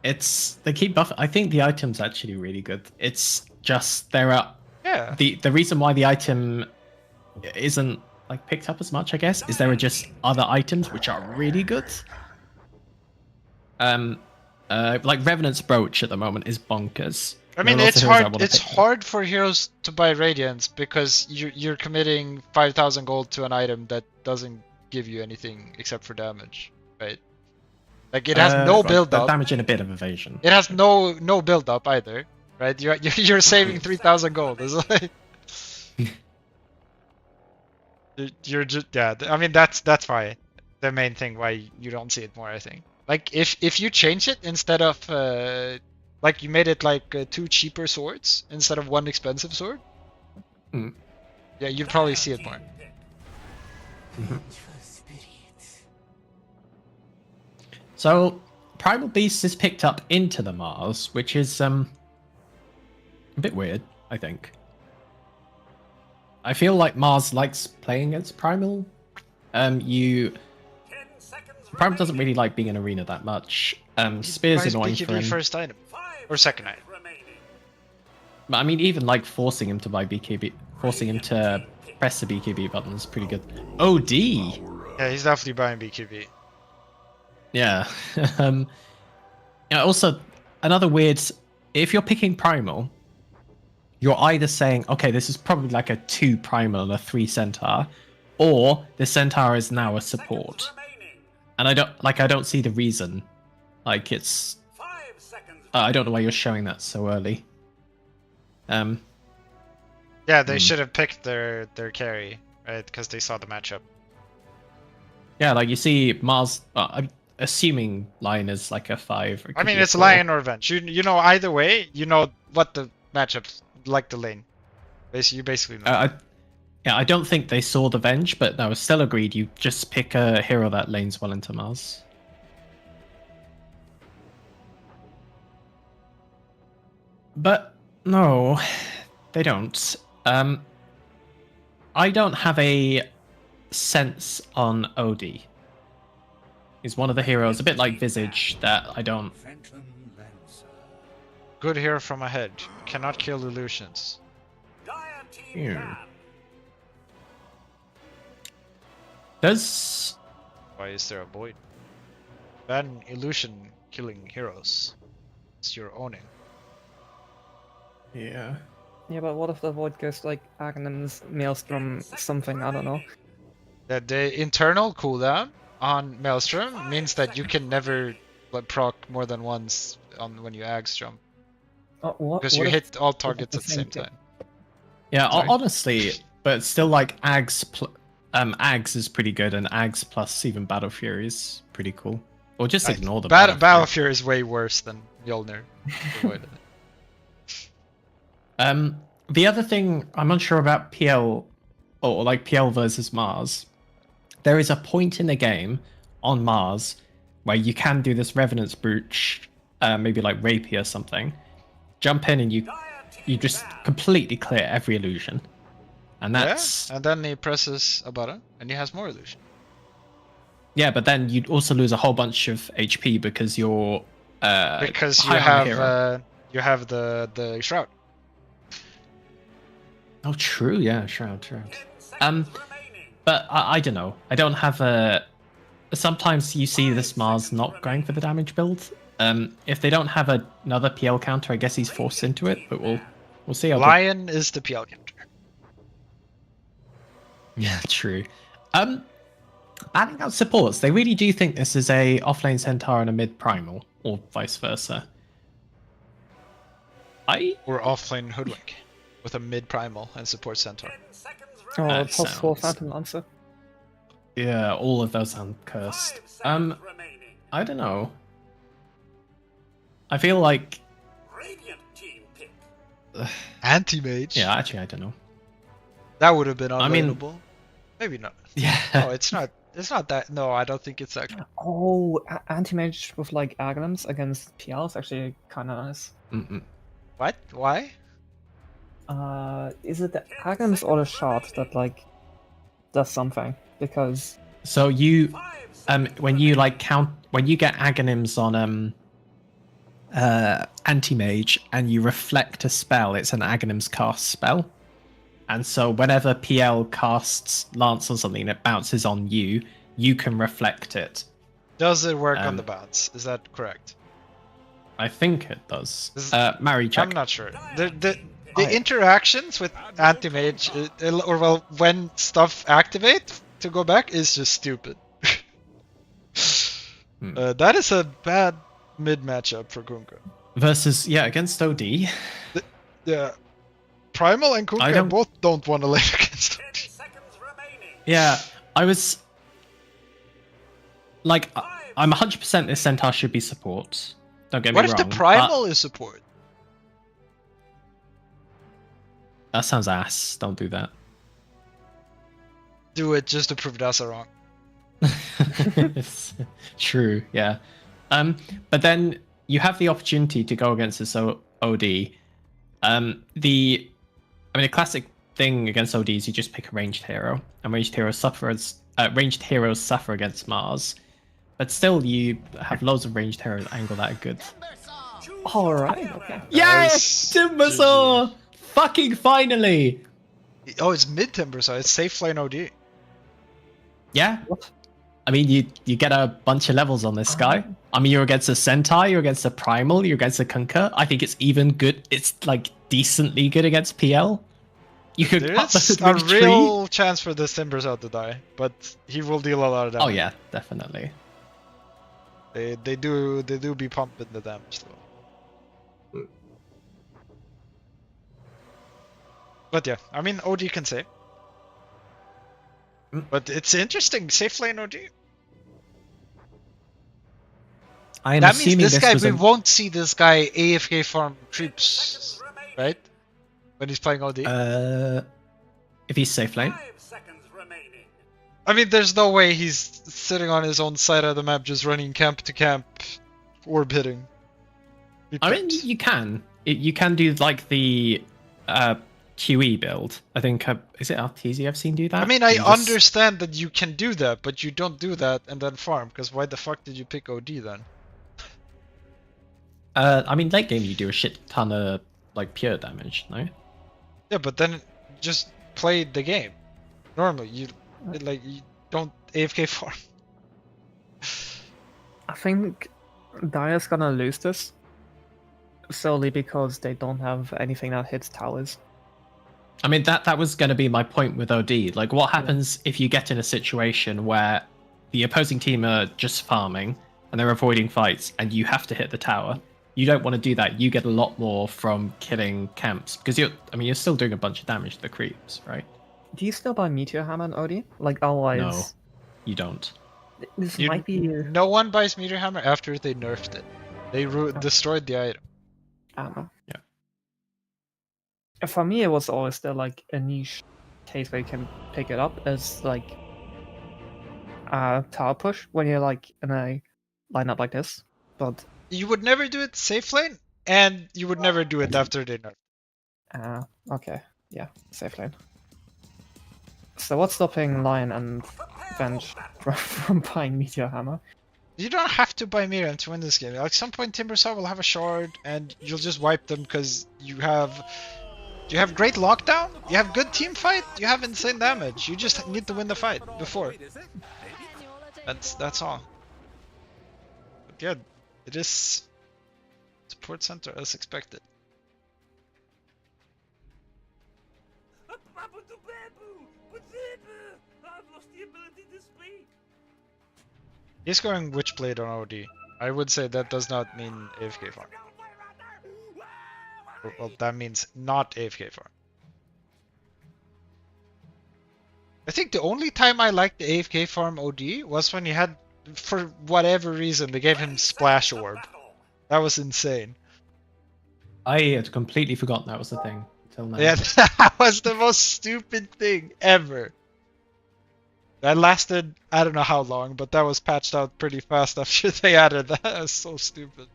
They keep buff. I think the item's actually really good. It's just there are Yeah. the reason why the item isn't like picked up as much, I guess, is there are just other items which are really good. Like Revenant's Brooch at the moment is bonkers. I mean, There are lots it's of heroes I hard. wanna It's pick up. hard for heroes to buy Radiance because you're committing 5,000 gold to an item that doesn't give you anything except for damage, right? Like it has no build up. Damage and a bit of evasion. It has no build up either, right? You're saving 3,000 gold. It's like you're just I mean that's why the main thing why you don't see it more. I think like if you change it instead of like you made it like 2 cheaper swords instead of 1 expensive sword. Yeah, you'd probably see it more. So Primal Beast is picked up into the Mars, which is a bit weird, I think. I feel like Mars likes playing against Primal. Primal doesn't really like being in arena that much. Spear's Buys annoying for BKB him. first item or second item. But I mean, even like forcing him to buy BKB, forcing him to press the BKB button is pretty good. OD. Yeah, he's definitely buying BKB. Yeah. Yeah. Also, another weird. If you're picking Primal, you're either saying, okay, this is probably like a 2 Primal and a 3 Centaur, or the Centaur is now a support. And I don't see the reason. Like it's. I don't know why you're showing that so early. Yeah, they should have picked their carry, right? Because they saw the matchup. Yeah, like you see Mars. I'm assuming Lion is like a 5. Or it I could mean, be a it's 4. Lion or Venge. You know either way, you know what the matchups like the lane. You basically know. I don't think they saw the Venge, but no, still agreed. You just pick a hero that lanes well into Mars. But no, they don't. I don't have a sense on OD. He's one of the heroes, a bit like Visage, that I don't. Good hero from ahead. Cannot kill illusions. Yeah. Does Why is there a void? Ban illusion killing heroes. It's your owning. yeah. Yeah, but what if the void goes like Aghanim's Maelstrom something, I don't know. That the internal cooldown on Maelstrom means that you can never proc more than once on when you ags jump. Because you hit all targets at the same time. Yeah, Sorry? honestly, but still like Ags is pretty good, and Ags plus even Battle Fury is pretty cool. Or just ignore the Battle Fury is way worse than Mjolnir. The other thing I'm unsure about PL, or like PL versus Mars, there is a point in the game on Mars where you can do this Revenant's Brooch, maybe like Rapier or something. Jump in and you just completely clear every illusion. And that's... Yeah, and then he presses a button and he has more illusion. Yeah, but then you'd also lose a whole bunch of HP because you're because you high on the hero. you have the shroud. Oh, true. Yeah, shroud. But I don't know. I don't have a. Sometimes you see this Mars not going for the damage build. If they don't have another PL counter, I guess he's forced into it. But we'll see. How Lion is the PL counter. Yeah, true. Banning out supports. They really do think this is a offlane Centaur and a mid Primal, or vice versa. Or offlane Hoodwink. with a mid primal and support centaur. 10 seconds Oh, That plus 4 sounds- Phantom Lancer. Yeah, all of those sound cursed. 5 seconds remaining. I don't know. I feel like, Radiant team pick. Anti-mage? yeah, actually, I don't know. That would have been I mean- unavailable. Maybe not. Yeah. No, it's not. It's not that. No, I don't think it's that. Oh, anti-mage with like Aghanim's against PL is actually kind of nice. Mm-mm. What? Why? Is it the Aghanim's or the shard that like does something? Because So you, 5 seconds when you like when you get Aghanims on anti-mage and you reflect a spell, it's an Aghanim's cast spell. And so whenever PL casts Lance or something that bounces on you, you can reflect it. Does it work on Um, the bounce? Is that correct? I think it does. This- Mary, check. I'm not sure. The interactions with anti-mage, or well, when stuff activate to go back is just stupid. That is a bad mid matchup for Kunkka. Versus, yeah, against OD. Yeah. Primal and Kunkka don't- both don't want to lane against 10 OD. seconds remaining. Yeah, I was like, I'm 100% this centaur should be support. Don't get me What wrong. if the but primal is support? That sounds ass. Don't do that. Do it just to prove Dazza wrong. It's true, yeah. But then you have the opportunity to go against this OD. A classic thing against OD is you just pick a ranged hero, and ranged heroes suffer against Mars. But still, you have loads of ranged heroes angle that are good. all right, okay. Yes, Timbersaw! Fucking finally! Oh, it's mid timber, so it's safe lane OD. Yeah. What? I mean, you get a bunch of levels on this guy. I mean, you're against a centaur, you're against a primal, you're against a Kunkka. I think it's even good. It's like decently good against PL. You could There cut is the a tree. real chance for this Timbersaw to die, but he will deal a lot of damage. Oh yeah, definitely. They do be pumping the damage though. But yeah, I mean OD can save. But it's interesting, safe lane OD. I am That means assuming this guy, was we a- won't see this guy AFK farm creeps, right? When he's playing OD. if he's safe lane. 5 seconds remaining. I mean, there's no way he's sitting on his own side of the map just running camp to camp, orb hitting. He I mean, picked. you can. You can do like the QE build. I think is it Arteezy I've seen do that. I mean, I You just- understand that you can do that, but you don't do that and then farm, because why the fuck did you pick OD then? I mean, late game you do a shit ton of like pure damage, no? Yeah, but then just play the game. Normally, you don't AFK farm. I think Dire's gonna lose this solely because they don't have anything that hits towers. I mean, that was going to be my point with OD. Like, what happens if you get in a situation where the opposing team are just farming and they're avoiding fights, and you have to hit the tower? You don't want to do that. You get a lot more from killing camps because you're still doing a bunch of damage to the creeps, right? Do you still buy Meteor Hammer and OD? Like otherwise, No, you don't. this You- might be. No one buys Meteor Hammer after they nerfed it. They destroyed the item. Ammo. Yeah. For me, it was always still like a niche case where you can pick it up as like a tower push when you're like in a lineup like this. But You would never do it safe lane, and you would never do it after they nerfed. okay, yeah, safe lane. So what's stopping Lion and Venge from buying Meteor Hammer? You don't have to buy Miriam to win this game. At some point, Timbersaw will have a shard, and you'll just wipe them because you have great lockdown. You have good team fight. You have insane damage. You just need to win the fight before. That's all. But yeah, it is support center as expected. I've lost the ability to speak. He's going Witchblade on OD. I would say that does not mean AFK farm. Well, that means not AFK farm. I think the only time I liked the AFK farm OD was when you had, for whatever reason, they gave him Splash Orb. That was insane. I had completely forgotten that was the thing until now. Yeah, that was the most stupid thing ever. That lasted, I don't know how long, but that was patched out pretty fast after they added that. That was so stupid.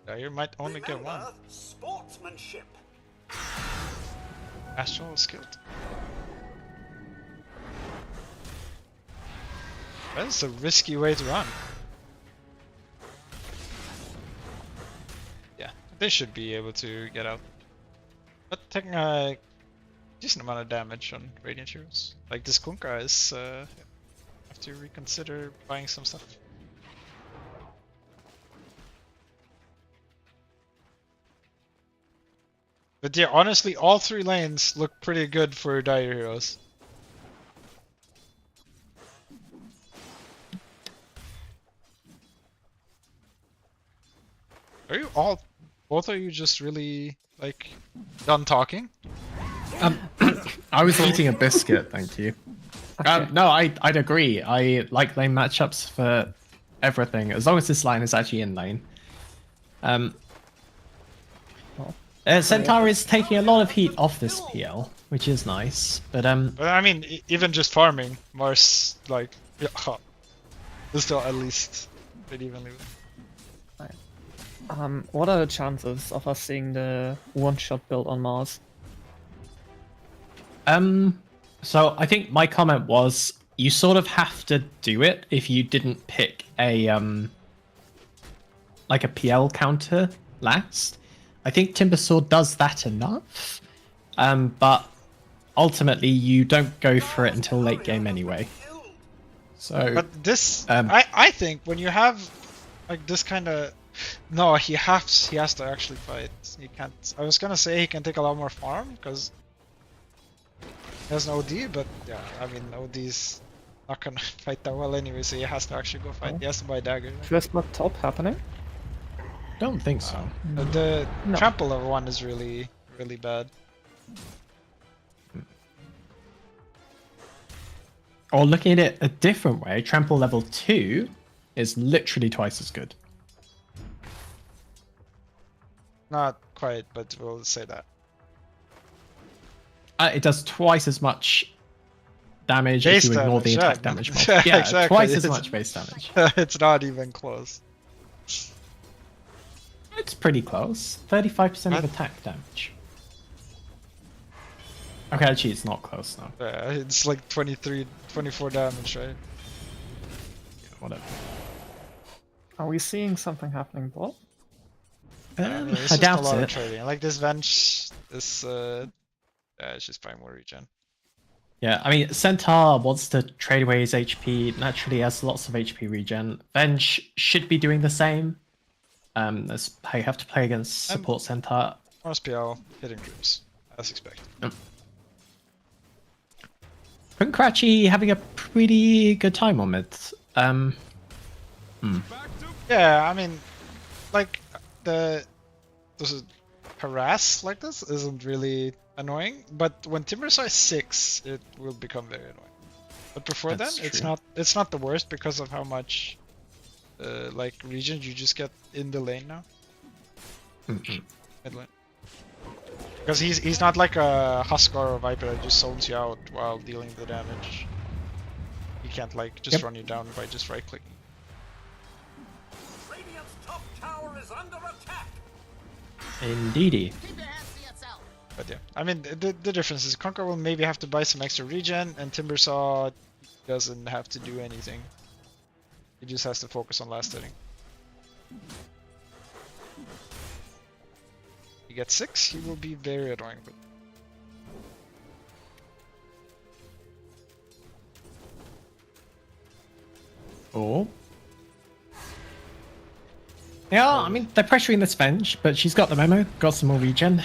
Yeah, you might only get one. Remember, sportsmanship. Astral is skilled. That's a risky way to run. Yeah, they should be able to get out. But taking a decent amount of damage on Radiant Heroes. Like this Kunkka is, have to reconsider buying some stuff. But yeah, honestly, all three lanes look pretty good for Dire Heroes. Are you all, both of you just really, like, done talking? I was eating a biscuit, thank you. No, I'd agree. I like lane matchups for everything, as long as this line is actually in lane. Centaur is taking a lot of heat off this PL, which is nice, but But I mean, even just farming, Mars, like, yeah, is still at least pretty evenly. What are the chances of us seeing the one-shot build on Mars? So I think my comment was you sort of have to do it if you didn't pick a like a PL counter last. I think Timbersword does that enough, but ultimately you don't go for it until late game anyway. So, But this, I think when you have like this kind of, no, he has to actually fight. He can't. I was gonna say he can take a lot more farm because he has an OD, but yeah, I mean OD's not gonna fight that well anyway, so he has to actually go fight. He has to buy dagger. First blood top happening? don't think so. The No. trample level 1 is really bad. Or looking at it a different way, Trample level 2 is literally twice as good. Not quite, but we'll say that. It does twice as much damage Base if you ignore the damage, attack yeah. damage mod. Yeah, Yeah, exactly. twice as It's- much base damage. It's not even close. It's pretty close. 35% of What? attack damage. Okay, actually it's not close now. Yeah, it's like 23, 24 damage, right? Yeah, whatever. Are we seeing something happening, bot? Yeah, it's I just a doubt lot of it. trading. Like this Venge is, yeah, it's just buying more regen. Yeah, I mean, Centaur wants to trade away his HP, naturally has lots of HP regen. Venge should be doing the same. As you have to play against support Centaur. RSPL hitting creeps, as expected. Punkrachi having a pretty good time on it. Yeah, I mean, like the harass like this isn't really annoying, but when Timbersaw is 6, it will become very annoying. But before That's then, true. it's not the worst because of how much like regen you just get in the lane now. Mid lane. Because he's not like a Huskar or Viper that just zones you out while dealing the damage. He can't like just run you down by just right clicking. Radiant's top tower is under attack. Indeedy. But yeah, I mean the difference is Conquer will maybe have to buy some extra regen, and Timbersaw doesn't have to do anything. He just has to focus on last hitting. He gets 6, he will be very annoying. But Oh. Yeah, I mean, they're pressuring this Venge, but she's got the memo, got some more regen.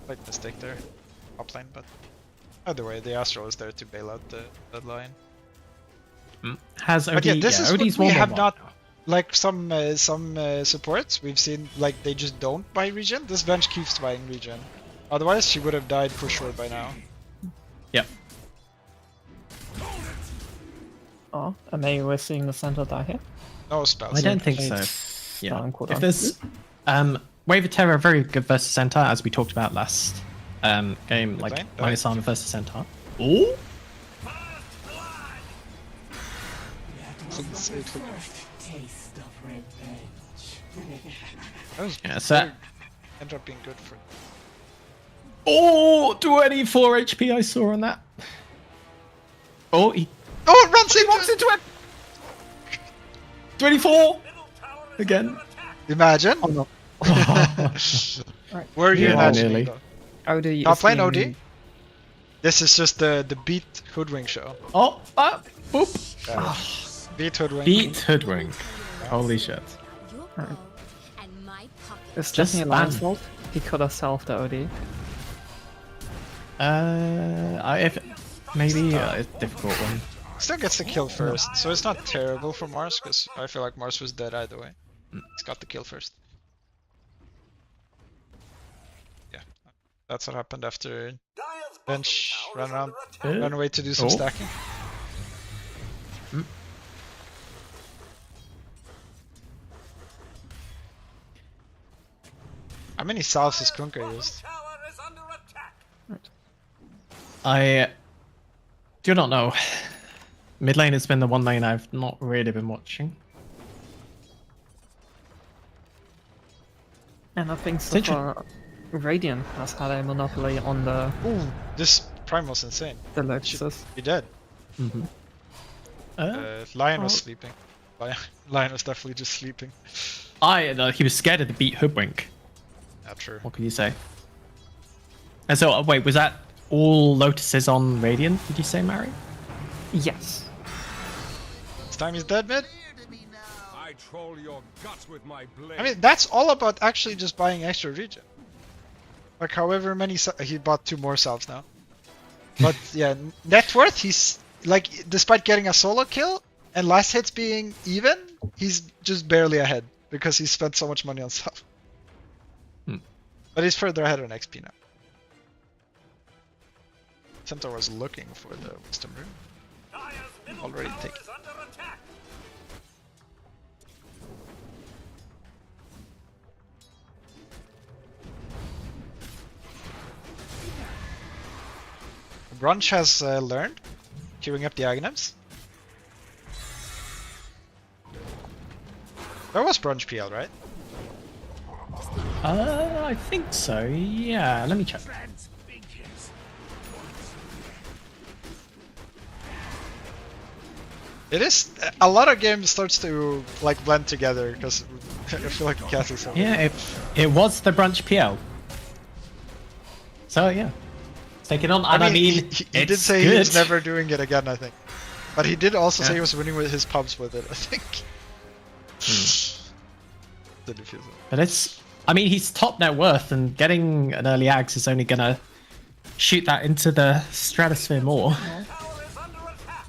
like mistake there, top lane, but Either way, the Astral is there to bail out the line. Has OD, But yeah, this is OD's what we 1-1-1. have not, like some supports we've seen, like they just don't buy regen. This bench keeps buying regen. Otherwise, she would have died for sure by now. Yep. Oh, and maybe we're seeing the center die here. No spells. I don't think so. Yeah. Down, cooldown. If there's Wave of Terror, very good versus Centaur, as we talked about last game, like lane? minus armor versus Centaur. Ooh. Yeah, so Ended up being good for. oh, 24 HP I saw on that. Oh, he Oh, it runs into walks into it. 24 again. Imagine. Oh no. Where are you Yeah, imagining? nearly. Though? OD Top is lane being- OD. This is just the beat hoodwink show. Oh, boop. Yeah. Beat hoodwink. Beat Hoodwink. Holy shit. Alright. And my pocket. It's Just definitely Lion's spam. fault. He could have solved the OD. If maybe it's a difficult one. Still gets the kill first, so it's not terrible for Mars, because I feel like Mars was dead either way. He's got the kill first. Yeah, that's what happened after Dire's bench bottom ran tower is around, under attack. ran away to do some Oh. stacking. How many salves has Kunkka used? Tower is under attack. I do not know. Mid lane has been the one lane I've not really been watching. And I think so far Radiant has had a monopoly on the Ooh, this Prime was insane. Lotuses. Be dead. Mm-hmm. Lion was Oh. sleeping. Lion was definitely just sleeping. He was scared of the beat Hoodwink. Not true. What can you say? And so, wait, was that all Lotuses on Radiant? Did you say, Mary? Yes. This time he's dead mid. I troll your guts with my blade. I mean, that's all about actually just buying extra regen. Like, however many he bought 2 more salves now. But yeah, net worth, he's like, despite getting a solo kill and last hits being even, he's just barely ahead because he spent so much money on stuff. But he's further ahead on XP now. Centaur was looking for the wisdom rune. Dire's middle Already tower taken. is under attack. Brunch has learned, queuing up the Aghanims. That was Brunch PL, right? I think so. Yeah, let me check. It is a lot of games starts to like blend together because I feel like the cast is so Yeah, it was the Brunch PL. So yeah, take it on. And I mean, he it's did say good. he was never doing it again. I think, but he did also say Yeah. he was winning with his pubs with it. I think. Didn't feel so. But it's, I mean, he's top net worth, and getting an early axe is only gonna shoot that into the stratosphere more. Tower is under attack.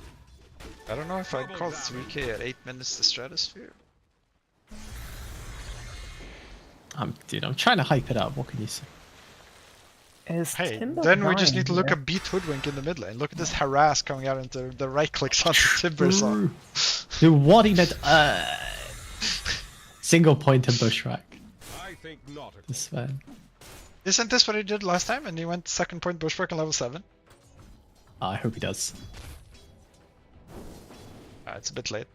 I don't know if I'd call 3k at 8 minutes the stratosphere. Dude, I'm trying to hype it up. What can you say? Is Hey, Timber then we just dying need to look here? at beat hoodwink in the mid lane. Look at this harass coming out into the right clicks on the timber song. Dude, what he meant? Single point and bushwhack. I think not. This man. Isn't this what he did last time? And he went second point bushwhack on level 7? I hope he does. It's a bit late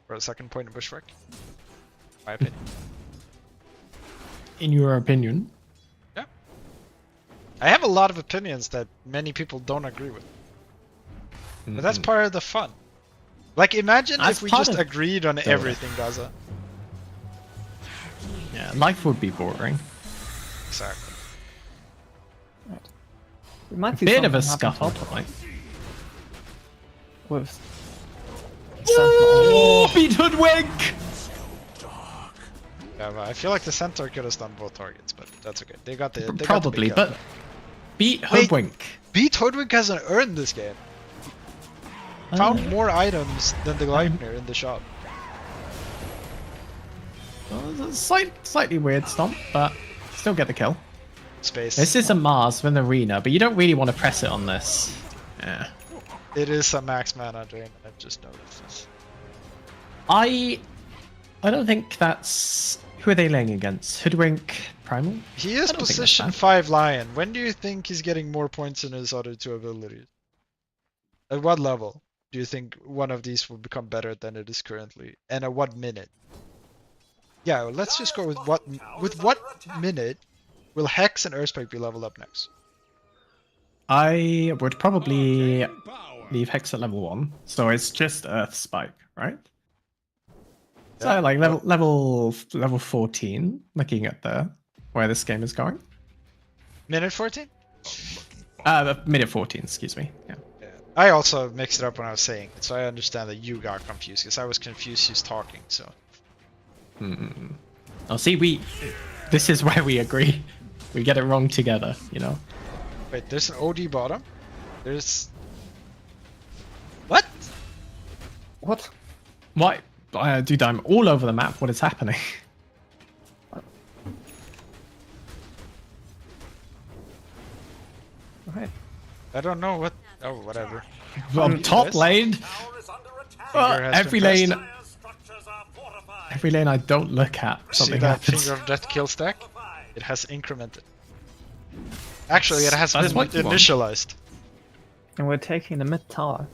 for a second point in bushwhack. My opinion. In your opinion? Yeah. I have a lot of opinions that many people don't agree with. But that's part of the fun. Like, imagine That's if we part just of agreed on everything, Dazza. Yeah, life would be boring. Exactly. It might be Bit of a something happened scuffle point. with Oh, beat Hoodwink! Yeah, but I feel like the centaur could have done both targets, but that's okay. They got the Probably, big gun. but beat Wait. Hoodwink. Beat Hoodwink hasn't earned this game. Found more items than the Gleipnir in the shop. Slightly weird stomp, but still get the kill. Space. This is a Mars with an arena, but you don't really want to press it on this. Yeah. It is a max mana drain. I've just noticed this. I don't think that's... Who are they laying against? Hoodwink, Primal? He is I don't think that's position bad. 5 Lion. When do you think he's getting more points in his other two abilities? At what level do you think one of these will become better than it is currently? And at what minute? Yeah, well, let's just go with what minute will Hex and Earthspike be leveled up next? I would probably leave Hex at level 1, so it's just Earth Spike, right? So Yeah. like level 14, looking at where this game is going. Minute 14? Minute 14, excuse me. Yeah. Yeah. I also mixed it up when I was saying it, so I understand that you got confused, because I was confused who's talking, so... Oh, see, this is where we agree. We get it wrong together, you know. Wait, there's an OD bottom? There's... What? What? Why? Dude, I'm all over the map. What is happening? Okay. I don't know what... Oh, whatever. Well, top Yes. lane. Tower is under attack. has Every been lane. pressed. Dire's structures are fortified. Every lane I don't look at, See something that happens. Finger of Death kill stack? It has incremented. Actually, it has That's been what you want. initialized. And we're taking the mid tower.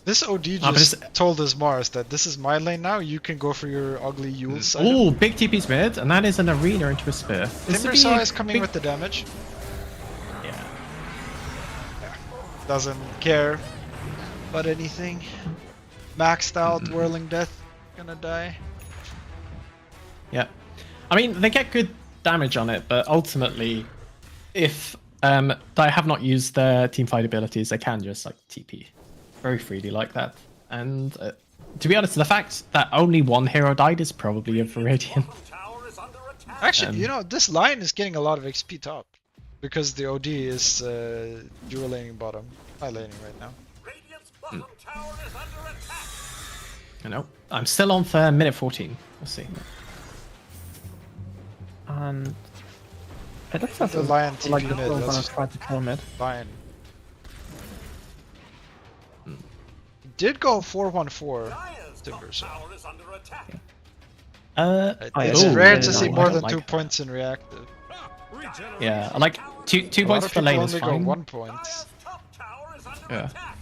This OD but just it's- told us Mars that this is my lane now, you can go for your ugly Yules. Oh, big TP's mid, and that is an arena into a spear. This would be Timbersaw a is coming big- with the damage. Yeah. Doesn't care about anything. Maxed out, Whirling Death, gonna die. Yeah. I mean, they get good damage on it, but ultimately, if they have not used their teamfight abilities, they can just like TP very freely like that. And to be honest, the fact that only one hero died is probably a Viridian. Tower is under attack. Actually, you know, this line is getting a lot of XP top. Because the OD is dual laning bottom. High laning right now. Radiant's bottom tower is under attack. I know. I'm still on for minute 14. We'll see. And it looks as The if Lion like TP the mid, girls gonna let's try to kill mid. Lion. Did go 4-1-4. Dire's top Timbersaw. tower is under attack. It's ooh, rare yeah, to no, see I more don't than like 2 that. points in reactive. Yeah, I like two A lot points of for people lane is only go fine. 1 point. Dire's top tower is under Yeah. attack.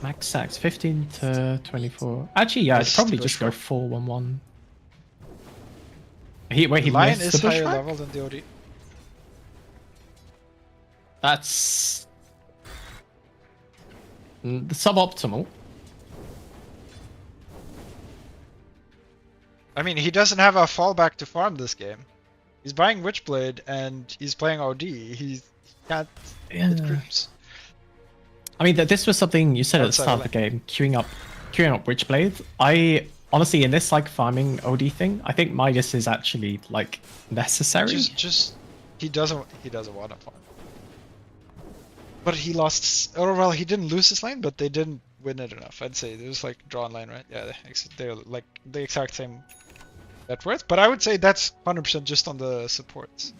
Max sacks 15 to 24. Actually, yeah, I'd Missed probably the just go bush 4-1-1. He Lion missed is the higher bushwhack? level than the OD. That's suboptimal. I mean, he doesn't have a fallback to farm this game. He's buying Witchblade and he's playing OD. He can't hit groups. I mean, this was something you said at the Outside start of the game, queuing up Witchblade. I honestly, in this like farming OD thing, I think Midas is actually like necessary. Just he doesn't want to farm. But he lost. Or well, he didn't lose his lane, but they didn't win it enough. I'd say it was like drawn line, right? Yeah, they're like the exact same net worth. But I would say that's 100% just on the supports.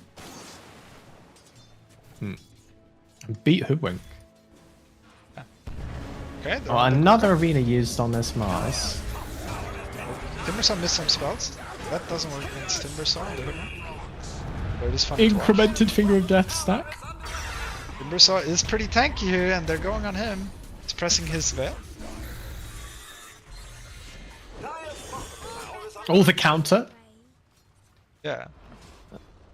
Beat Hoodwink. Okay. Oh, another arena used on this Mars. Timbersaw missed some spells. That doesn't work against Timbersaw. But it is fun to watch. Incremented Finger of Death stack. Timbersaw is pretty tanky here, and they're going on him. He's pressing his veil. Dire's bottom tower is under Oh, the counter. Yeah,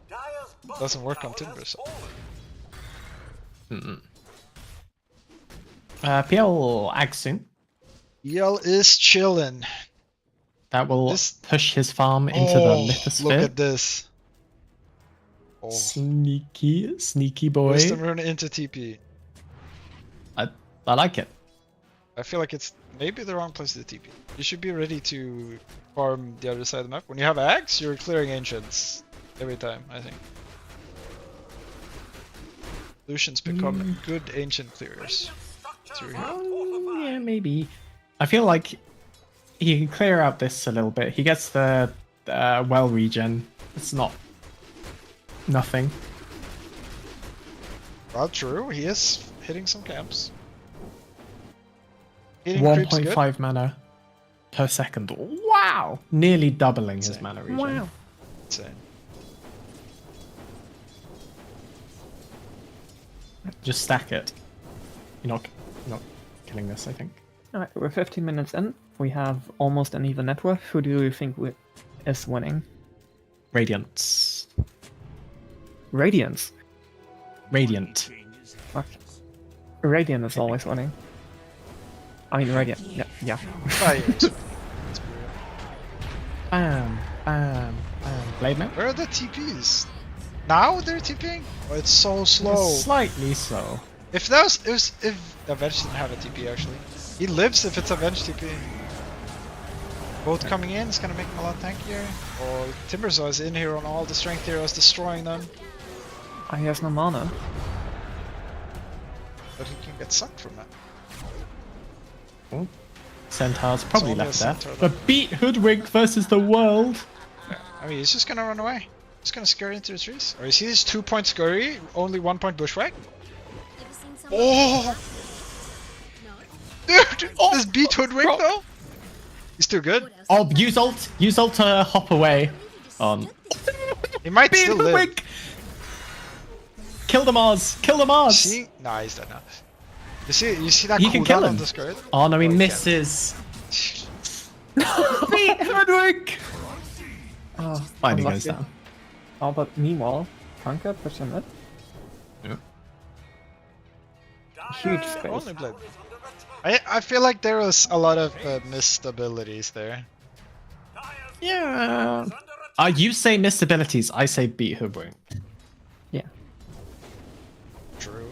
Dire's bottom doesn't work on tower has Timbersaw. fallen. PL Axun. EL is chillin'. That will This- push his farm into the lithosphere. Look at this. Oh, Sneaky boy. Wisdom Rune into TP. I like it. I feel like it's maybe the wrong place to TP. You should be ready to farm the other side of the map. When you have Axe, you're clearing Ancients every time, I think. Lucian's become good ancient clearers. Through here. Yeah, maybe. I feel like he can clear out this a little bit. He gets the well regen. It's not nothing. Well, true. He is hitting some camps. Hitting creeps good. 1.5 mana per second. Wow! Nearly doubling his Insane. mana regen. Wow. Insane. Just stack it. You're not killing this, I think. Alright, we're 15 minutes in. We have almost an even net worth. Who do you think is winning? Radiance. Radiance. Radiant. Fuck. Radiant is always winning. I mean, Radiant. Yeah. Fire. Bam, bam, bam. Blade man? Where are the TPs? Now they're TPing? Oh, it's so slow. Slightly slow. If Avenge didn't have a TP actually. He lives if it's Avenge TP. Both coming in is gonna make him a lot tankier. Or Timbersaw is in here on all the strength heroes, destroying them. He has no mana. But he can get sucked from that. Oh. Centaur's probably only left a there. Centaur But beat Hoodwink versus the world. Yeah. I mean, he's just gonna run away. He's gonna scurry into the trees. Or you see this 2-point scurry, only 1-point bushwhack? Oh! Dude! This beat Hoodwink though? He's too good. Oh, use ult to hop away. He might Beat still live. Hoodwink! Kill the Mars! Kill the Mars! See? Nah, he's dead now. You see that He can cooldown kill on him. the scurry? Oh no, he Oh, he misses. Beat Hoodwink! Oh, Finally unlucky. goes down. Oh, but meanwhile, Funker puts him in. Huge space. Only blade. I feel like there was a lot of missed abilities there. Yeah. You say missed abilities, I say beat Hoodwink. Yeah. True.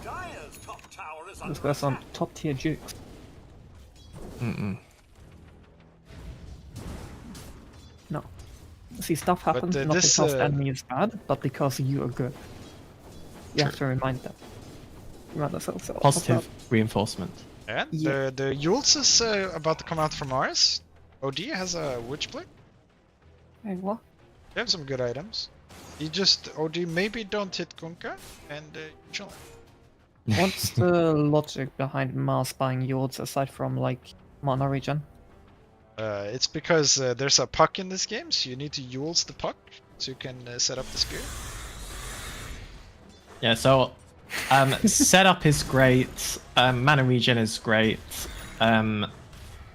Dire's top tower is This under was on attack. top tier jukes. No. See, stuff happens not this, because the enemy is bad, but because you are good. You have to remind them. Remind ourselves of Positive that. reinforcement. And Yeah. the Yules is about to come out from Mars. OD has a Witch Blade. Hey, what? They have some good items. You just OD maybe don't hit Gunka and chill. What's the logic behind Mars buying Yords aside from like mana regen? It's because there's a puck in this game, so you need to Yules the puck so you can set up the spear. Yeah, so setup is great, mana regen is great. Even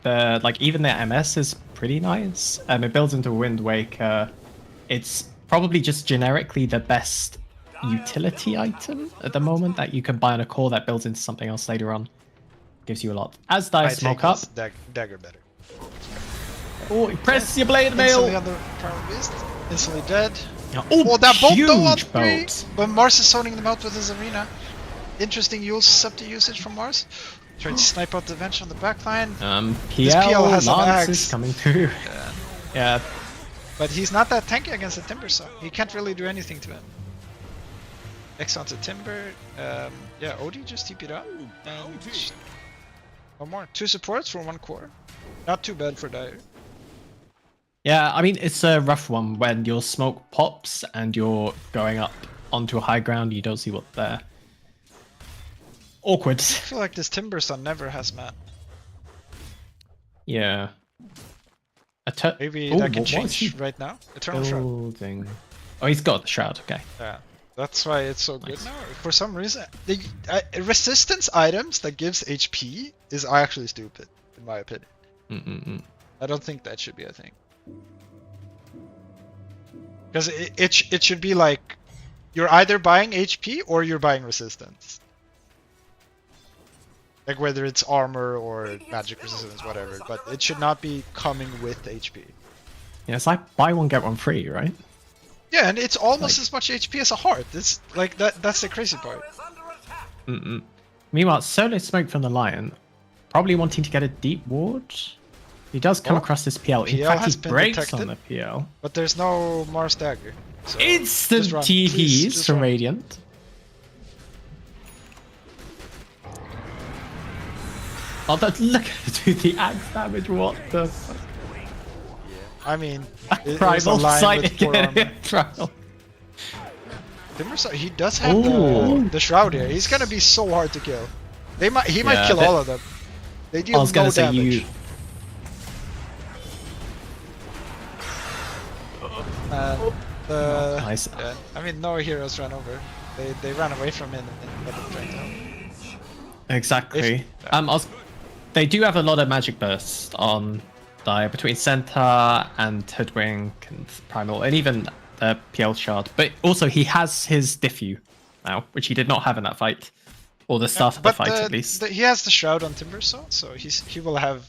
the MS is pretty nice. It builds into Wind Waker. It's probably just generically the best utility item at the moment that you can buy on a core that builds into something else later on. Gives you a lot. As I Dice Smoke take up. this dagger better. Oh, press your blade Instantly mail. on the Primal Beast. Instantly dead. Oh, that bolt huge though on 3! bolt. But Mars is zoning them out with his arena. Interesting Yule's Scepter usage from Mars. Trying to snipe out the Venge on the backline. PL has an Lance axe. is coming through. Yeah. But he's not that tanky against the Timber, so he can't really do anything to him. X onto Timber. Yeah, OD just TP'd up. And one more. 2 supports for 1 core. Not too bad for Dire. Yeah, I mean, it's a rough one when your smoke pops and you're going up onto a high ground, you don't see what's there. Awkward. I feel like this Timber Sun never has mat. Yeah. Maybe Ooh, that can what was he change right now. Eternal Shroud. building? Oh, he's got the shroud, okay. Yeah, that's why it's so good Nice. now. For some reason, the resistance items that gives HP is actually stupid, in my opinion. I don't think that should be a thing. Because it should be like, you're either buying HP or you're buying resistance. Like whether it's armor or magic resistance, whatever. But it should not be coming with HP. Yeah, it's like buy one, get one free, right? Yeah, and it's almost as much HP as a heart. It's like that's the crazy part. Is under attack. Meanwhile, Solo Smoke from the Lion, probably wanting to get a deep ward. He does come Oh, across this PL. In PL fact, has he been breaks detected. on the PL. But there's no Mars dagger. So Instant just run. TPs Please, just from run. Radiant. Oh, that, look at the axe damage. What the fuck? I mean, it was Primal aligned with poor sight. armor. Primal. Timbersaw, he does have Ooh. the shroud here. He's gonna be so hard to kill. He might Yeah, kill that- all of them. They I deal was gonna no say damage. you. Nice. Yeah, I mean, no heroes ran over. They ran away from him and let him try to help. Exactly. If- They do have a lot of magic bursts on Dire between Centaur and Hoodwink and Primal, and even the PL Shard. But also, he has his Diffu now, which he did not have in that fight, or the start of the fight at least. He has the shroud on Timbersaw, so he will have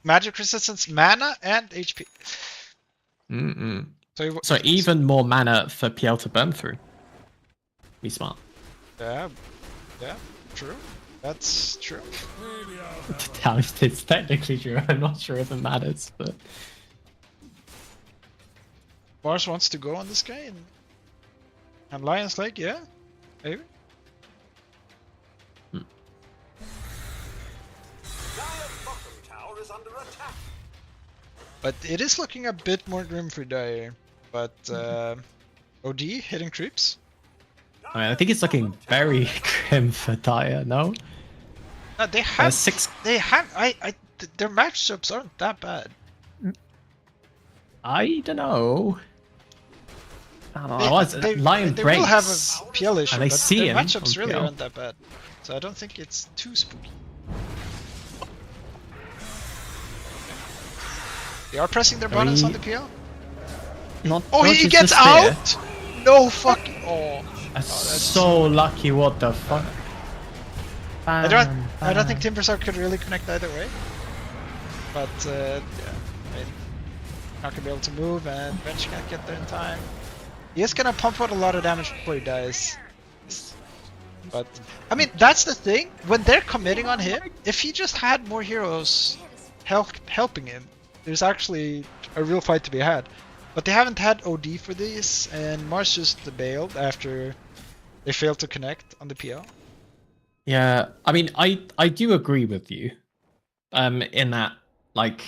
magic resistance, mana, and HP. Mm-mm. So, So even more mana for PL to burn through. Be smart. yeah, true. That's true. Damn, it's technically true. I'm not sure if it matters, but Mars wants to go on this guy, and Lion's like, yeah, maybe. Dire's bottom tower is under attack. But it is looking a bit more grim for Dire. But OD hitting creeps. I mean, I think it's looking very grim for Dire. No, They have six. They have. Their matchups aren't that bad. I don't know. I don't know. They- was Lion they will have breaks, a PL issue, and they but see their him matchups on really PL. aren't that bad. So I don't think it's too spooky. They are pressing their buttons on the PL. Not, Oh, not he just gets the spear. out! No fucking. Oh. That's that's- so lucky. What the fuck? I don't think Timbersaw could really connect either way. But yeah, I mean, not gonna be able to move, and Bench can't get there in time. He is gonna pump out a lot of damage before he dies. But I mean, that's the thing. When they're committing on him, if he just had more heroes helping him, there's actually a real fight to be had. But they haven't had OD for this, and Mars just bailed after they failed to connect on the PL. Yeah, I mean, I do agree with you, in that like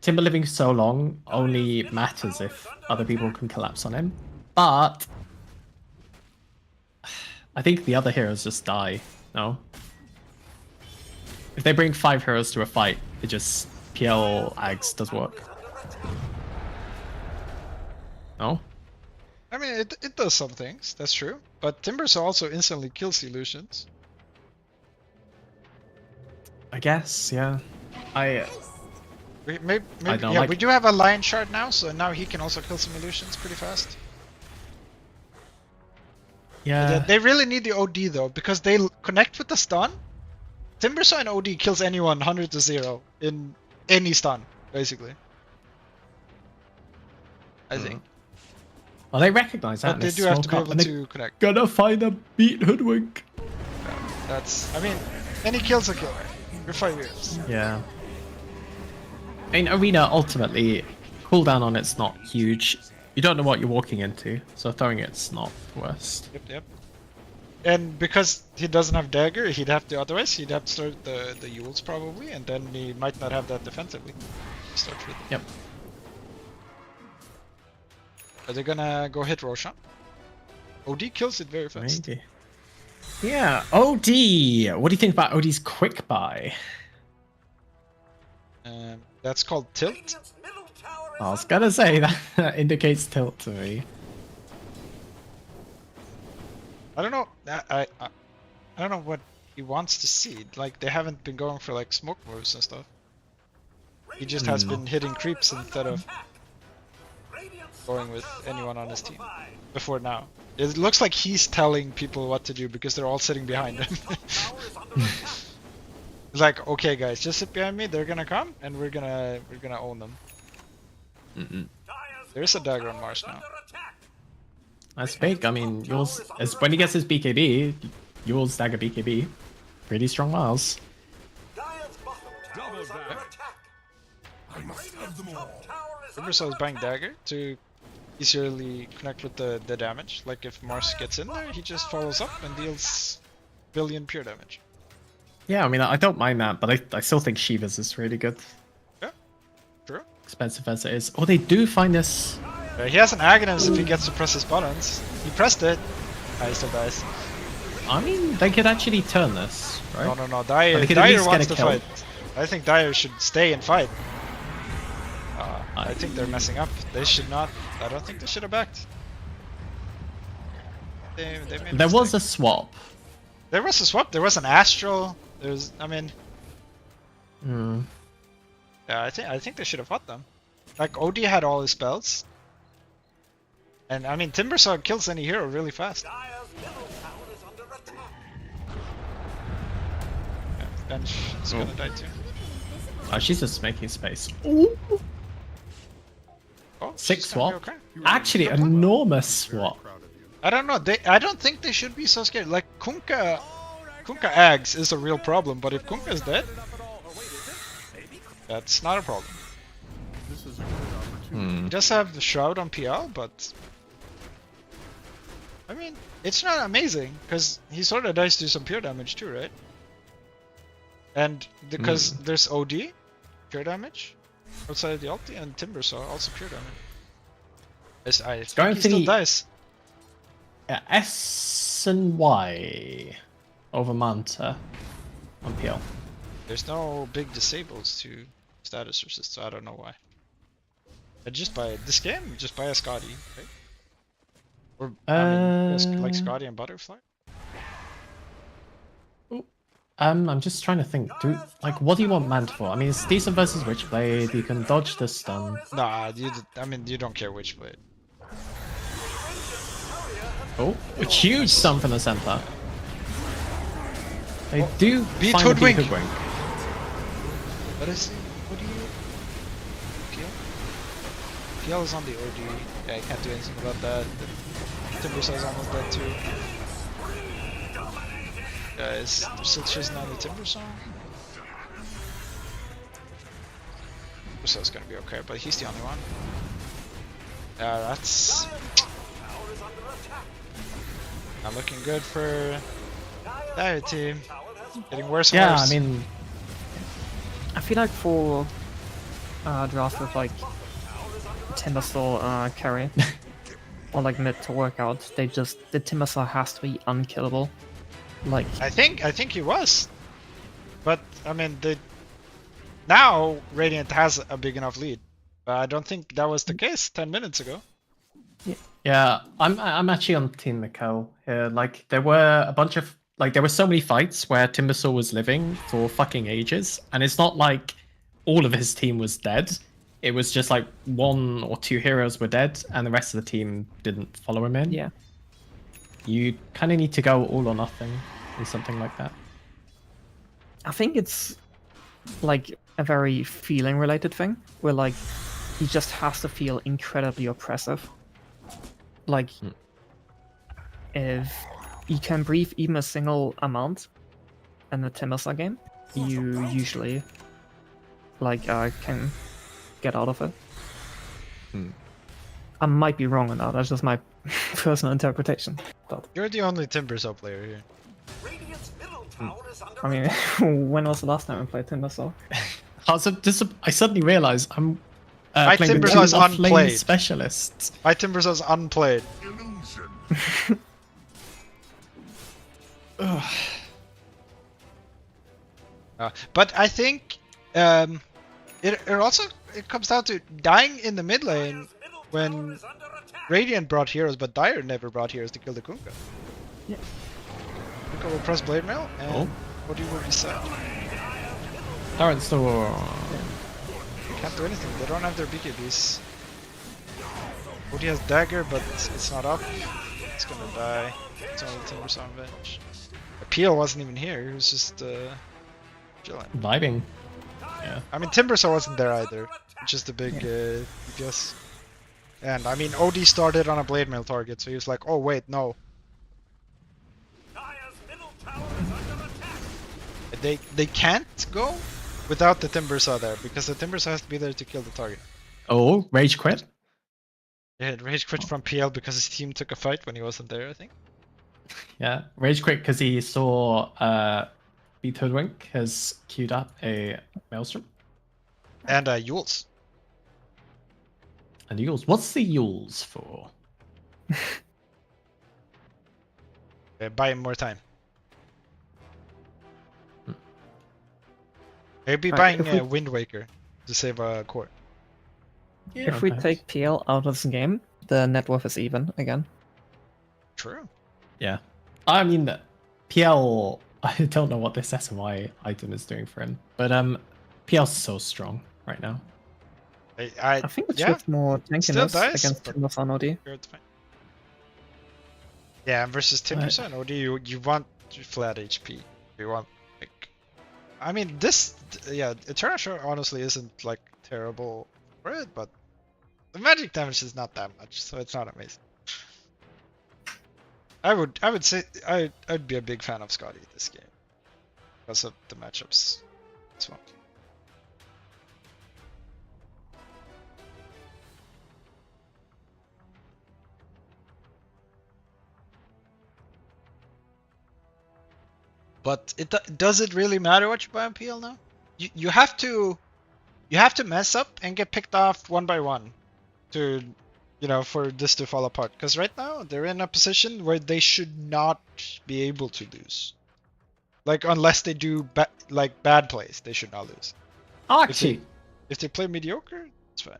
Timber living so long only matters if other people can collapse on him, but I think the other heroes just die. No, if they bring 5 heroes to a fight, it just PL Ags does work. No. I mean, it does some things, that's true. But Timbers also instantly kills illusions. I guess, yeah. Maybe I don't yeah, like we do have a Lion Shard now, so now he can also kill some illusions pretty fast. Yeah. They really need the OD though, because they connect with the stun. Timbersaw and OD kills anyone 100 to 0 in any stun, basically. I think. Well, they recognize that. But and they they do have to be smoke up able and they to connect. Gonna find a beat Hoodwink. That's, I mean, any kill's a kill. You're 5 years. Yeah. I mean, Arena ultimately, cooldown on it's not huge. You don't know what you're walking into, so throwing it's not the worst. Yep. And because he doesn't have dagger, he'd have to start the Yules probably, and then he might not have that defensively. Start with it. Yep. Are they gonna go hit Roshan? OD kills it very fast. Maybe. Yeah, OD. What do you think about OD's quick buy? That's called tilt. Radiant's middle tower is I was gonna say that indicates tilt to me. I don't know. I don't know what he wants to see. Like they haven't been going for like smoke moves and stuff. He just has been hitting creeps instead of going with anyone on his team before now. It looks like he's telling people what to do because they're all sitting behind him. It's like, okay guys, just sit behind me, they're gonna come and we're gonna own them. There's a dagger on Mars now. That's big. I mean, yours as when he gets his BKB, yours dagger BKB. Pretty strong miles. Double that. I must have them all. Timbersaw is buying dagger to easily connect with the damage. Like if Mars gets in there, he just follows up and deals billion pure damage. Yeah, I mean, I don't mind that, but I still think Shiva's is really good. Yeah, true. Expensive as it is. Oh, they do find this. He has an Aghanim if he gets to press his buttons. He pressed it. He still dies. I mean, they could actually turn this, right? No. They could at Dyer least wants get to a kill. fight. I think Dyer should stay and fight. I think they're messing up. They should not. I don't think they should have backed. They made There was mistake. a swap. There was a swap. There was an Astral. There's. I mean. Hmm. Yeah, I think they should have fought them. Like OD had all his spells. And I mean Timbersaw kills any hero really fast. Dire's middle tower is under attack. Yeah, Bench is gonna die too. Oh, she's just making space. Oh, 6 she's gonna be swap. okay. Actually, enormous swap. I don't know. I don't think they should be so scared. Like Kunkka Ags is a real problem, but if Kunkka is dead, that's not a problem. He does have the Shroud on PL, but I mean, it's not amazing because he sort of dies to some pure damage too, right? And because there's OD, pure damage, outside of the ulti, and Timbersaw also pure damage. I think he still dies. S and Y over Manta on PL. There's no big disables to status resist, so I don't know why. But just buy this game, just buy a Scotty, right? Or I mean, like Scotty and Butterfly. I'm just trying to think. What do you want Manta for? I mean, it's decent versus Witchblade. You can dodge the stun. Nah, I mean, you don't care which blade. Oh, a huge stun from the center. They do Beat find a Hoodwink. Hoodwink. What is it? What do you? PL? PL is on the OD. Yeah, I can't do anything about that. Timbersaw is almost dead too. Guys, they're still chasing on the Timbersaw. Timbersaw's gonna be okay, but he's the only one. Yeah, that's not looking good for that team. Getting worse and Yeah, worse. I mean, I feel like for draft with like Timbersaw carry or like mid to work out, the Timbersaw has to be unkillable. Like I think he was, but I mean now Radiant has a big enough lead. But I don't think that was the case 10 minutes ago. yeah, I'm actually on Team Mikel here. Like, there were a bunch of there were so many fights where Timbersaw was living for fucking ages, and it's not like all of his team was dead. It was just like 1 or 2 heroes were dead, and the rest of the team didn't follow him in. yeah. You kind of need to go all or nothing in something like that. I think it's like a very feeling related thing where like he just has to feel incredibly oppressive. Like if you can breathe even a single amount in the Timbersaw game, you usually like can get out of it. I might be wrong on that, that's just my personal interpretation. But You're the only Timbersaw player here. Radiant's middle tower is under I mean, when was the last time I played Timbersaw? I suddenly realized I'm My playing with Timbersaw is 2 offlane unplayed. specialists. My Timbersaw's unplayed. But I think it comes down to dying in the mid lane when Radiant brought heroes, but Dyer never brought heroes to kill the Kunkka. Yeah. Kunkka will press Blade Mail and Oh. Odie will be set. Darren's still. They can't do anything, they don't have their BKBs. Odie has Dagger, but it's not up. It's gonna die. It's only Timbersaw on bench. Appeal wasn't even here, he was just chilling. Vibing. Yeah. I mean, Timbersaw wasn't there either, which is the big guess. And I mean, OD started on a Blade Mail target, so he was like, oh wait, no. Dire's middle tower is under attack. They can't go without the Timbersaw there, because the Timbersaw has to be there to kill the target. Oh, rage quit. They had rage quit from PL because his team took a fight when he wasn't there, I think. Yeah, rage quit because he saw Beethoodwink has queued up a Maelstrom. And Yules. And Yules. What's the Yules for? Buy him more time. Maybe Right, buying if we- Wind Waker to save a core. Yeah, If we perhaps. take PL out of the game, the net worth is even again. True. Yeah. I mean, PL, I don't know what this SMY item is doing for him, but PL's so strong right now. I think it's yeah, just more tankiness does, against but- Timber's on OD. it's fine. Yeah, and versus Timberson, OD, you want flat HP. You want, like... I mean, this... Yeah, Eternal Shore honestly isn't, like, terrible for it, but... The magic damage is not that much, so it's not amazing. I would say... I'd be a big fan of Scotty this game. Because of the matchups as well. But does it really matter what you buy on PL now? You have to mess up and get picked off one by one to for this to fall apart. Because right now they're in a position where they should not be able to lose. Like unless they do bad plays, they should not lose. Oh, actually, If they play mediocre, it's fine.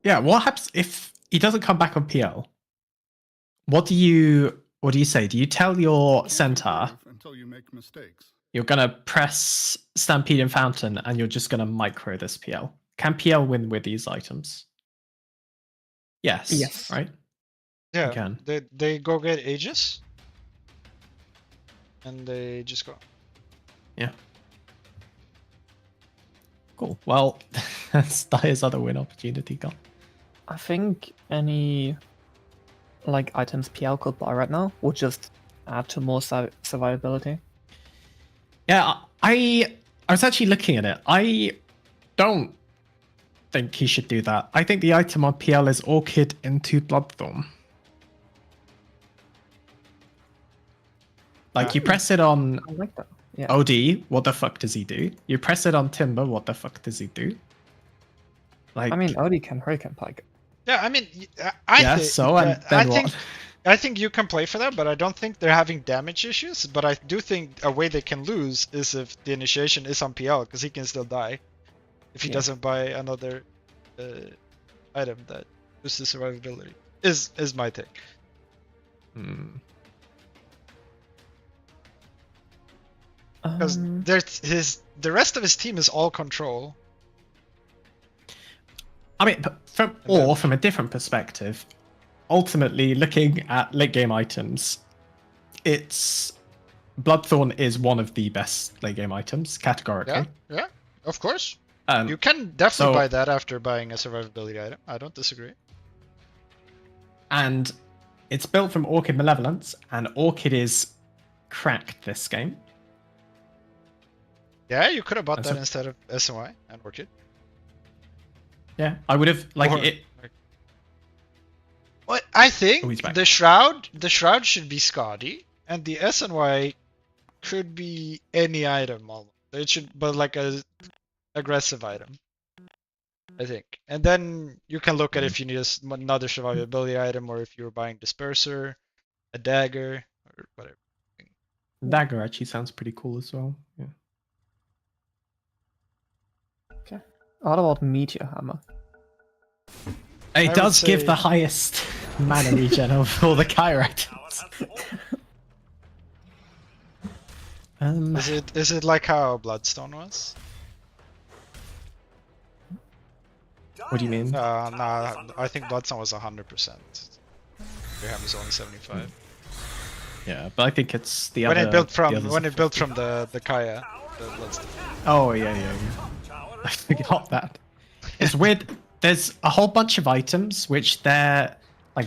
yeah. What happens if he doesn't come back on PL? What do you say? Do you tell your centaur until you make mistakes? you're gonna press Stampede and Fountain and you're just gonna micro this PL? Can PL win with these items? Yes. Yes. Right? Yeah, can. they go get Aegis. And they just go. Yeah. Cool. Well, that's Dire's other win opportunity gone. I think any items PL could buy right now would just add to more survivability. Yeah, I was actually looking at it. I don't think he should do that. I think the item on PL is Orchid into Bloodthorn. Like, you press it on I like that. Yeah. OD, what the fuck does he do? You press it on Timber, what the fuck does he do? Like, I mean, Odie can Hurricane Pike. Yeah, I mean, yeah, so, and then what? I think you can play for that, but I don't think they're having damage issues. But I do think a way they can lose is if the initiation is on PL, because he can still die if he doesn't buy another item that boosts his survivability. Is my take. Because the rest of his team is all control. I mean, from a different perspective, ultimately looking at late game items, it's Bloodthorn is one of the best late game items categorically. Yeah, of course. Um, You can definitely so- buy that after buying a survivability item. I don't disagree. and it's built from Orchid Malevolence, and Orchid is cracked this game. Yeah, you could have bought And that so- instead of SNY and Orchid. Yeah, I would have Or- it. Well, I think Oh, he's back. the shroud should be Scotty, and the SNY could be any item. It should, but like a aggressive item. I think, and then you can look at if you need another survivability item, or if you're buying Disperser, a dagger, or whatever. Dagger actually sounds pretty cool as well. Yeah. What about Meteor Hammer? It would does give say- the highest mana regen of all the Kyra items. Is it like how Bloodstone was? What do you mean? No, I think Bloodstone was 100%. Your hammer's only 75. Yeah, but I think it's the When other. it built the from others the Kaya, the Bloodstone. Oh yeah. I forgot that. It's weird. There's a whole bunch of items which their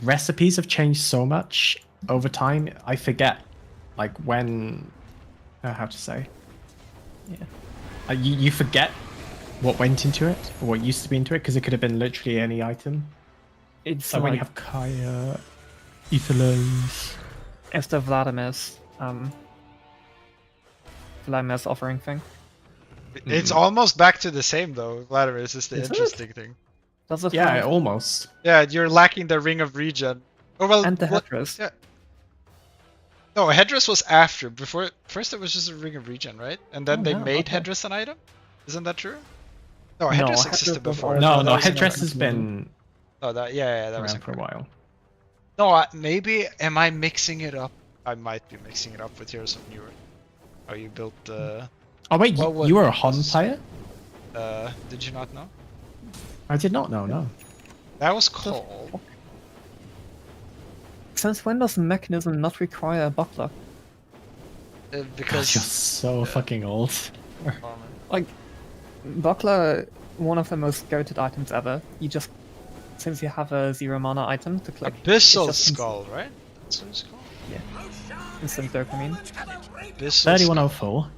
recipes have changed so much over time. I forget when. How to say? Yeah. You forget what went into it or what used to be into it because it could have been literally any item. It's Like when you have Kaya, Etherlands. Esther Vladimir's Vladimir's offering thing. It's almost back to the same though, Vladimir. This is the Is it? interesting thing. Does it Yeah, have- almost. Yeah, you're lacking the Ring of Regen. Oh well. and the what- headdress. Yeah. No, Headdress was after. Before, first it was just a Ring of Regen, right? And then Oh, they no, made okay. Headdress an item. Isn't that true? No, No, Headdress Headdress existed was before. already- No, that no, was headdress incorrect. has been Oh, that yeah, that was around for a incorrect. while. No, maybe am I mixing it up? I might be mixing it up with Heroes of New Earth. Oh, you built the. Oh wait, What was- you were a Hon player? Did you not know? I did not know. No. That was called. Since when does Mechanism not require a buckler? Because You're so fucking old. Like, buckler, one of the most goated items ever. You just, since you have a 0 mana item to click, Abyssal it's just Skull, right? That's what it's called. instant dopamine. Abyssal Skull. 3104.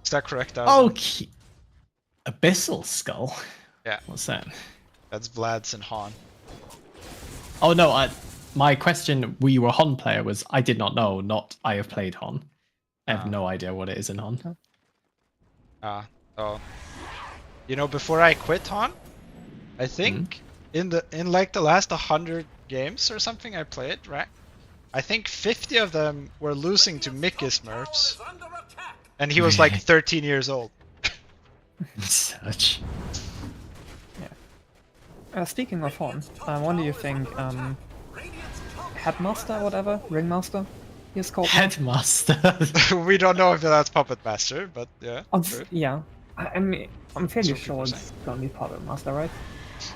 Is that correct? Dazza? Oh, Abyssal Skull. Yeah. What's that? That's Vlad's and Han. Oh no, my question, were you a Hon player, was I did not know, not I have played Hon. I have no idea what it is in Hon. Oh. You know, before I quit Han, I think in like the last 100 games or something I played, right? I think 50 of them were losing to Mickey Smurfs, and he was like 13 years old. Such. Speaking of Horn, what do you think, Headmaster, whatever, Ringmaster, he's called now? Headmaster. We don't know if that's Puppet Master, but yeah. sure. Yeah, I mean, I'm fairly Some sure people it's gonna be Puppet Master, right?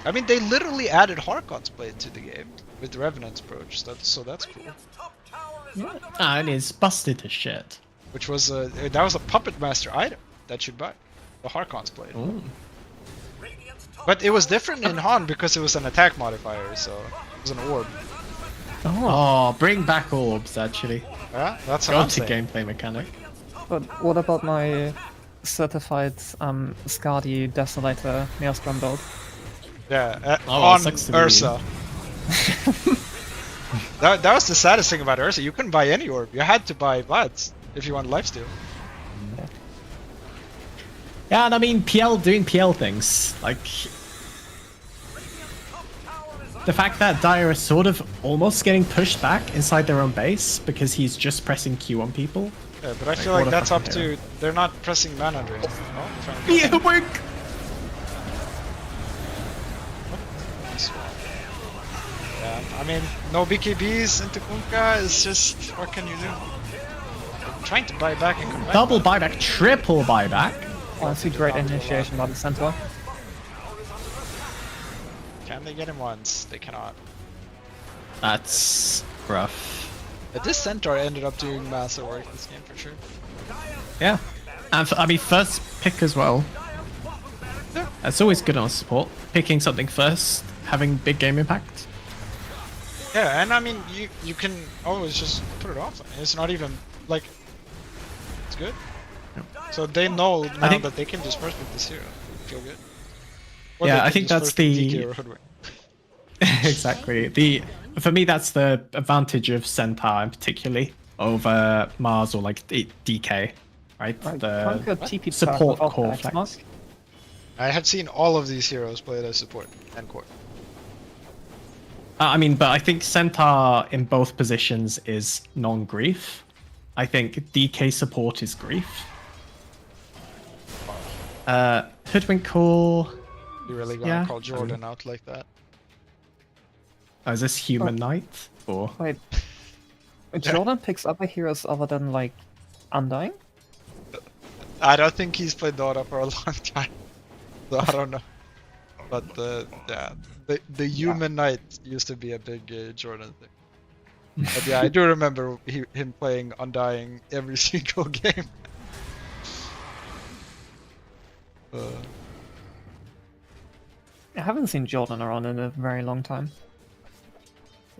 I mean, they literally added Harkon's Blade to the game with the Revenant's approach, so that's cool. Yeah. And it's busted to shit. Which was that was a Puppet Master item that you'd buy, the Harkon's Blade. Ooh. But it was different in Han because it was an attack modifier, so it was an orb. Oh, bring back orbs, actually. Yeah, that's what Go I'm to saying. gameplay mechanic. But what about my certified Skadi Desolator Maelstrom build? Yeah, Oh, on sucks to be Ursa. that was the saddest thing about Ursa. You couldn't buy any orb. You had to buy Vlad's if you want lifesteal. Yeah, and I mean, PL doing PL things. Like, the fact that Dire is sort of almost getting pushed back inside their own base because he's just pressing Q on people. Yeah, but I feel what like a that's up fucking to. They're not pressing mana drain. Oh, Yeah, wink! yeah, I mean, no BKBs into Kunkka is just. What can you do? I'm trying to buy back and come back. Double buyback, triple buyback. Honestly, great initiation by the Centaur. Can they get him once? They cannot. That's rough. But this Centaur ended up doing massive work this game for sure. Yeah. And I mean, first pick as well. Yeah. That's always good on support. Picking something first, having big game impact. Yeah, and I mean, you can always just put it off. It's not even like it's good. So they know now think- that they can disperse with this hero. Feel good. Or Yeah, they I can think that's disperse with the- DK or Hoodwink. Exactly. For me, that's the advantage of Centaur, particularly over Mars or like DK, right? Conquer The TP support without core the X mark. flex. I have seen all of these heroes played as support and core. I mean, but I think Centaur in both positions is non-grief. I think DK support is grief. Hoodwink core. You really gonna Yeah. call Jordan out like that? Oh, is this Human Knight? Or Wait, Jordan picks other heroes other than like Undying? I don't think he's played Dota for a long time, so I don't know. But yeah, the Human Knight used to be a big Jordan thing. But yeah, I do remember him playing Undying every single game. I haven't seen Jordan around in a very long time.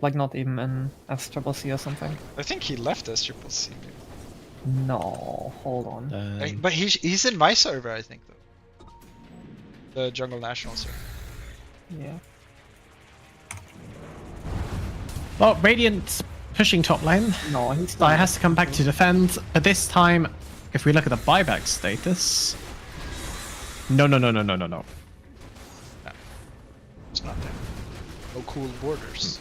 Like not even in SCCC or something. I think he left us Triple C. No, hold on. But he's in my server, I think, though. The Jungle National server. Yeah. well, Radiant's pushing top lane. No, he's Dire has to come back to defend, but this time if we look at the buyback status, no. It's not there. No cool borders.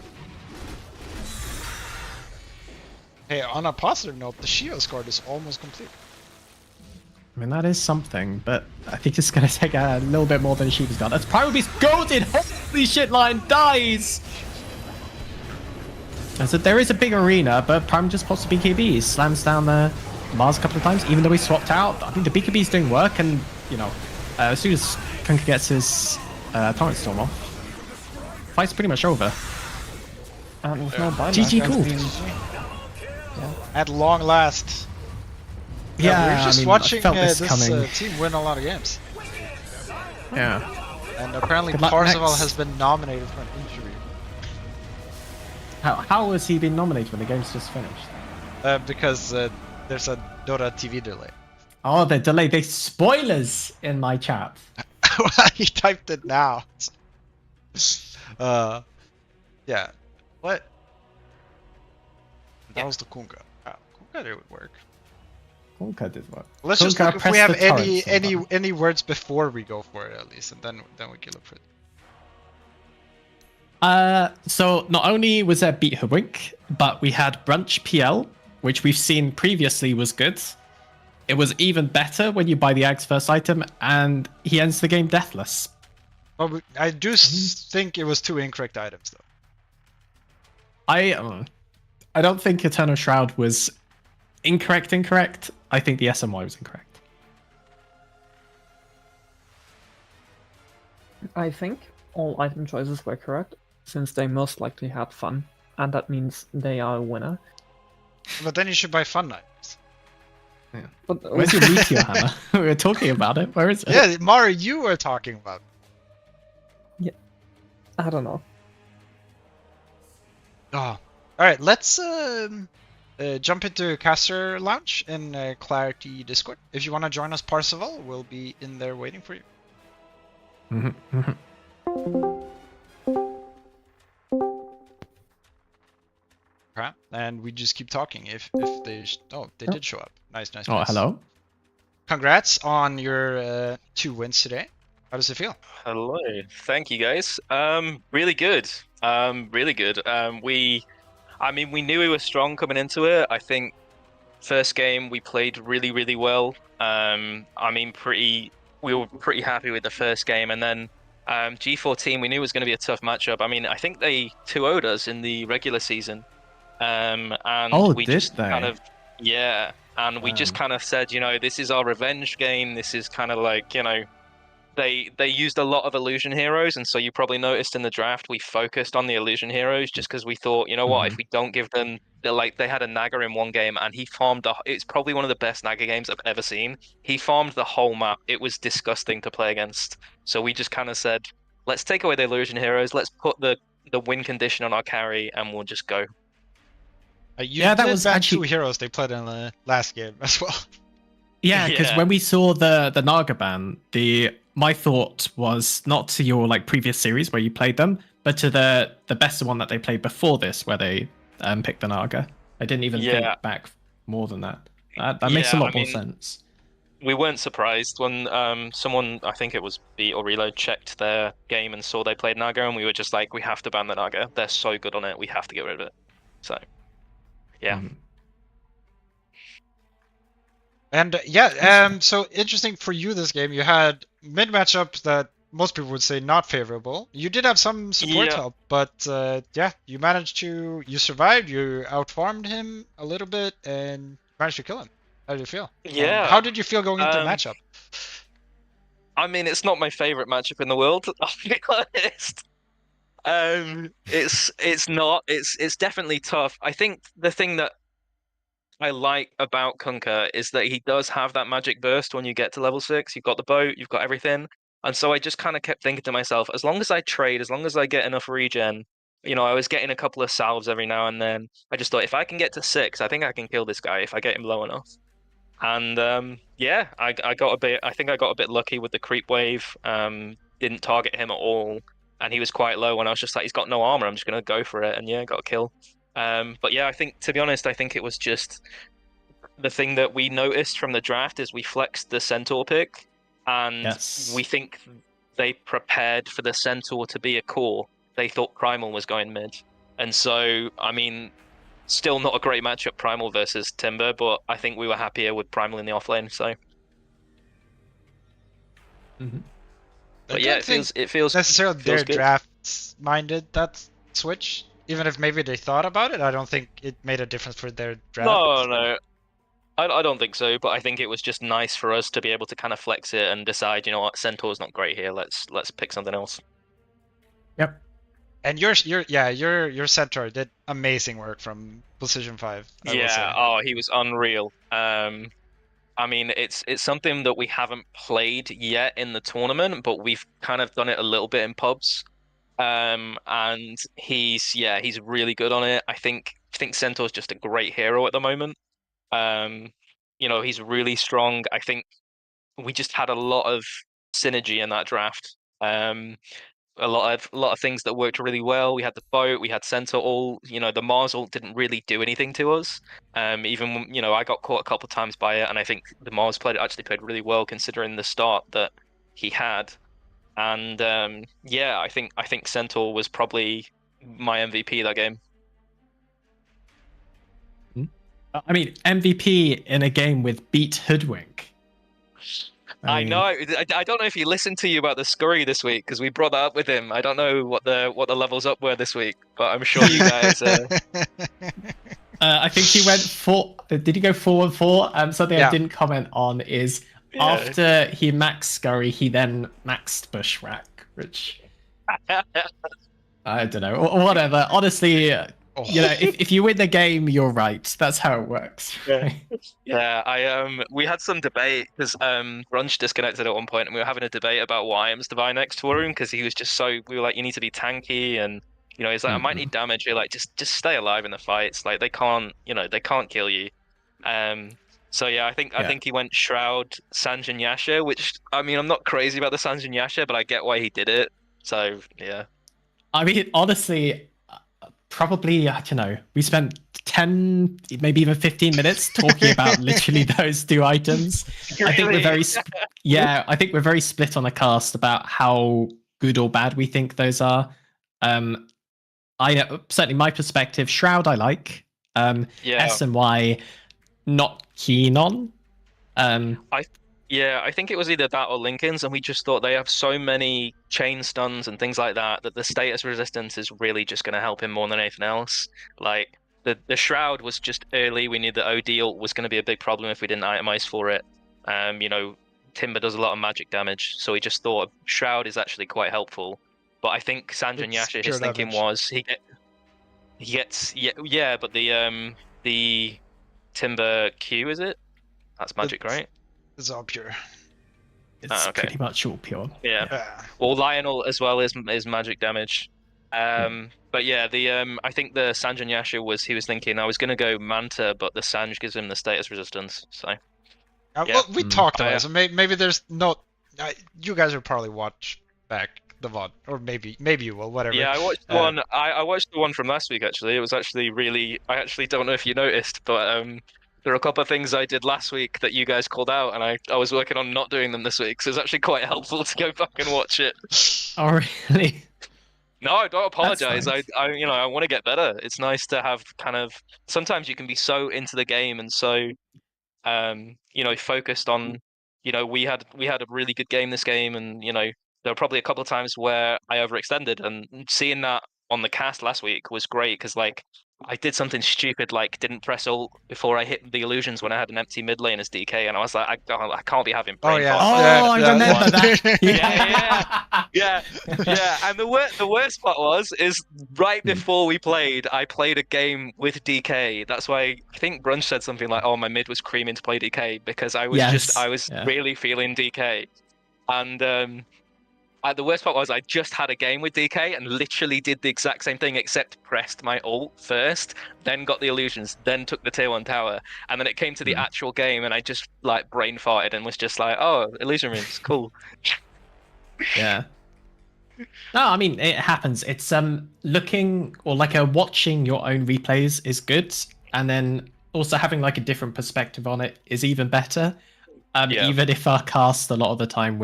Hey, on a positive note, the Shield card is almost complete. I mean, that is something, but I think it's going to take a little bit more than Shiva's got. That's Primal Beast goated! Holy shit, line dies! And so there is a big arena, but Primal just pops the BKB, slams down the Mars a couple of times, even though he swapped out. I think the BKB is doing work, and, you know, as soon as Kunkka gets his Torrent Storm off, fight's pretty much over. And with no buyback, GG, cool. At long last. Yeah, we're just I mean, watching I felt this this coming. team win a lot of games. Yeah. And apparently Good luck Parzival next. has been nominated for an injury. How has he been nominated when the game's just finished? Because there's a Dota TV delay. Oh, the delay. They spoilers in my chat. He typed it now. Yeah. What? That was the Kunkka. Kunkka did work. Kunkka did what? Let's just Kunkka look if pressed we have the torrent any words before we go for it at least, and then we can look for it. So not only was there Beat Hoodwink, but we had Brunch PL, which we've seen previously was good. It was even better when you buy the Ag's first item, and he ends the game deathless. But I do think it was 2 incorrect items though. I don't think Eternal Shroud was incorrect. I think the SMY was incorrect. I think all item choices were correct, since they most likely had fun, and that means they are a winner. But then you should buy fun items. But Where's your Meteor Hammer? We were talking about it. Where is it? Yeah, Mario, you were talking about. I don't know. Oh. All right, let's jump into Caster Lounge in Clarity Discord. If you want to join us, Parzival, we'll be in there waiting for you. Okay, and we just keep talking. If they they did show up. Nice. Oh, hello. Congrats on your 2 wins today. How does it feel? Hello, thank you guys. Really good. Really good. We knew we were strong coming into it. I think first game we played really well. We were pretty happy with the first game, and then G14 we knew it was going to be a tough matchup. I mean, I think they 2-0'd us in the regular season. And we did just they? kind of we just kind of said, this is our revenge game. This is kind of like, they used a lot of illusion heroes, and so you probably noticed in the draft we focused on the illusion heroes just because we thought, what, if we don't give them, they had a Naga in one game and he farmed it's probably one of the best Naga games I've ever seen. He farmed the whole map. It was disgusting to play against. So we just kind of said, let's take away the illusion heroes, let's put the win condition on our carry, and we'll just go. That was actually 2 heroes they played in the last game as well. Yeah, because when we saw the Naga ban, my thought was not to your previous series where you played them, but to the best one that they played before this, where they picked the Naga. I didn't even think back more than that. That makes a lot more sense. We weren't surprised when someone, I think it was Beat or Reload, checked their game and saw they played Naga, and we were just like, we have to ban the Naga. They're so good on it, we have to get rid of it. So, yeah. And so interesting for you this game. You had mid matchup that most people would say not favorable. You did have some support help, but you survived. You outfarmed him a little bit and managed to kill him. How did you feel? Yeah. How did you feel going into the matchup? I mean, it's not my favorite matchup in the world. I'll be honest. It's not. It's definitely tough. I think the thing that I like about Kunkka is that he does have that magic burst when you get to level 6. You've got the boat, you've got everything. And so I just kind of kept thinking to myself, as long as I trade, as long as I get enough regen, I was getting a couple of salves every now and then. I just thought, if I can get to 6, I think I can kill this guy if I get him low enough. And I got a bit lucky with the creep wave. Didn't target him at all, and he was quite low, and I was just like, he's got no armor, I'm just gonna go for it, and got a kill. But yeah, I think, to be honest, I think it was just the thing that we noticed from the draft is we flexed the Centaur pick, and Yes. we think they prepared for the Centaur to be a core. They thought Primal was going mid. And so, I mean, still not a great matchup, Primal versus Timber, but I think we were happier with Primal in the offlane, so. But yeah, it feels necessarily feels their good. drafts minded that switch. Even if maybe they thought about it, I don't think it made a difference for their draft. No. I don't think so, but I think it was just nice for us to be able to kind of flex it and decide, you know what, Centaur's not great here. Let's pick something else. Yep. And your centaur did amazing work from position 5. I will say. Oh, he was unreal. I mean, it's something that we haven't played yet in the tournament, but we've kind of done it a little bit in pubs. And he's really good on it. I think Centaur's just a great hero at the moment. You know, he's really strong. I think we just had a lot of synergy in that draft. A lot of things that worked really well. We had the boat, we had Centaur all, you know, the Mars ult didn't really do anything to us. Even, you know, I got caught a couple of times by it, and I think the Mars actually played really well considering the start that he had. And yeah, I think Centaur was probably my MVP that game. I mean, MVP in a game with beat Hoodwink. I know. I don't know if he listened to you about the scurry this week, because we brought that up with him. I don't know what the levels up were this week, but I'm sure you guys. I think he went 4. Did he go 4-4? Something I didn't comment on is after he maxed scurry, he then maxed bushwhack, which I don't know. Whatever. Honestly. You know, if you win the game, you're right. That's how it works. We had some debate because Grunge disconnected at one point, and we were having a debate about what items to buy next to him because he was just so. We were like, you need to be tanky, and you know, he's like, I might need damage. You're like, just stay alive in the fights. Like they can't kill you. So yeah, I think he went Shroud, Sanjin Yasha, which I mean, I'm not crazy about the Sanjin Yasha, but I get why he did it. So yeah. I mean, honestly. Probably, I don't know, we spent 10, maybe even 15 minutes talking about literally those 2 items. I think we're very split on the cast about how good or bad we think those are. Certainly my perspective, Shroud I like. S and Y not keen on. I think it was either that or Lincoln's, and we just thought they have so many chain stuns and things like that the status resistance is really just going to help him more than anything else. Like the Shroud was just early. We knew that OD ult was going to be a big problem if we didn't itemize for it. You know, Timber does a lot of magic damage, so we just thought Shroud is actually quite helpful. But I think Sanjin Yasha, his thinking was he gets but the Timber Q, is it? That's magic, right? It's all pure. It's pretty much all pure. Yeah. Well, Lionel as well is magic damage. But yeah, I think the Sanjin Yasha he was thinking I was gonna go Manta, but the Sanj gives him the status resistance. So. Well, we talked about it. So maybe there's no. You guys will probably watch back the VOD, or maybe you will. Whatever. Yeah, I watched one. I watched the one from last week. Actually, it was actually really. I actually don't know if you noticed, but there are a couple of things I did last week that you guys called out, and I was working on not doing them this week, so it's actually quite helpful to go back and watch it. Oh, really? No, don't apologize. Nice. I want to get better. It's nice to have kind of. Sometimes you can be so into the game and so, focused on. You know, we had a really good game this game, and you know, there were probably a couple of times where I overextended, and seeing that on the cast last week was great because like. I did something stupid, like didn't press ult before I hit the illusions when I had an empty mid lane as DK, and I was like, I can't be having brain fart. I remember that. Yeah. And the worst part is right before we played, I played a game with DK. That's why I think Brunch said something like, "Oh, my mid was creaming to play DK," because I was really feeling DK, and the worst part was I just had a game with DK and literally did the exact same thing except pressed my ult first, then got the illusions, then took the tier 1 tower, and then it came to the actual game and I just like brain farted and was just like, oh, illusion rings, cool. Yeah. No, I mean it happens. It's looking or like watching your own replays is good, and then also having like a different perspective on it is even better. Yeah. Even if our cast a lot of the time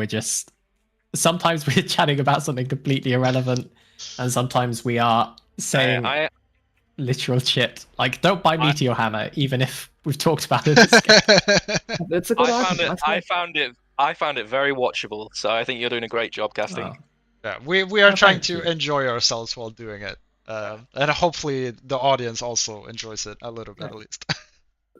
sometimes we're chatting about something completely irrelevant, and sometimes we are saying literal shit. Like, don't buy Meteor Hammer, even if we've talked about it. It's a good argument. I found it very watchable. So I think you're doing a great job casting. Oh. Yeah, we are trying thank to you. enjoy ourselves while doing it, and hopefully the audience also enjoys it a little bit at least.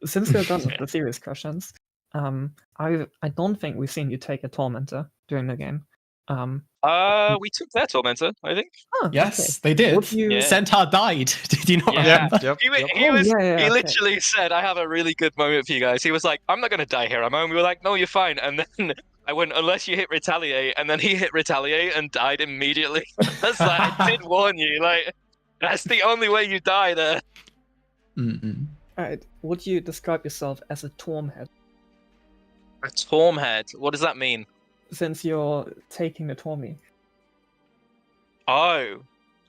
Since we're done with the serious questions, I don't think we've seen you take a tormentor during the game. We took their tormentor, I think. Oh, Yes, okay. they did. Would you- Yeah. Centaur died. Did you not Yeah. remember? Yep. He Oh, was. yeah, He okay. literally said, "I have a really good moment for you guys." He was like, "I'm not gonna die here, am I?" And we were like, "No, you're fine." And then I went, "Unless you hit retaliate," and then he hit retaliate and died immediately. That's like, I did warn you. Like, that's the only way you die there. Mm-mm. Alright, would you describe yourself as a Tormhead? A Tormhead. What does that mean? Since you're taking the Tormy. Oh,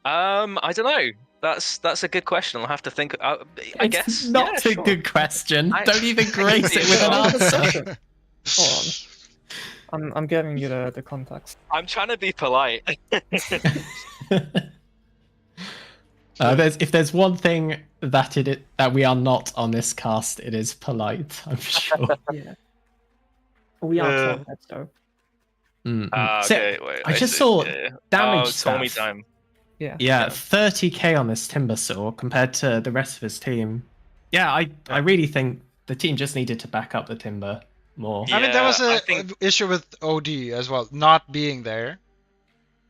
I don't know. That's a good question. I'll have to think. I It's guess not yeah, a sure. good question. I- Don't even I grace can it see with it. an answer. Hold on. I'm giving you the context. I'm trying to be polite. If there's one thing that we are not on this cast, it is polite. I'm sure. Yeah. We are Uh, Tormheads though. So, Okay, wait. I just see. saw Yeah. damage Tommy stats. time. Yeah. Yeah, 30k on this Timbersaw compared to the rest of his team. Yeah, I really think the team just needed to back up the Timber more. I mean, there was I a think- issue with OD as well, not being there.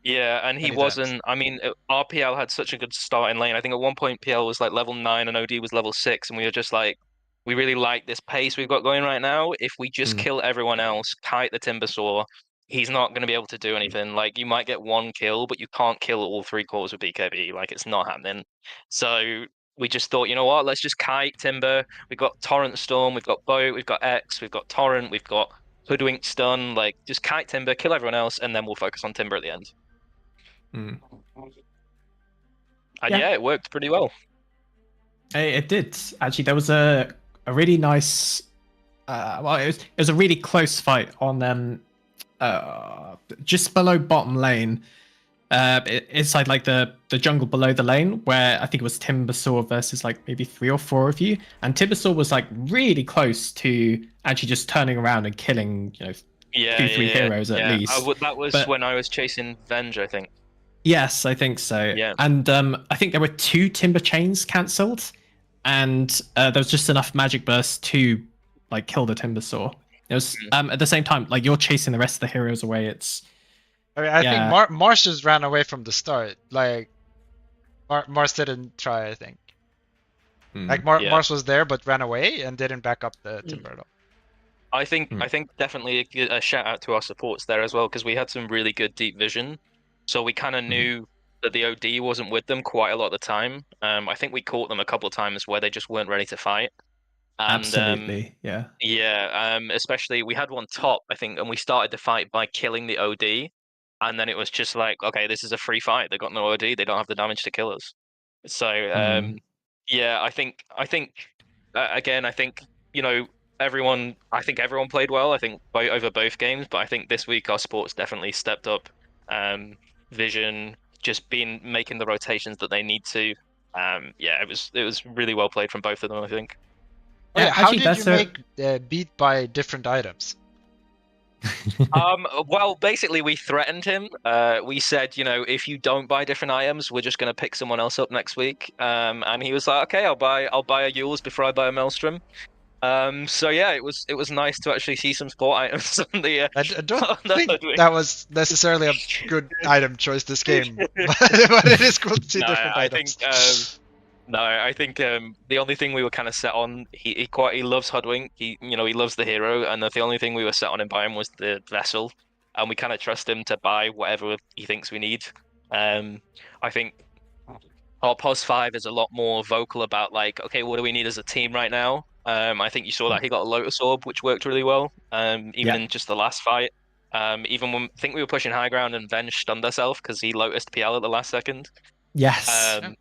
Yeah, and he Many wasn't. I mean, RPL had such a good start in lane. I think at one point PL was like level 9 and OD was level 6, and we were just like, we really like this pace we've got going right now. If we just kill everyone else, kite the Timbersaw, he's not going to be able to do anything. Like, you might get one kill, but you can't kill all 3 cores with BKB. Like, it's not happening. So we just thought, you know what? Let's just kite Timber. We've got Torrent Storm, we've got Boat, we've got X, we've got Torrent, we've got Hoodwink Stun. Like, just kite Timber, kill everyone else, and then we'll focus on Timber at the end. And yeah, it worked pretty well. It did actually. There was a really nice. Well, it was a really close fight on just below bottom lane, inside like the jungle below the lane, where I think it was Timbersaw versus like maybe 3 or 4 of you, and Timbersaw was like really close to actually just turning around and killing 2-3 heroes at least. That was when I was chasing Venge, I think. Yes, I think so. Yeah. And I think there were 2 Timber chains cancelled, and there was just enough magic burst to like kill the Timbersaw. It was at the same time, like you're chasing the rest of the heroes away. It's I mean, I think Mars just ran away from the start. Like, Mars didn't try, I think. Like, Mars was there, but ran away and didn't back up the Timber at all. I think definitely a shout out to our supports there as well, because we had some really good deep vision. So we kind of knew that the OD wasn't with them quite a lot of the time. I think we caught them a couple of times where they just weren't ready to fight. And, absolutely, yeah. Yeah, especially we had one top, I think, and we started the fight by killing the OD, and then it was just like, okay, this is a free fight. They got no OD. They don't have the damage to kill us. So yeah, I think again, I think everyone played well. I think over both games, but I think this week our sports definitely stepped up. Vision, just making the rotations that they need to. Yeah, it was really well played from both of them, I think. Yeah, how actually, did you make beat by different items? Well, basically we threatened him. We said, if you don't buy different items, we're just gonna pick someone else up next week. And he was like, okay, I'll buy a Yules before I buy a Maelstrom. So yeah, it was nice to actually see some sport items on the. I don't think that was necessarily a good item choice this game, but it is cool to see different items. I think the only thing we were kind of set on, he loves Hoodwink. He loves the hero, and the only thing we were set on him buying was the vessel, and we kind of trust him to buy whatever he thinks we need. I think our POS 5 is a lot more vocal about like, okay, what do we need as a team right now? I think you saw that he got a Lotus Orb, which worked really well. Even in just the last fight. Even when I think we were pushing high ground and Venge stunned herself because he Lotused PL at the last second. Yes,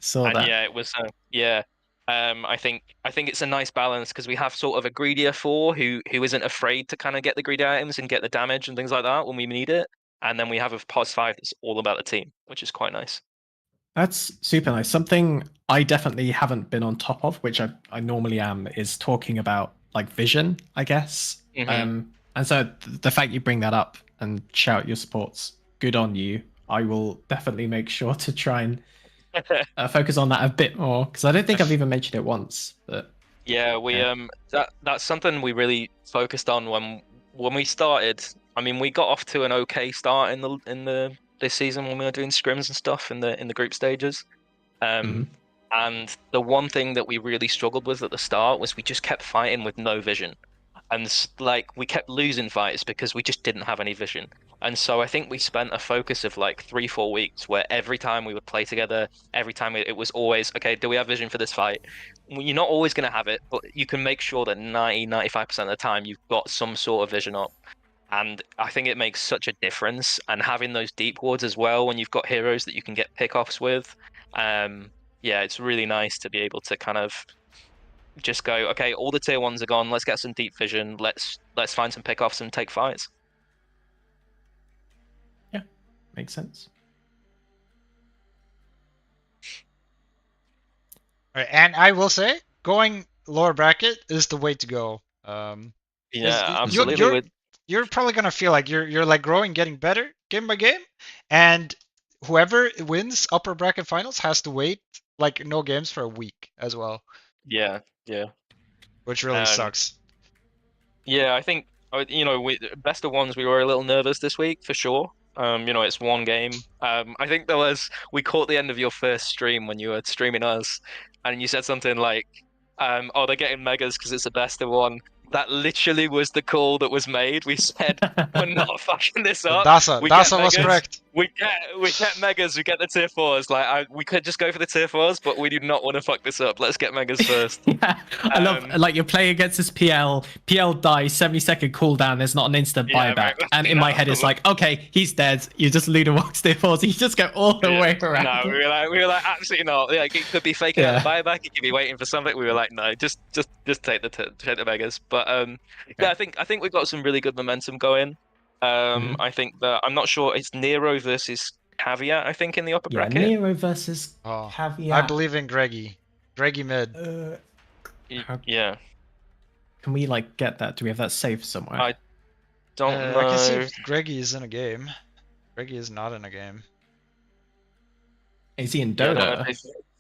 saw and that. yeah, it was yeah. I think it's a nice balance because we have sort of a greedier 4 who isn't afraid to kind of get the greedy items and get the damage and things like that when we need it, and then we have a pos 5 that's all about the team, which is quite nice. That's super nice. Something I definitely haven't been on top of, which I normally am, is talking about like vision, I guess. And so the fact you bring that up and shout your supports, good on you. I will definitely make sure to try and focus on that a bit more, because I don't think I've even mentioned it once. But yeah, we that's something we really focused on when we started. I mean, we got off to an okay start in the this season when we were doing scrims and stuff in the group stages. And the one thing that we really struggled with at the start was we just kept fighting with no vision, and like we kept losing fights because we just didn't have any vision. And so I think we spent a focus of like 3-4 weeks where every time we would play together, every time it was always, okay, do we have vision for this fight? You're not always going to have it, but you can make sure that 90-95% of the time you've got some sort of vision up. And I think it makes such a difference. And having those deep wards as well, when you've got heroes that you can get pickoffs with, yeah, it's really nice to be able to kind of just go, okay, all the tier 1s are gone, let's get some deep vision, let's find some pickoffs and take fights. Yeah, makes sense. All right, and I will say, going lower bracket is the way to go. Yeah, absolutely. You're probably gonna feel like you're like growing, getting better game by game, and whoever wins upper bracket finals has to wait like no games for a week as well. Yeah, which really sucks. Yeah, I think best of ones we were a little nervous this week for sure. It's one game. I think we caught the end of your first stream when you were streaming us, and you said something like, "Oh, they're getting megas because it's a best of one." That literally was the call that was made. We said, "We're not fucking this up." Dazza was correct. We get megas. We get the tier 4s. Like we could just go for the tier 4s, but we do not want to fuck this up. Let's get megas first. Yeah, I love like you're playing against this PL dies 70-second cooldown. There's not an instant buyback, and in my head it's like, okay, he's dead. You just Luda walks tier 4s. You just go all the way around. No, we were like absolutely not. Like it could be faking out the buyback. It could be waiting for something. We were like, no, just take the megas. But yeah, I think we've got some really good momentum going. I think that I'm not sure it's Nero versus Caveat. I think in the upper bracket. Nero versus Caveat. I believe in Greggy mid. Yeah. Can we like get that? Do we have that saved somewhere? I don't know. I can see if Greggy is in a game. Greggy is not in a game. Is he in Dota? Yeah,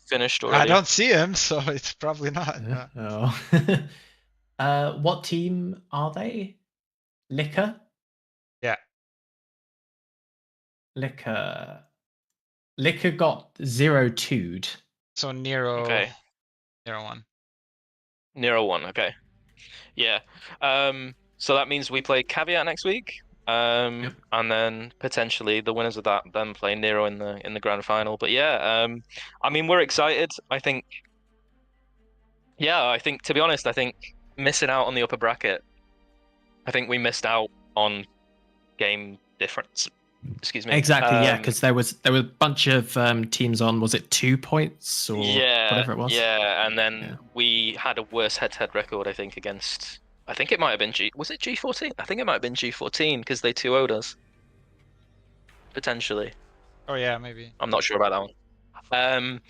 finished already. I don't see him, so it's probably not. Oh. What team are they? Liquor? Yeah. Liquor got 0-2'd. So Nero. Okay. Nero 1. Nero 1. Okay. Yeah. So that means we play Caveat next week. And then potentially the winners of that then play Nero in the grand final. But yeah, I mean we're excited. I think to be honest, I think missing out on the upper bracket, I think we missed out on game difference. Excuse me. Exactly, yeah, because there were a bunch of teams on. Was it 2 points or whatever it was? Yeah, and then we had a worse head-to-head record, I think, against. I think it might have been Was it G14? I think it might have been G14 because they 2-0'd us. Potentially. Oh yeah, maybe. I'm not sure about that one.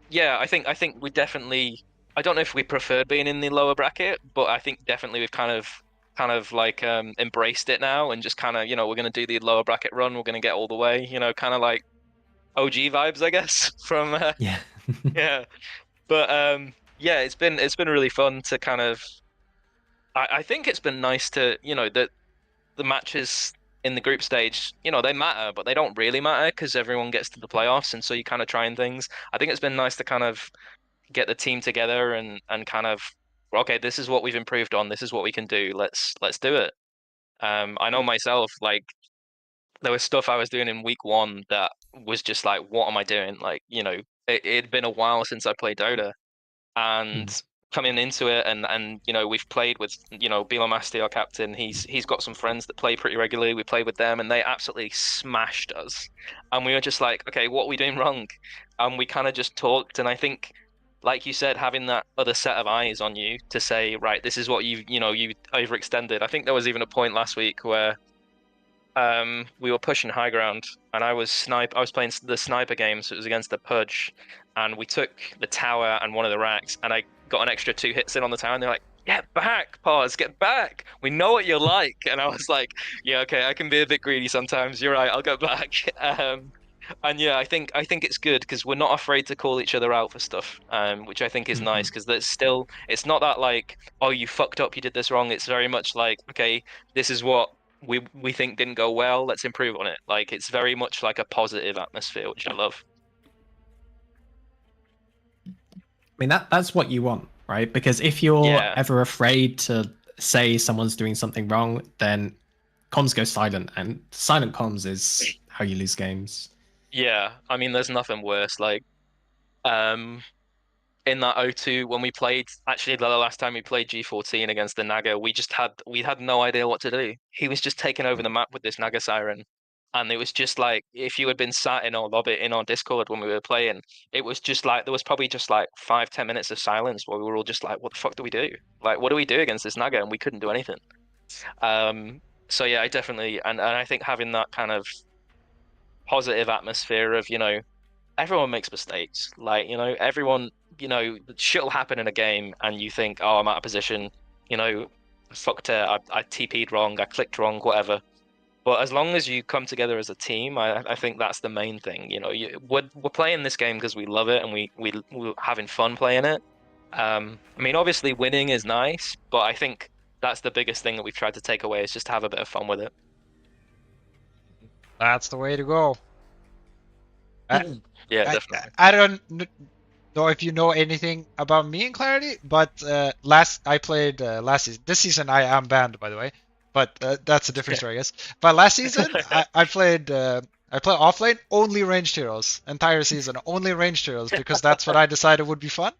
Yeah, I think we definitely. I don't know if we preferred being in the lower bracket, but I think definitely we've kind of like embraced it now and just kind of we're going to do the lower bracket run. We're going to get all the way. Kind of like OG vibes, I guess. From yeah. But yeah, it's been really fun to kind of. I think it's been nice to that the matches in the group stage, they matter, but they don't really matter because everyone gets to the playoffs, and so you kind of trying things. I think it's been nice to kind of get the team together and kind of, okay, this is what we've improved on. This is what we can do. Let's do it. I know myself, like there was stuff I was doing in week 1 that was just like, what am I doing? Like, it'd been a while since I played Dota, and coming into it and we've played with Bilomasti, our captain. He's got some friends that play pretty regularly. We played with them and they absolutely smashed us, and we were just like, okay, what are we doing wrong? And we kind of just talked, and I think like you said, having that other set of eyes on you to say, right, this is what you overextended. I think there was even a point last week where we were pushing high ground, and I was playing the sniper game, so it was against the Pudge, and we took the tower and one of the racks, and I got an extra 2 hits in on the tower, and they're like, get back, Pause, get back. We know what you're like. And I was like, yeah, okay, I can be a bit greedy sometimes. You're right, I'll go back. And yeah, I think it's good because we're not afraid to call each other out for stuff, which I think is nice, because that's still, it's not that like, oh, you fucked up, you did this wrong. It's very much like, okay, this is what we think didn't go well, let's improve on it. Like, it's very much like a positive atmosphere, which I love. I mean, that's what you want, right? Because if you're ever afraid to say someone's doing something wrong, then comms go silent, and silent comms is how you lose games. Yeah, I mean, there's nothing worse. Like, in that O2 when we played, actually the last time we played G14 against the Naga, we had no idea what to do. He was just taking over the map with this Naga siren, and it was just like, if you had been sat in our lobby in our Discord when we were playing, it was just like there was probably just like 5-10 minutes of silence where we were all just like, what the fuck do we do? Like, what do we do against this Naga? And we couldn't do anything. So yeah, I definitely, and I think having that kind of positive atmosphere of, everyone makes mistakes. Like, everyone, shit'll happen in a game and you think, oh, I'm out of position, fucked it, I TP'd wrong, I clicked wrong, whatever. But as long as you come together as a team, I think that's the main thing. We're playing this game because we love it and we're having fun playing it. I mean, obviously winning is nice, but I think that's the biggest thing that we've tried to take away, is just to have a bit of fun with it. That's the way to go. Yeah, definitely. I don't know if you know anything about me in Clarity, but I played last season. This season I am banned, by the way, but that's a different story, I guess. But last season I played offlane, only ranged heroes, entire season, only ranged heroes, because that's what I decided would be fun.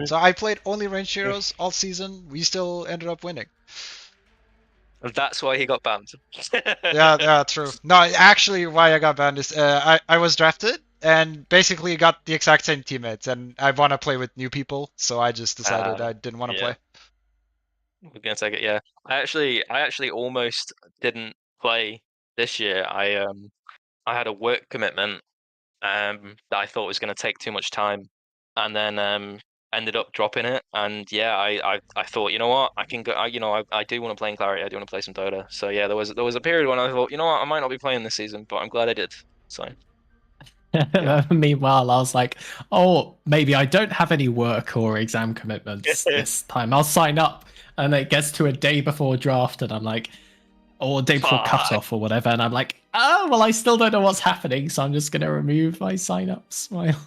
So I played only ranged heroes all season. We still ended up winning. That's why he got banned. Yeah, true. No, actually, why I got banned is I was drafted and basically got the exact same teammates, and I want to play with new people, so I just decided I didn't want to play. We're gonna take it. Yeah, I actually almost didn't play this year. I had a work commitment that I thought was going to take too much time, and then ended up dropping it. And yeah, I thought, you know what, I can go. I do want to play in Clarity. I do want to play some Dota. So yeah, there was a period when I thought, you know what, I might not be playing this season, but I'm glad I did. So. Meanwhile, I was like, oh, maybe I don't have any work or exam commitments this time. I'll sign up. And it gets to a day before draft, and I'm like, or a day before cutoff or whatever, and I'm like, oh, well, I still don't know what's happening, so I'm just going to remove my sign-up. Smile.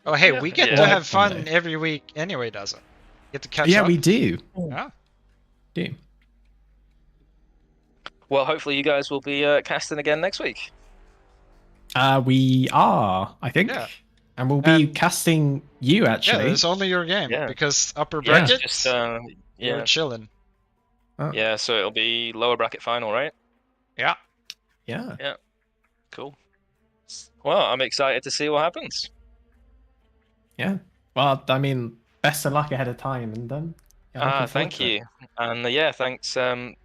Oh, hey, we get to have fun every week anyway, Dazza. Get to catch up. Yeah, we do. Yeah. Do. Well, hopefully you guys will be casting again next week. We are, I think. Yeah. And we'll be casting you, actually. Yeah, it's only your game, because upper bracket, you're chilling. Oh. Yeah, so it'll be lower bracket final, right? Yeah. Yeah. Yeah. Cool. Well, I'm excited to see what happens. Yeah. Well, I mean, best of luck ahead of time, and thank you. And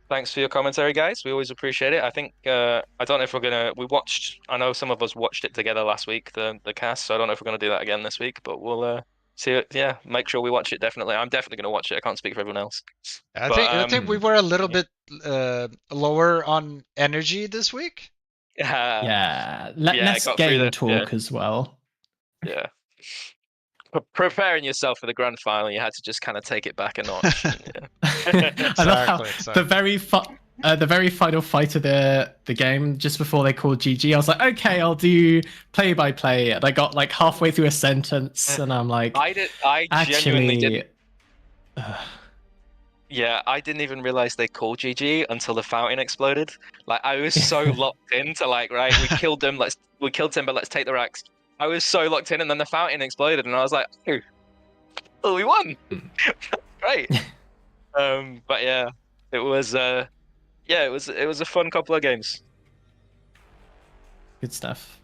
thanks for your commentary, guys. We always appreciate it. I think I don't know if I know some of us watched it together last week, the cast, so I don't know if we're gonna do that again this week, but we'll see it. Yeah, make sure we watch it, definitely. I'm definitely gonna watch it. I can't speak for everyone else. I think we were a little bit lower on energy this week. Let's game talk as well. Yeah. Preparing yourself for the grand final, you had to just kind of take it back a notch. Exactly. The very final fight of the game, just before they called GG, I was like, okay, I'll do play-by-play, and I got like halfway through a sentence, and I'm like, I genuinely didn't. Yeah, I didn't even realize they called GG until the fountain exploded. Like, I was so locked into like, right, we killed them, we killed Timber, let's take the racks. I was so locked in, and then the fountain exploded, and I was like, "Oh, we won! Great!" But yeah, it was a fun couple of games. Good stuff.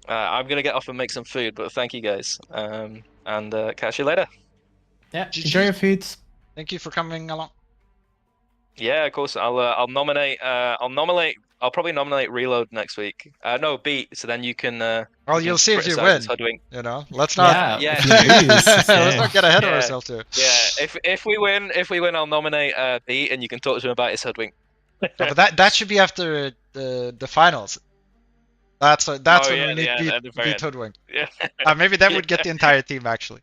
I'm gonna get off and make some food, but thank you guys. and catch you later. Yeah, GG. enjoy your food. Thank you for coming along. Yeah, of course. I'll nominate. I'll probably nominate Reload next week. No, Beat. So then you can. Well, you you'll can see if you criticize win. his Hoodwink. You know, let's not. Yeah, yeah. if you lose. Let's yeah. not get ahead of Yeah. ourselves too. Yeah, if we win, I'll nominate Beat, and you can talk to him about his Hoodwink. But that should be after the finals. That's when yeah, we need yeah, at the very beat end. Hoodwink. Yeah. Maybe that would get the entire team actually.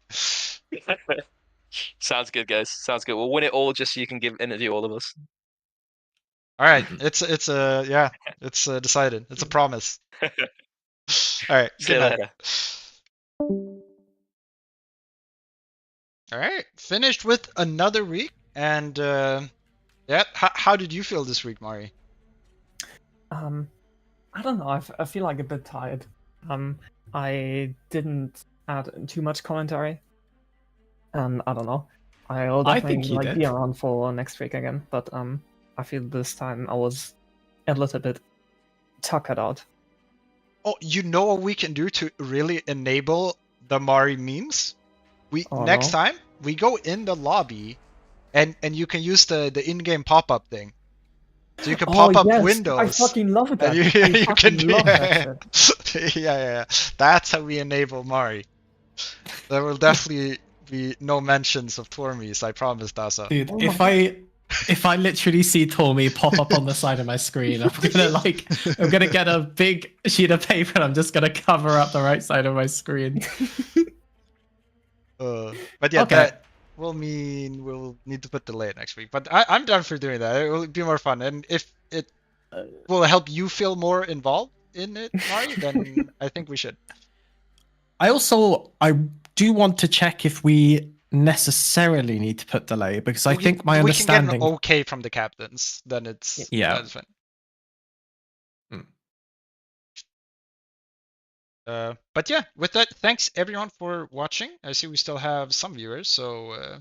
Sounds good, guys. Sounds good. We'll win it all just so you can interview all of us. All right, it's decided. It's a promise. All right, See good you night. later. All right, finished with another week, and yeah, how did you feel this week, Mari? I don't know. I feel like a bit tired. I didn't add too much commentary, and I don't know. I'll I think definitely you like did. be around for next week again. But I feel this time I was a little bit tuckered out. Oh, you know what we can do to really enable the Mari memes? Next time we go in the lobby, and you can use the in-game pop-up thing. So you can pop up windows. I fucking love that. And you can do love that shit. yeah. That's how we enable Mari. There will definitely be no mentions of Tormies, I promise, Dazza. Dude, Oh if I literally see Tormy pop up on the side of my screen, I'm gonna get a big sheet of paper and I'm just gonna cover up the right side of my screen. But yeah, Okay. that will mean we'll need to put delay next week. But I'm down for doing that. It will be more fun, and if it will help you feel more involved in it, Mari, then I think we should. I do want to check if we necessarily need to put delay, because I think my understanding. We can get an okay from the captains, then it's that's fine. But yeah, with that, thanks everyone for watching. I see we still have some viewers, so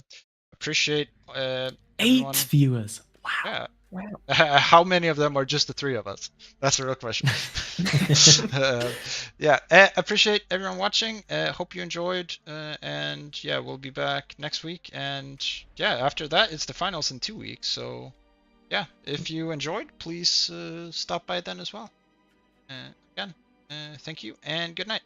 appreciate everyone. 8 viewers. Wow. Yeah. Wow. How many of them are just the 3 of us? That's the real question. Yeah, appreciate everyone watching. Hope you enjoyed, and yeah, we'll be back next week. And yeah, after that, it's the finals in 2 weeks. So yeah, if you enjoyed, please stop by then as well. Again, thank you and good night.